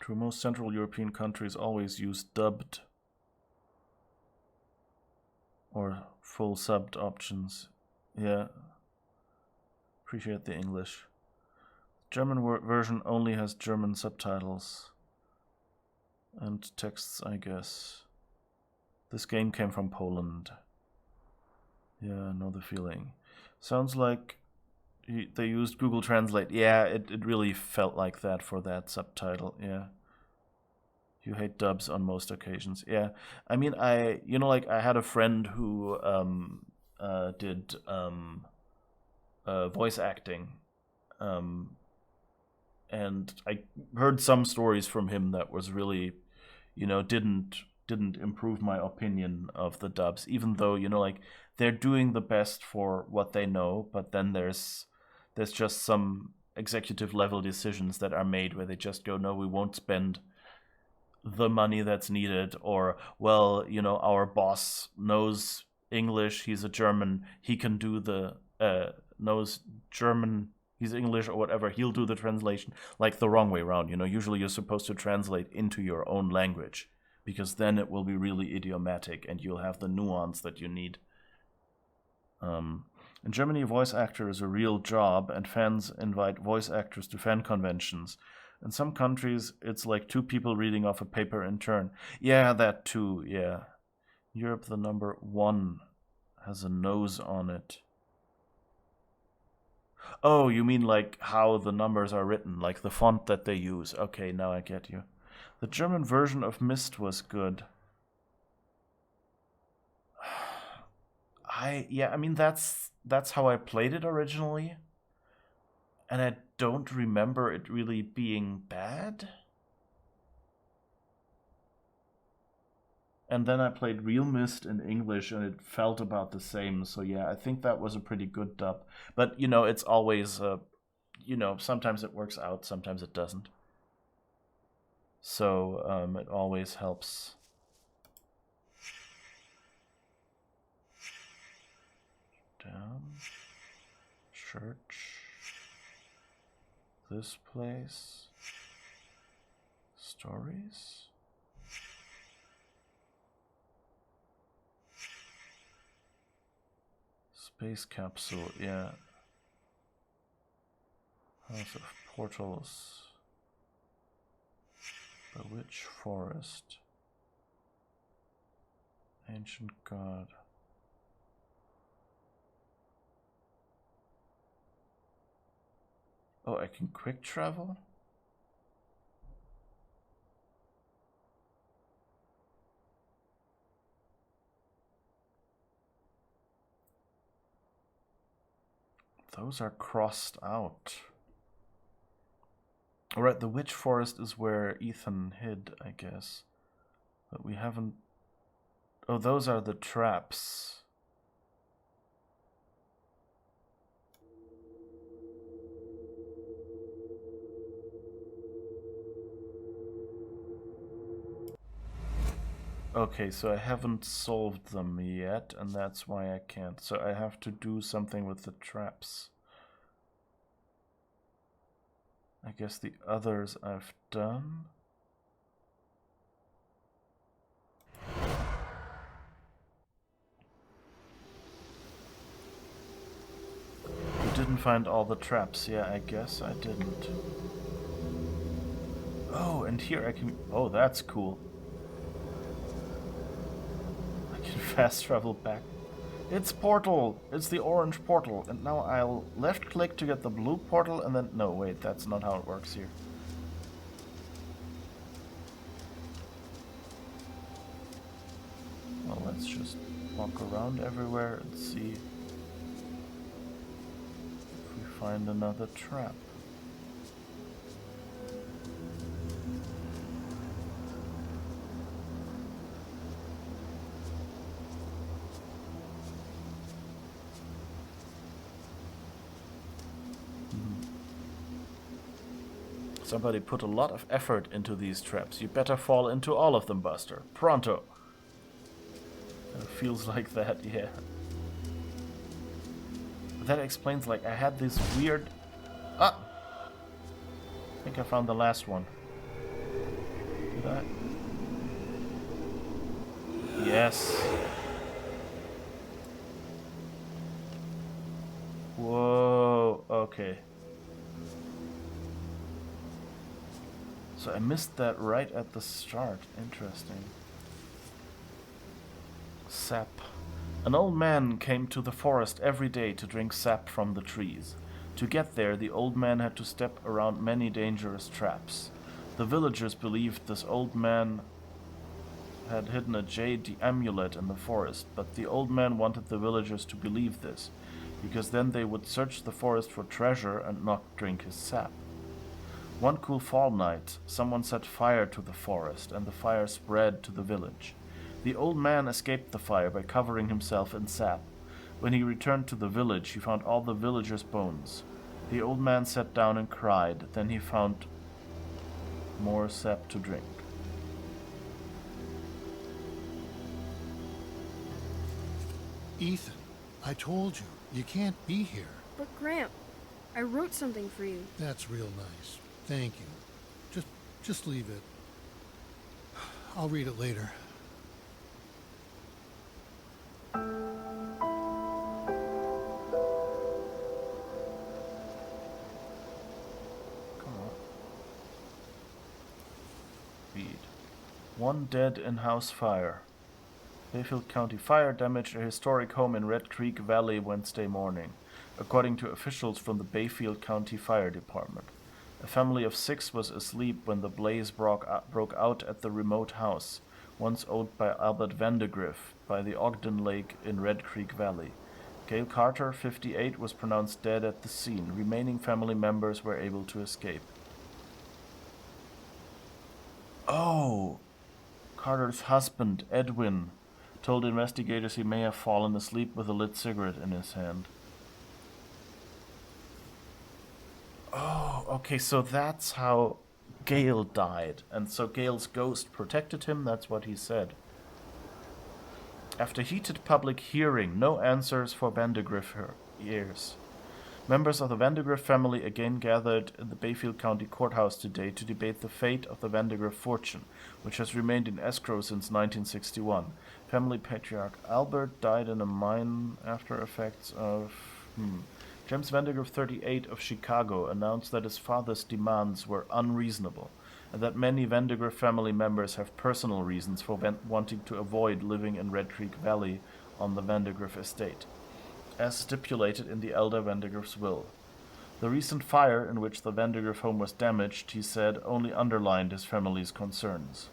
S1: True, most Central European countries always use dubbed or full subbed options. Yeah. Appreciate the English. German version only has German subtitles and texts, I guess. This game came from Poland. Yeah, I know the feeling. Sounds like they used Google Translate. Yeah, it really felt like that for that subtitle. Yeah. You hate dubs on most occasions. Yeah. I mean, I had a friend who did voice acting. And I heard some stories from him that was really, didn't improve my opinion of the dubs, even though, they're doing the best for what they know, but then there's just some executive level decisions that are made where they just go, no, we won't spend the money that's needed, or, well, our boss knows English, he's a German, he can do the knows German, he's English or whatever, he'll do the translation. Like the wrong way around, usually you're supposed to translate into your own language, because then it will be really idiomatic and you'll have the nuance that you need. In Germany, voice actor is a real job, and fans invite voice actors to fan conventions. In some countries, it's like 2 people reading off a paper in turn. Yeah, that too, yeah. Europe, the number 1 has a nose on it. Oh, you mean like how the numbers are written, like the font that they use. Okay, now I get you. The German version of Myst was good. I mean that's how I played it originally. And I don't remember it really being bad. And then I played Real Myst in English and it felt about the same. So yeah, I think that was a pretty good dub. But it's always sometimes it works out, sometimes it doesn't. So it always helps. Down. Church. This place. Stories. Space capsule, yeah. House of Portals. The Witch Forest. Ancient God. Oh, I can quick travel? Those are crossed out. Alright, the Witch Forest is where Ethan hid, I guess. But we haven't... Oh, those are the traps. Okay, so I haven't solved them yet, and that's why I can't. So I have to do something with the traps. I guess the others I've done. You didn't find all the traps. Yeah, I guess I didn't. Oh, and here I can... Oh, that's cool. I can fast travel back. It's portal! It's the orange portal. And now I'll left click to get the blue portal and then... No, wait, that's not how it works here. Well, let's just walk around everywhere and see if we find another trap. Somebody put a lot of effort into these traps. You better fall into all of them, Buster. Pronto! It feels like that, yeah. But that explains, like, I had this weird... Ah! I think I found the last one. Did I? Yes. Whoa, okay. So I missed that right at the start. Interesting. Sap. An old man came to the forest every day to drink sap from the trees. To get there, the old man had to step around many dangerous traps. The villagers believed this old man had hidden a jade amulet in the forest, but the old man wanted the villagers to believe this, because then they would search the forest for treasure and not drink his sap. One cool fall night, someone set fire to the forest, and the fire spread to the village. The old man escaped the fire by covering himself in sap. When he returned to the village, he found all the villagers' bones. The old man sat down and cried. Then he found more sap to drink.
S7: Ethan, I told you, you can't be here.
S4: But Gramp, I wrote something for you.
S7: That's real nice. Thank you. Just leave it. I'll read it later.
S1: Come on. Read. One dead in-house fire. Bayfield County fire damaged a historic home in Red Creek Valley Wednesday morning, according to officials from the Bayfield County Fire Department. A family of 6 was asleep when the blaze broke out at the remote house, once owned by Albert Vandegrift, by the Ogden Lake in Red Creek Valley. Gail Carter, 58, was pronounced dead at the scene. Remaining family members were able to escape. Oh! Carter's husband, Edwin, told investigators he may have fallen asleep with a lit cigarette in his hand. Oh, okay, so that's how Gale died. And so Gale's ghost protected him, that's what he said. After heated public hearing, no answers for Vandegrift heirs. Members of the Vandegrift family again gathered in the Bayfield County Courthouse today to debate the fate of the Vandegrift fortune, which has remained in escrow since 1961. Family patriarch Albert died in a mine after effects of... James Vandegrift, 38, of Chicago, announced that his father's demands were unreasonable, and that many Vandegrift family members have personal reasons for wanting to avoid living in Red Creek Valley on the Vandegrift estate, as stipulated in the elder Vandegrift's will. The recent fire in which the Vandegrift home was damaged, he said, only underlined his family's concerns.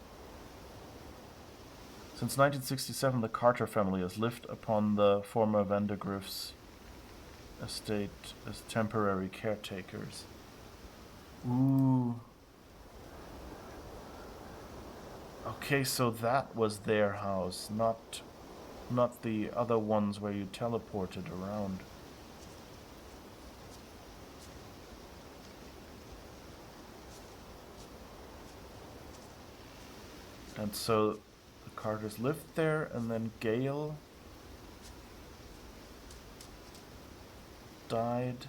S1: Since 1967, the Carter family has lived upon the former Vandegrift's estate as temporary caretakers. Ooh. Okay, so that was their house, not the other ones where you teleported around. And so the Carters lived there, and then Gale died.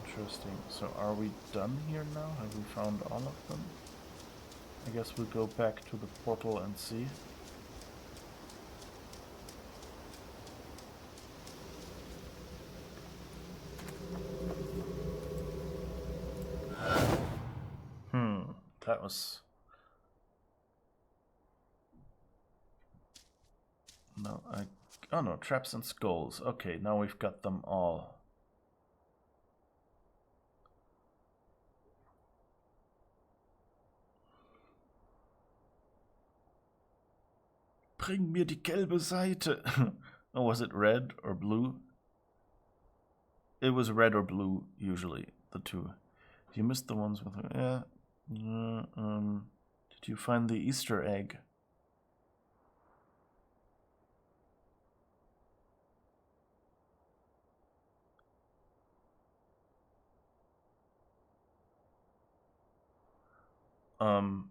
S1: Interesting. So are we done here now? Have we found all of them? I guess we'll go back to the portal and see. That was... No, oh no, traps and skulls. Okay, now we've got them all. Bring mir die gelbe Seite. Oh, was it red or blue? It was red or blue, usually, the two. You missed the ones with... Yeah. Did you find the Easter egg?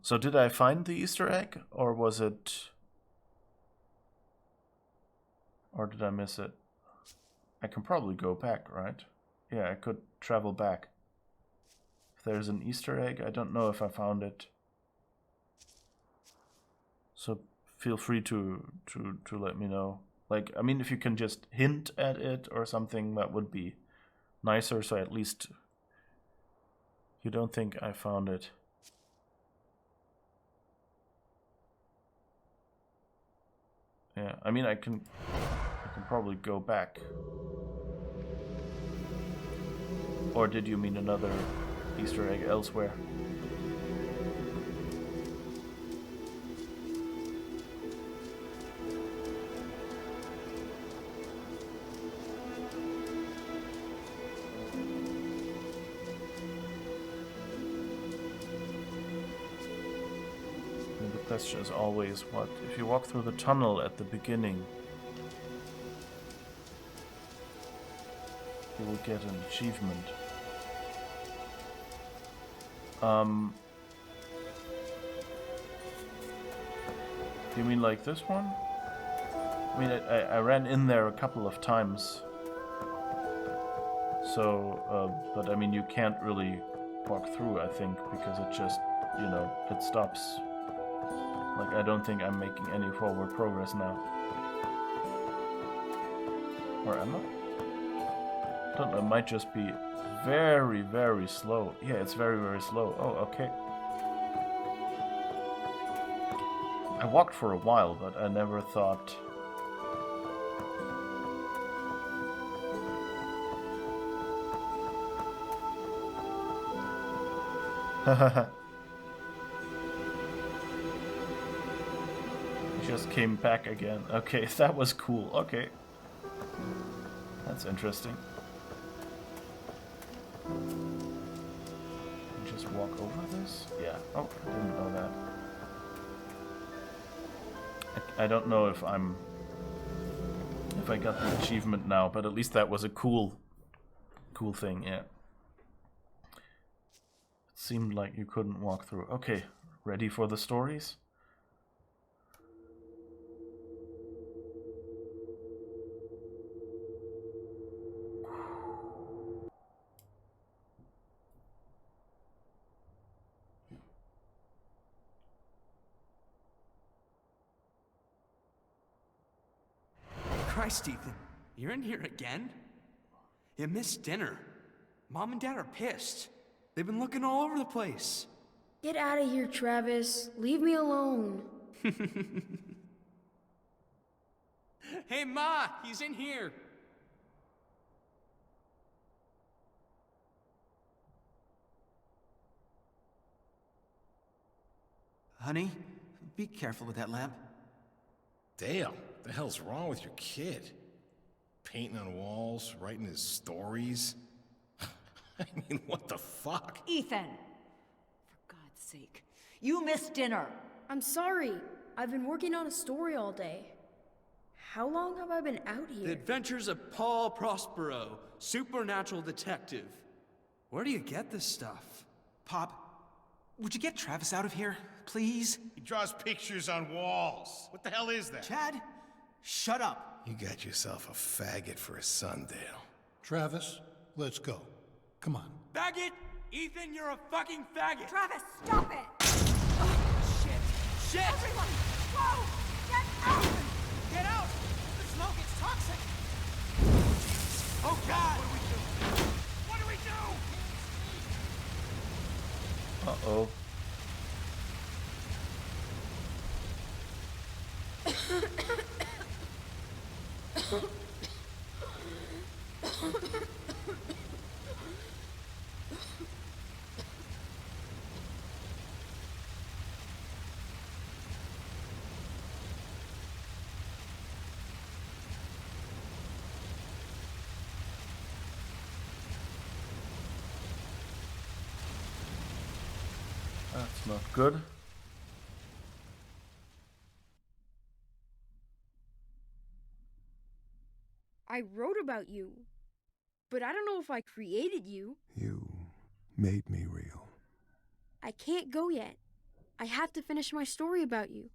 S1: So did I find the Easter egg, or was it... Or did I miss it? I can probably go back, right? Yeah, I could travel back. If there's an Easter egg, I don't know if I found it. So feel free to let me know. Like, I mean, if you can just hint at it or something, that would be nicer, so at least you don't think I found it. Yeah, I mean, I can probably go back. Or did you mean another Easter egg elsewhere? And the question is always, what if you walk through the tunnel at the beginning? You will get an achievement. You mean like this one? I mean, I ran in there a couple of times. So, but I mean, you can't really walk through, I think, because it just, you know, it stops. Like, I don't think I'm making any forward progress now. Or am I? I don't know, it might just be very, very slow. Yeah, it's very, very slow. Oh, okay. I walked for a while, but I never thought... He just came back again. Okay, that was cool. Okay. That's interesting. Just walk over this? Yeah. Oh, I didn't know that. I don't know if I got the achievement now, but at least that was a cool thing, yeah. It seemed like you couldn't walk through. Okay, ready for the stories?
S5: Christ, Ethan, you're in here again? You missed dinner. Mom and Dad are pissed. They've been looking all over the place.
S4: Get out of here, Travis. Leave me alone.
S5: Hey, Ma, he's in here.
S2: Honey, be careful with that lamp.
S8: Dale, the hell's wrong with your kid? Painting on walls, writing his stories. I mean, what the fuck?
S3: Ethan! For God's sake, you missed dinner!
S4: I'm sorry. I've been working on a story all day. How long have I been out
S5: The
S4: here?
S5: Adventures of Paul Prospero, supernatural detective. Where do you get this stuff?
S2: Pop, would you get Travis out of here, please?
S9: He draws pictures on walls. What the hell is that?
S2: Chad, shut up.
S8: You got yourself a faggot for a son, Dale.
S7: Travis, let's go. Come on.
S5: Faggot! Ethan, you're a fucking faggot!
S3: Travis, stop it!
S5: Shit! Shit!
S3: Everyone, go! Get out!
S2: Get out! The smoke is toxic! Oh, God!
S9: What do we do?
S1: Uh-oh. That's not good.
S4: I wrote about you, but I don't know if I created you.
S6: You made me real.
S4: I can't go yet. I have to finish my story about you.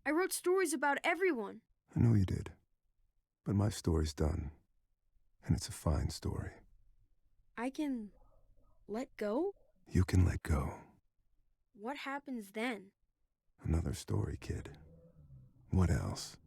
S4: I wrote stories about everyone.
S6: I know you did. But my story's done. And it's a fine story.
S4: I can let go?
S6: You can let go.
S4: What happens then?
S6: Another story, kid. What else?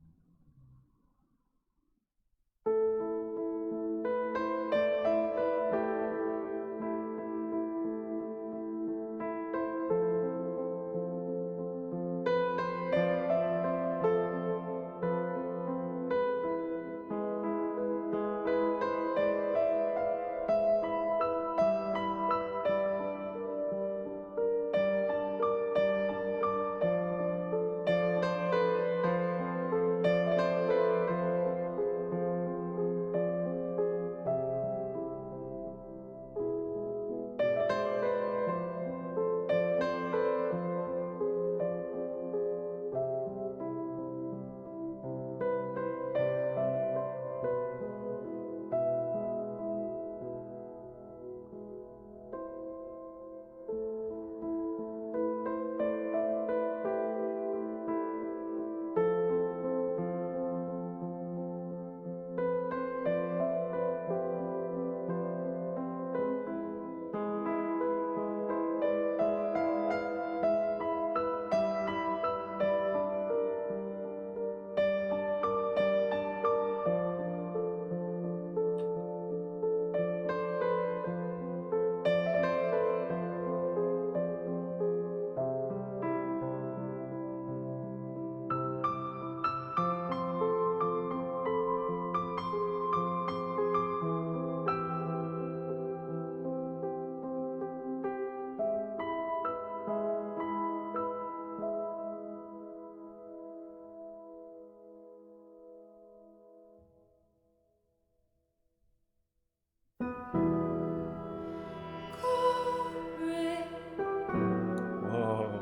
S1: Whoa.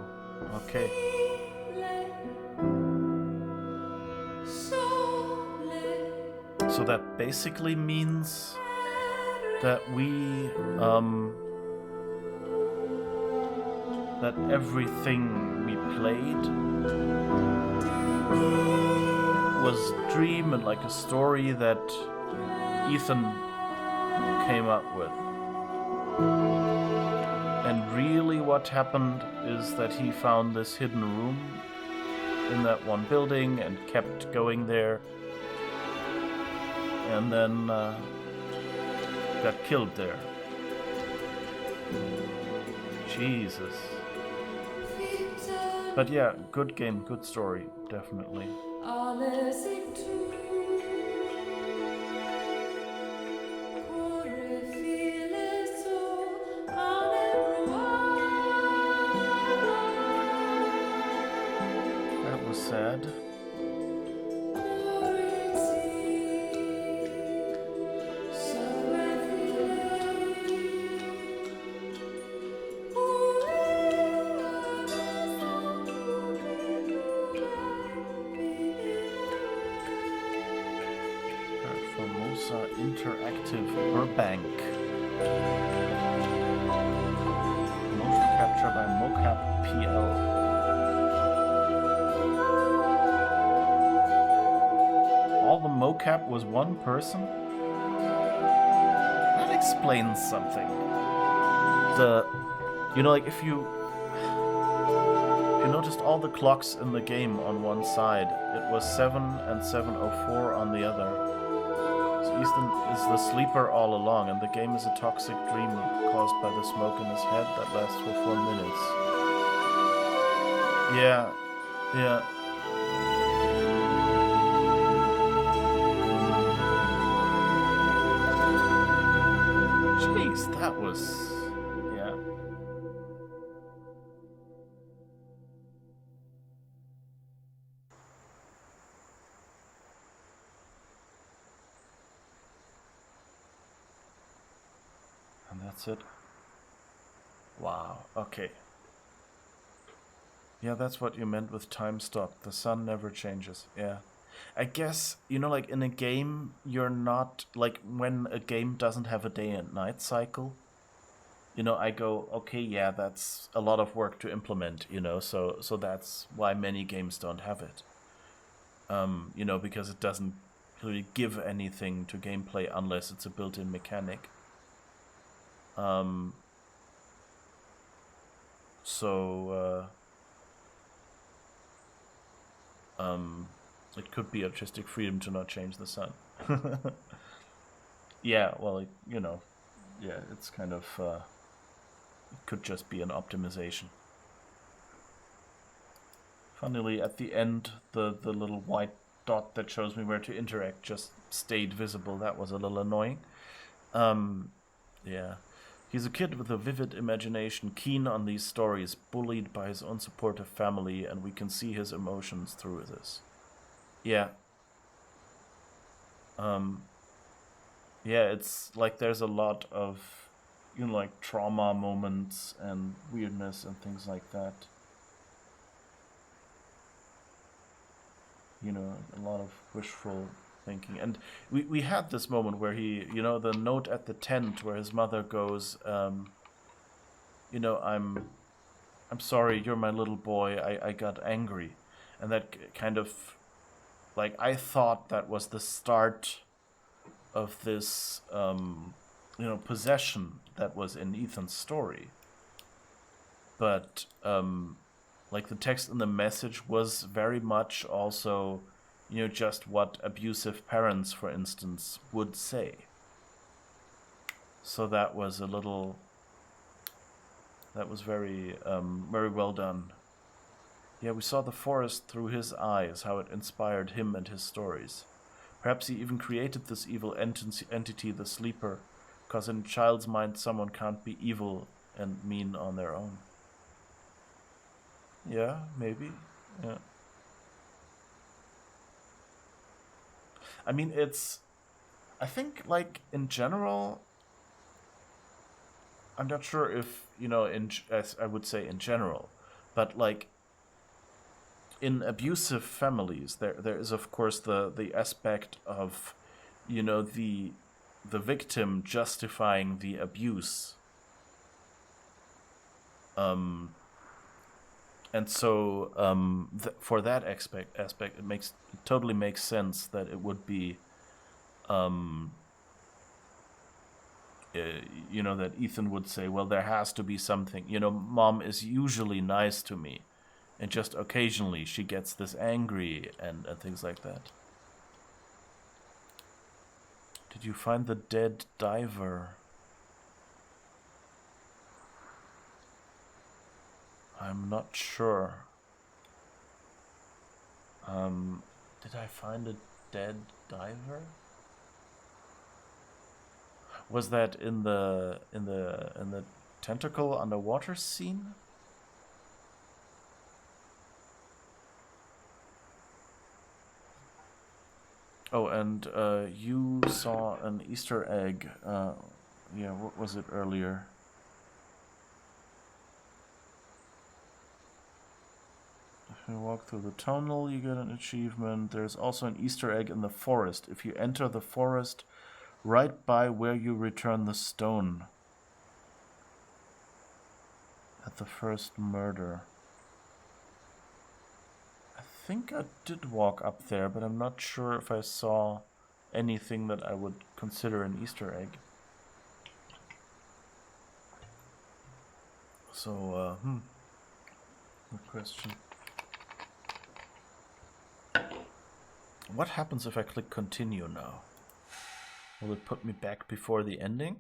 S1: Okay. So that basically means that that everything we played was a dream and like a story that Ethan came up with. And really what happened is that he found this hidden room in that one building and kept going there. And then got killed there. Jesus. But yeah, good game, good story, definitely. That was sad. Interactive Burbank. Motion capture by Mocap PL. All the mocap was one person? That explains something. Like if you noticed all the clocks in the game on one side, it was 7 and 7:04 on the other. So Ethan is the sleeper all along, and the game is a toxic dream caused by the smoke in his head that lasts for 4 minutes. Yeah. Jeez, that was... yeah. And that's it. Wow, okay. Yeah, that's what you meant with time stop. The sun never changes. Yeah. I guess, like in a game, you're not... like when a game doesn't have a day and night cycle, I go, okay, yeah, that's a lot of work to implement, so that's why many games don't have it. Because it doesn't really give anything to gameplay unless it's a built-in mechanic. It could be artistic freedom to not change the sun. Yeah, well, yeah, it's kind of, it could just be an optimization. Funnily, at the end, the little white dot that shows me where to interact just stayed visible. That was a little annoying. Yeah. He's a kid with a vivid imagination, keen on these stories, bullied by his unsupportive family, and we can see his emotions through this. Yeah. Yeah, it's like there's a lot of, like trauma moments and weirdness and things like that. A lot of wishful thinking. And we had this moment where he, the note at the tent where his mother goes, I'm sorry, you're my little boy, I got angry. And that kind of, like, I thought that was the start of this, possession that was in Ethan's story. But, like, the text in the message was very much also, just what abusive parents, for instance, would say. So that was very, very well done. Yeah, we saw the forest through his eyes, how it inspired him and his stories. Perhaps he even created this evil entity, the Sleeper, because in a child's mind someone can't be evil and mean on their own. Yeah, maybe. Yeah. I mean, I think, like, in general, I'm not sure if, as I would say in general, but, like, in abusive families, there is, of course, the aspect of, the victim justifying the abuse. And so, for that aspect, it totally makes sense that it would be, that Ethan would say, well, there has to be something. Mom is usually nice to me, and just occasionally she gets this angry and things like that. Did you find the dead diver? I'm not sure. Did I find a dead diver? Was that in the tentacle underwater scene? Oh, and you saw an Easter egg. Yeah, what was it earlier? If you walk through the tunnel, you get an achievement. There's also an Easter egg in the forest. If you enter the forest Right by where you return the stone. At the first murder. I think I did walk up there, but I'm not sure if I saw anything that I would consider an Easter egg. So, good question. What happens if I click continue now? Will it put me back before the ending?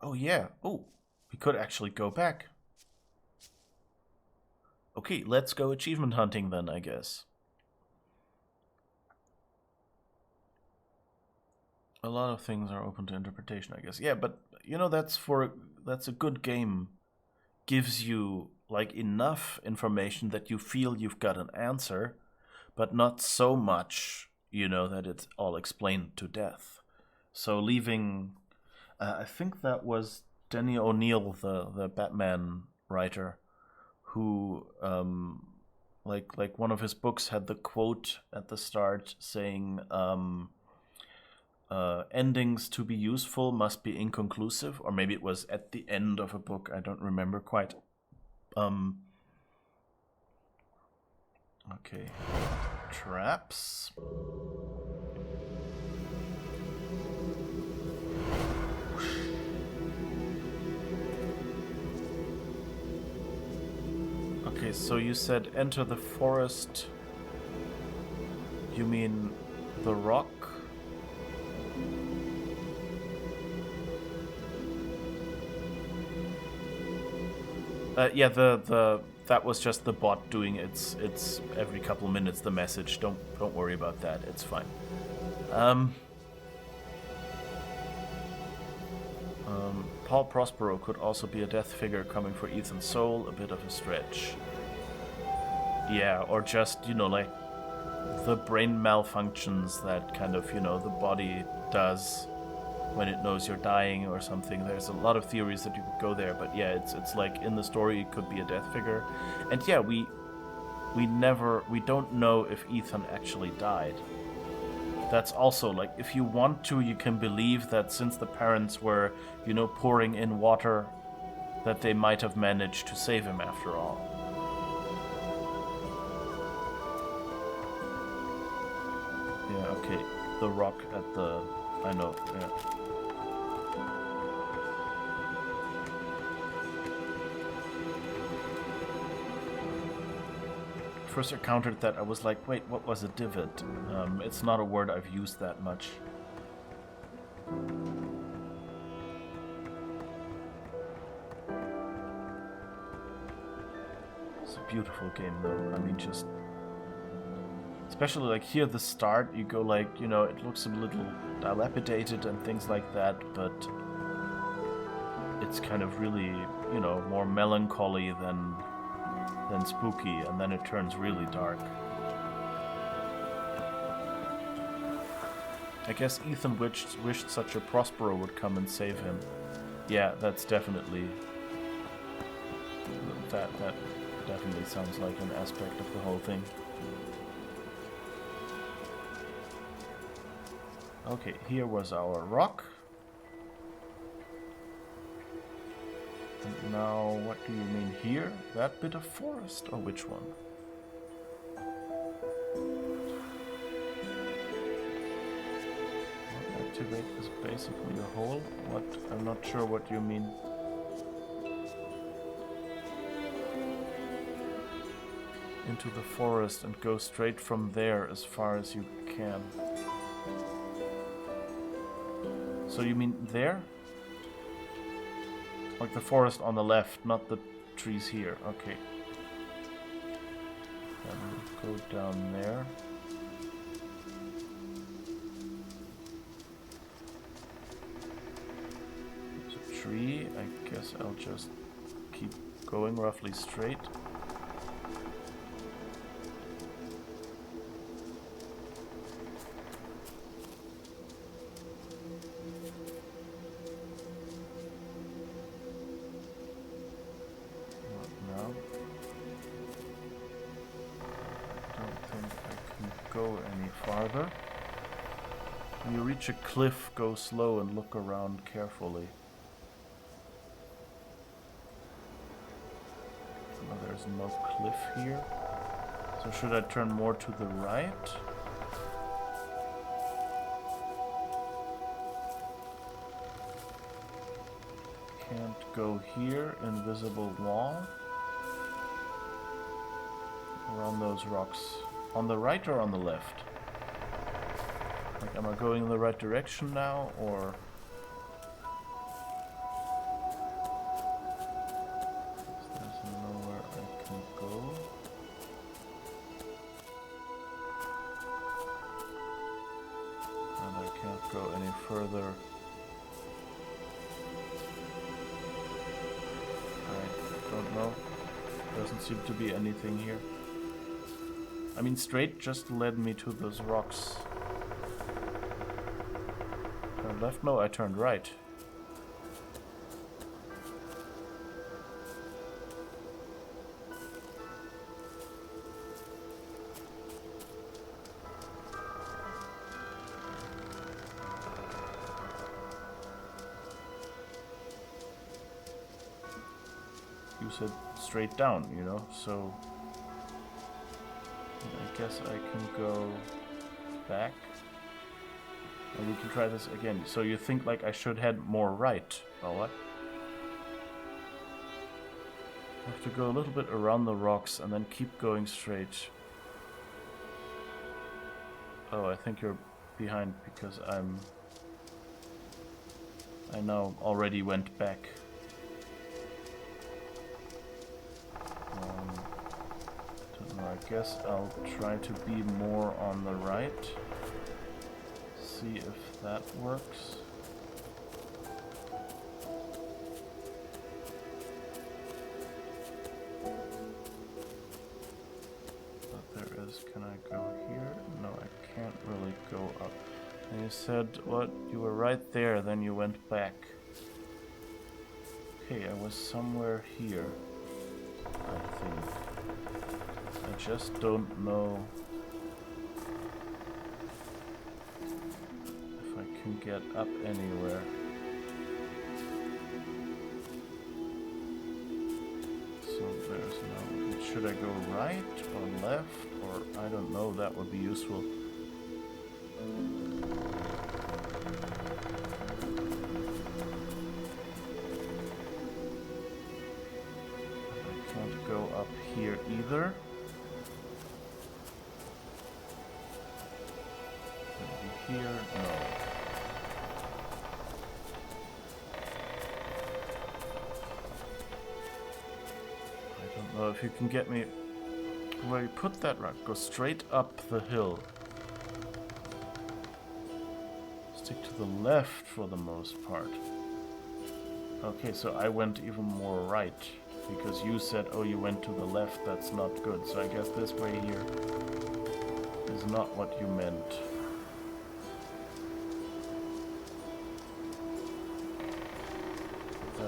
S1: Oh yeah, oh, we could actually go back. Okay, let's go achievement hunting then, I guess. A lot of things are open to interpretation, I guess. Yeah, but you know, that's a good game. Gives you like enough information that you feel you've got an answer, but not so much, you know, that it's all explained to death. So leaving, I think that was Denny O'Neil, the Batman writer, who like one of his books had the quote at the start saying endings to be useful must be inconclusive, or maybe it was at the end of a book, I don't remember quite. Okay, traps. Okay, so you said enter the forest. You mean the rock? Yeah, that was just the bot doing its every couple minutes the message. Don't worry about that. It's fine. Paul Prospero could also be a death figure coming for Ethan's soul. A bit of a stretch. Yeah, or just, you know, like the brain malfunctions that kind of, you know, the body does when it knows you're dying or something. There's a lot of theories that you could go there, but yeah, it's like in the story it could be a death figure. And yeah, we don't know if Ethan actually died. That's also like, if you want to, you can believe that since the parents were, you know, pouring in water, that they might have managed to save him after all. Yeah, okay. The rock at the... I know, yeah. First I encountered that, I was like, wait, what was a divot? It's not a word I've used that much. It's a beautiful game though. I mean, just... especially like here at the start, you go like, you know, it looks a little dilapidated and things like that, but it's kind of really, you know, more melancholy than spooky, and then it turns really dark. I guess Ethan wished such a Prospero would come and save him. Yeah, that's definitely... That definitely sounds like an aspect of the whole thing. Okay, here was our rock. And now, what do you mean here? That bit of forest, or which one? Activate is basically a hole. What? I'm not sure what you mean. Into the forest and go straight from there as far as you can. So you mean there? Like the forest on the left, not the trees here. Okay. Then we'll go down there. There's a tree. I guess I'll just keep going roughly straight. go any farther. When you reach a cliff, go slow and look around carefully. Oh, there's no cliff here. So should I turn more to the right? Can't go here. Invisible wall. Around those rocks. On the right or on the left? Like, am I going in the right direction now, or... There's nowhere I can go. And I can't go any further. I don't know. Doesn't seem to be anything here. I mean, straight just led me to those rocks. Turned left? No, I turned right. You said straight down, you know, so... I guess I can go back. And we can try this again. So you think like I should head more right? Well, what? I have to go a little bit around the rocks and then keep going straight. Oh, I think you're behind because I now already went back. I guess I'll try to be more on the right. See if that works. But there is, can I go here? No, I can't really go up. And you said, what? You were right there, then you went back. Okay, I was somewhere here, I think. I just don't know if I can get up anywhere. So there's no... Should I go right or left? Or I don't know, that would be useful. I can't go up here either. Here, no. I don't know if you can get me where you put that rock. Go straight up the hill. Stick to the left for the most part. Okay, so I went even more right because you said, oh, you went to the left. That's not good. So I guess this way here is not what you meant.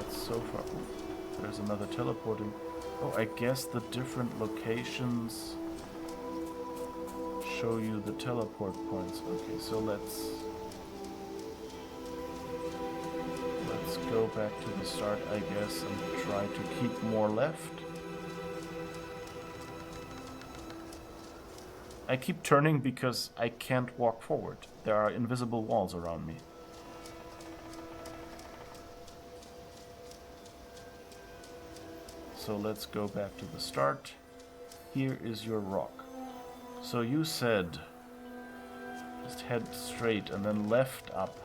S1: So far. Ooh, there's another teleporting. Oh, I guess the different locations show you the teleport points. Okay, so let's go back to the start, I guess, and try to keep more left. I keep turning because I can't walk forward. There are invisible walls around me. So let's go back to the start. Here is your rock. So you said just head straight and then left up.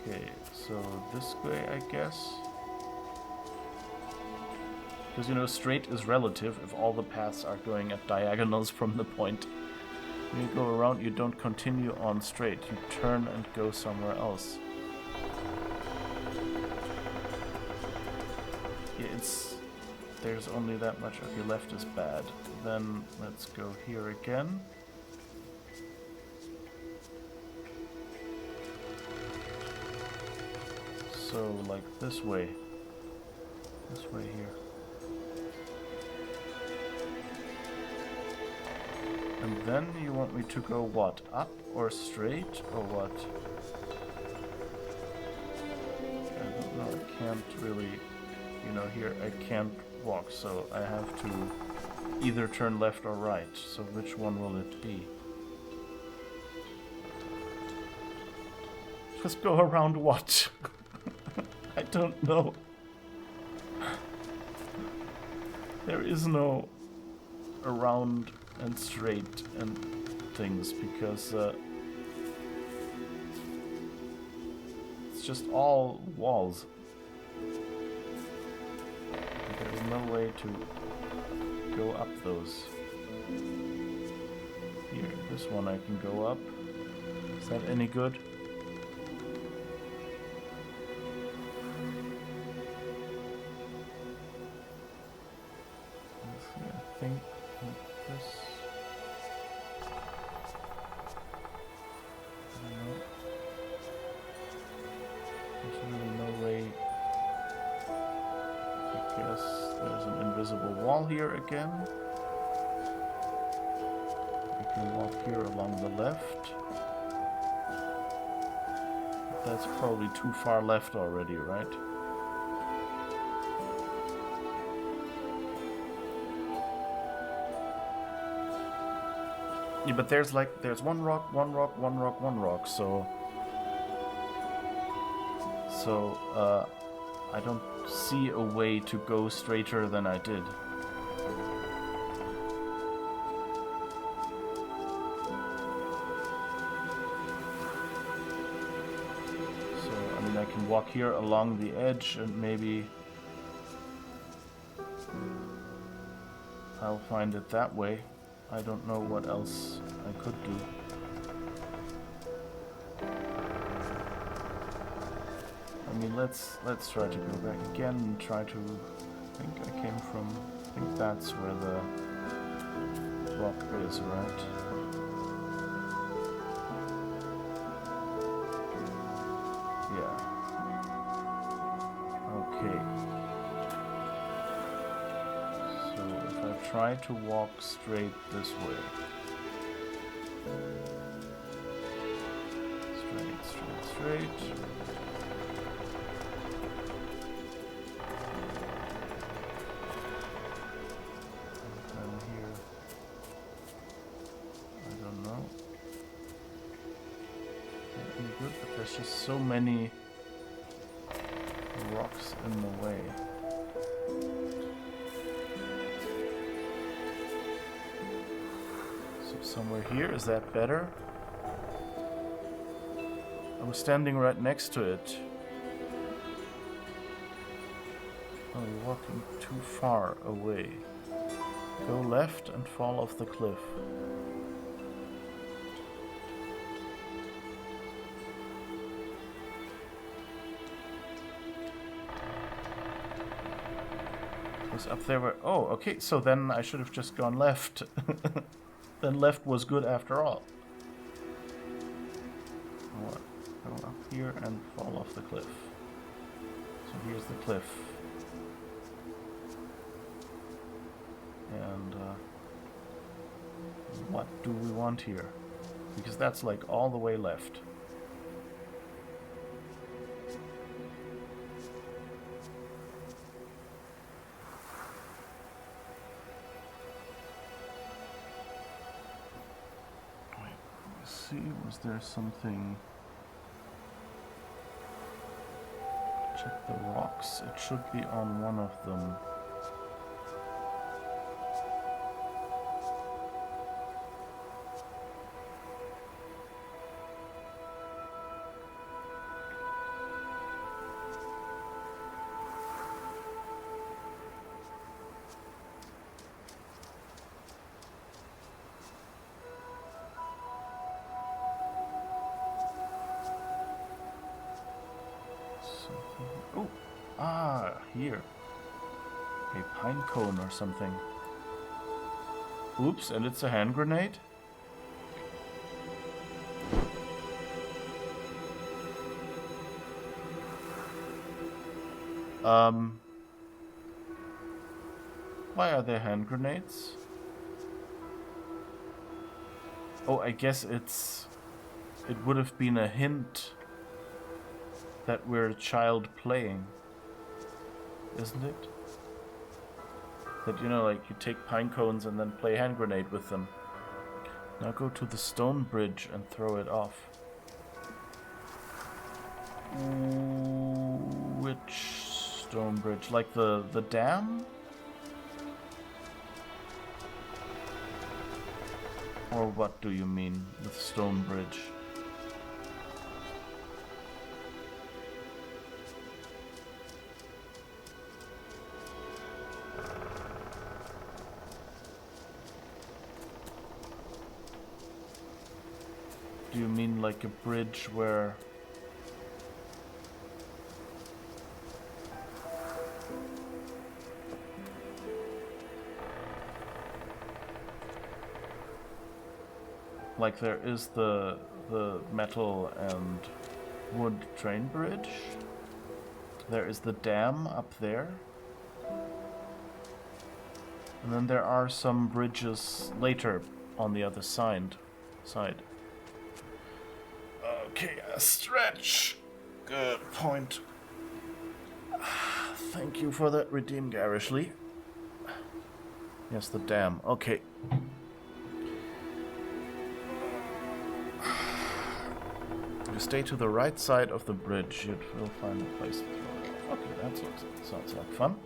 S1: Okay, so this way, I guess. Because, you know, straight is relative if all the paths are going at diagonals from the point. When you go around, you don't continue on straight. You turn and go somewhere else. There's only that much. Okay, left is bad. Then let's go here again. So, like this way. This way here. And then you want me to go what? Up or straight or what? I don't know, I can't really, you know, here I can't walk, so I have to either turn left or right. So which one will it be? Just go around what? I don't know. There is no around and straight and things because it's just all walls. There's no way to go up those. Here, this one I can go up. Is that any good? Let's see, I think this. I don't know. There's really no way. I guess there's an invisible wall here again. I can walk here along the left. That's probably too far left already, right? Yeah, but there's one rock, one rock, one rock, one rock, so I don't see a way to go straighter than I did. So, I mean, I can walk here along the edge and maybe I'll find it that way. I don't know what else I could do. I mean, let's try to go back again and try to. I think I came from. I think that's where the rock is, right? Yeah. Okay. So if I try to walk straight this way. Straight. Good, but there's just so many rocks in the way. So somewhere here, is that better? I'm standing right next to it. Oh, you're walking too far away. Go left and fall off the cliff. Up there were... Oh, okay, so then I should have just gone left. Then left was good after all. What? Go up here and fall off the cliff. So here's the cliff. And what do we want here? Because that's like all the way left. Was there something? Check the rocks. It should be on one of them. Oh, here. A pine cone or something. Oops, and it's a hand grenade? Why are there hand grenades? Oh, I guess it would have been a hint that we're a child playing, isn't it? That, you know, like you take pine cones and then play hand grenade with them. Now go to the stone bridge and throw it off. Which stone bridge? Like the dam? Or what do you mean with stone bridge? Do you mean like a bridge where... Like there is the metal and wood train bridge. There is the dam up there. And then there are some bridges later on the other side. Okay, a stretch. Good point. Thank you for that, redeem garishly. Yes, the dam. Okay. You stay to the right side of the bridge, you will find a place to throw it off. Okay, that sounds like fun.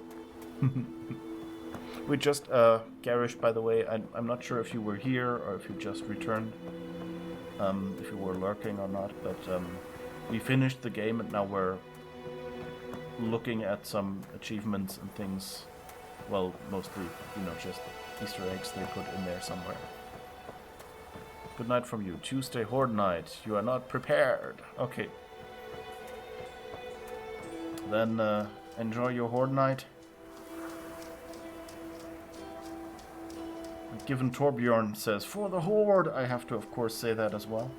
S1: We just, Garish, by the way, I'm not sure if you were here or if you just returned, if you were lurking or not, but we finished the game and now we're looking at some achievements and things. Well, mostly, you know, just Easter eggs they put in there somewhere. Good night from you. Tuesday Horde Night. You are not prepared. Okay. Then enjoy your Horde Night. Given Torbjorn says, for the Horde, I have to of course say that as well.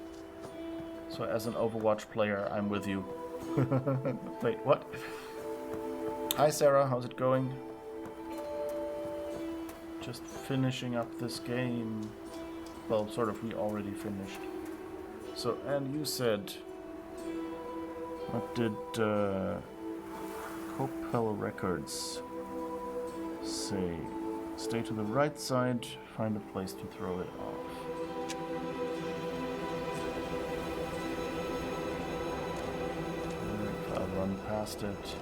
S1: So as an Overwatch player, I'm with you. Wait, what? Hi Sarah, how's it going? Just finishing up this game. Well, sort of, we already finished. So, and you said... What did Copel Records say? Stay to the right side, find a place to throw it off. I'll run past it.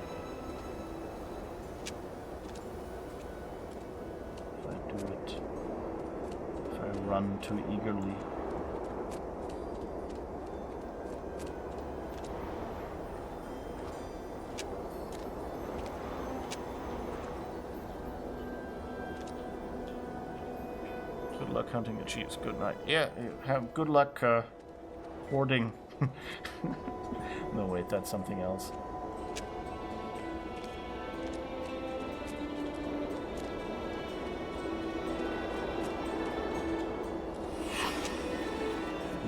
S1: If I do it... If I run too eagerly. Good luck hunting achieves. Good night. Yeah, have good luck hoarding. No, wait, that's something else.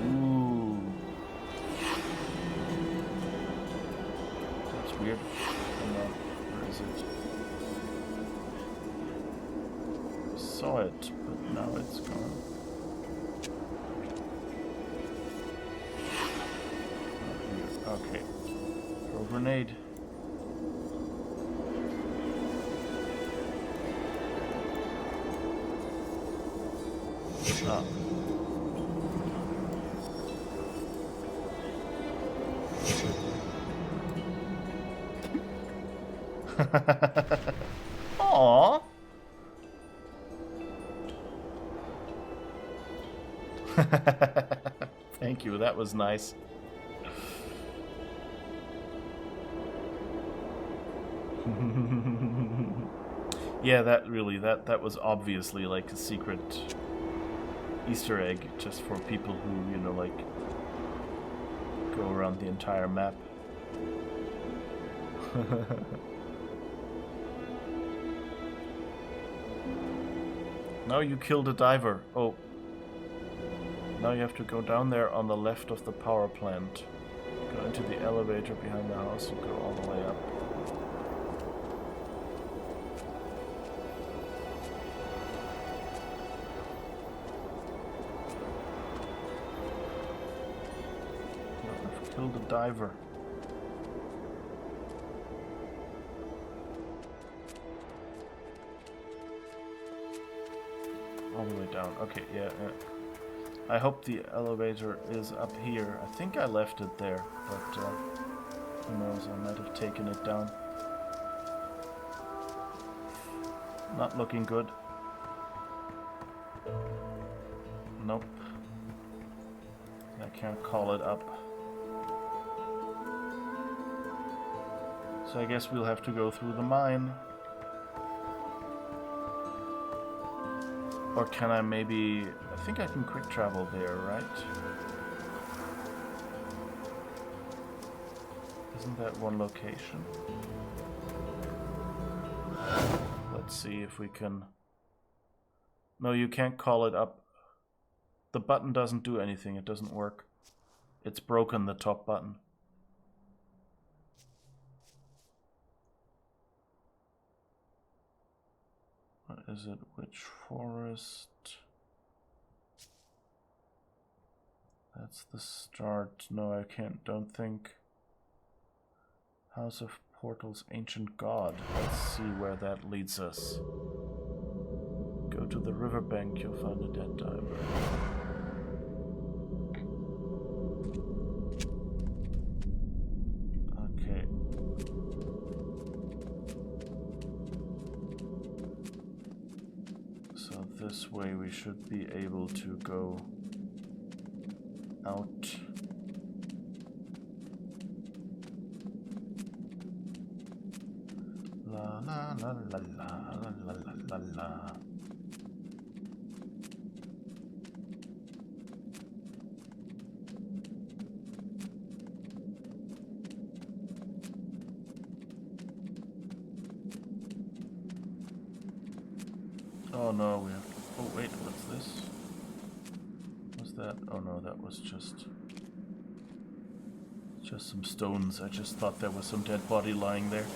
S1: Ooh. That's weird. Where is it? Saw it, but now it's gone. Okay. Throw grenade. Ah. Aww. Thank you, that was nice. Yeah, that was obviously like a secret Easter egg just for people who, you know, like go around the entire map. Now you killed a diver. Oh. Now you have to go down there on the left of the power plant. Go into the elevator behind the house and go all the way up. diver. All the way down. Okay, yeah. I hope the elevator is up here. I think I left it there, but who knows, I might have taken it down. Not looking good. Nope. I can't call it up. So I guess we'll have to go through the mine. Or can I maybe... I think I can quick travel there, right? Isn't that one location? Let's see if we can... No, you can't call it up. The button doesn't do anything. It doesn't work. It's broken, the top button. What is it? Which forest? That's the start. No, I can't. Don't think. House of Portals, Ancient God. Let's see where that leads us. Go to the riverbank, you'll find a dead diver. Okay. So this way we should be able to go out. La la la la la la la la la. Oh no, we have to... Oh wait, what's this? What's that? Oh no, that was just some stones. I just thought there was some dead body lying there.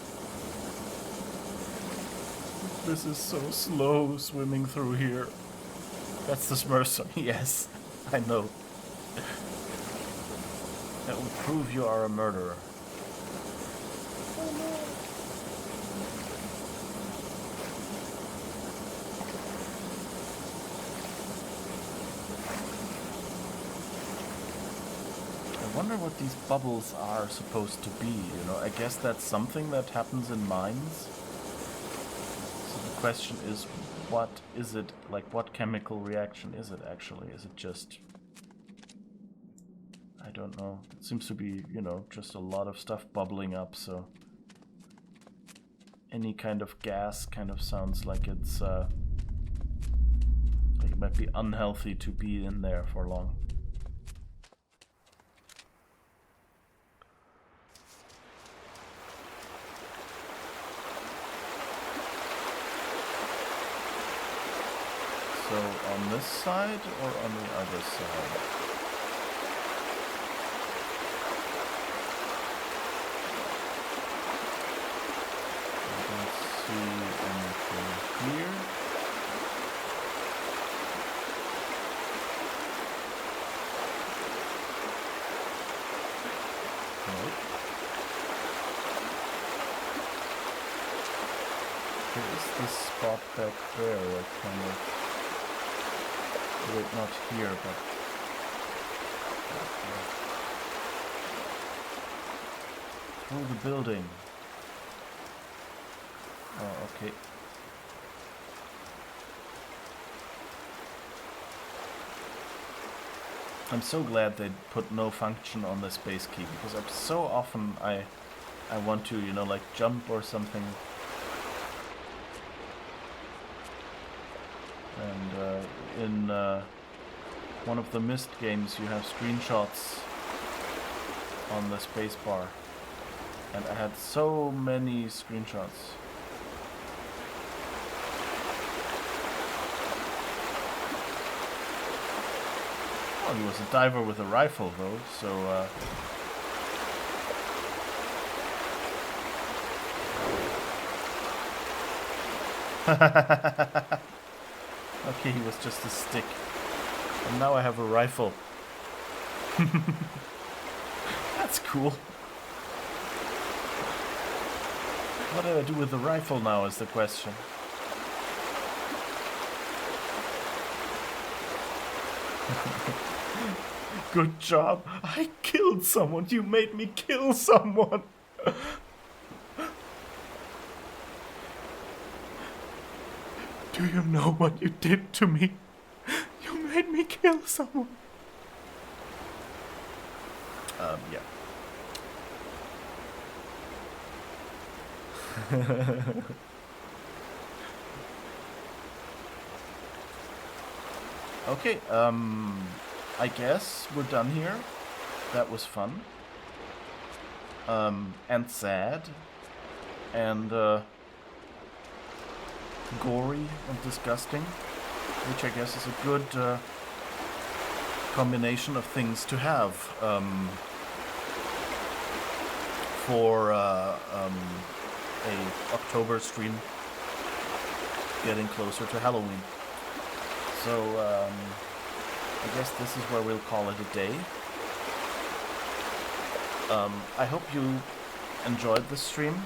S1: This is so slow swimming through here. That's the Smurf song. Yes, I know. That will prove you are a murderer. I wonder what these bubbles are supposed to be, you know. I guess that's something that happens in mines. So the question is, what is it? Like, what chemical reaction is it actually? Is it just... I don't know. It seems to be, you know, just a lot of stuff bubbling up, so... Any kind of gas kind of sounds like it's, like it might be unhealthy to be in there for long. So on this side or on the other side? I don't see anything here. Nope. There is this spot back there that kind of... Wait, not here, but... Through the building. Oh, okay. I'm so glad they put no function on the space key, because so often I want to, you know, like jump or something. And in one of the Myst games you have screenshots on the spacebar, and I had so many screenshots. Well, he was a diver with a rifle though, so okay, he was just a stick. And now I have a rifle. That's cool. What do I do with the rifle now is the question. Good job. I killed someone. You made me kill someone. Do you know what you did to me? You made me kill someone. Yeah. Okay, I guess we're done here. That was fun. And sad. And, gory and disgusting. Which I guess is a good, combination of things to have, for, a October stream getting closer to Halloween. So, I guess this is where we'll call it a day. I hope you enjoyed the stream.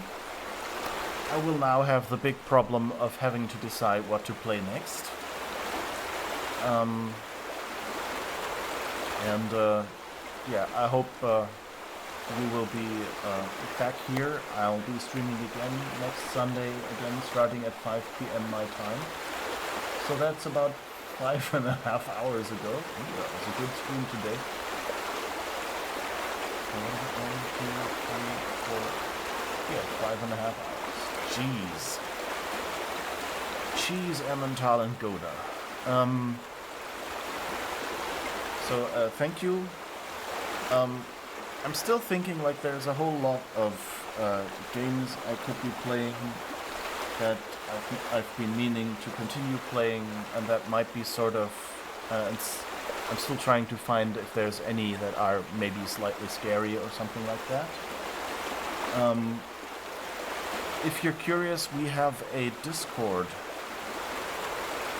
S1: I will now have the big problem of having to decide what to play next. Yeah, I hope we will be back here. I'll be streaming again next Sunday, again starting at 5 p.m. my time. So that's about 5.5 hours ago. Ooh, that was a good stream today. 1, 2, 3, 4. Yeah, 5.5 hours. Jeez. Cheese, Emmental, and Gouda. So, thank you. I'm still thinking like there's a whole lot of games I could be playing that I've been meaning to continue playing, and that might be sort of... I'm still trying to find if there's any that are maybe slightly scary or something like that. If you're curious, we have a Discord,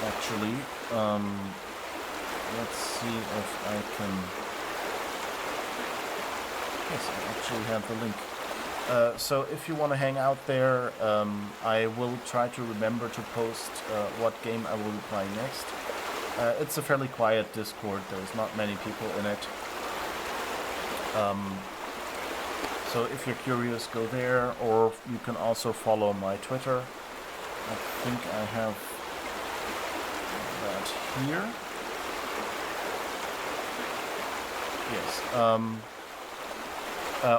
S1: actually. Let's see if I can... Yes, I actually have the link. So if you want to hang out there, I will try to remember to post what game I will be playing next. It's a fairly quiet Discord, there's not many people in it. So if you're curious, go there, or you can also follow my Twitter. I think I have that here. Yes.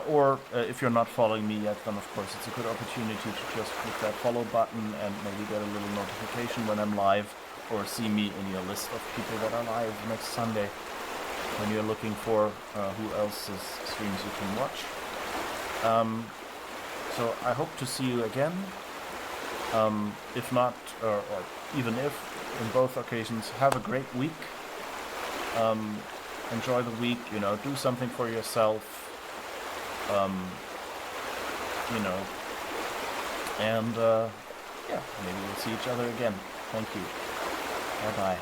S1: Or if you're not following me yet, then of course it's a good opportunity to just click that follow button and maybe get a little notification when I'm live, or see me in your list of people that are live next Sunday when you're looking for who else's streams you can watch. So I hope to see you again. If not, or even if, in both occasions, have a great week. Enjoy the week, you know, do something for yourself. You know, and yeah, maybe we'll see each other again. Thank you. Bye-bye.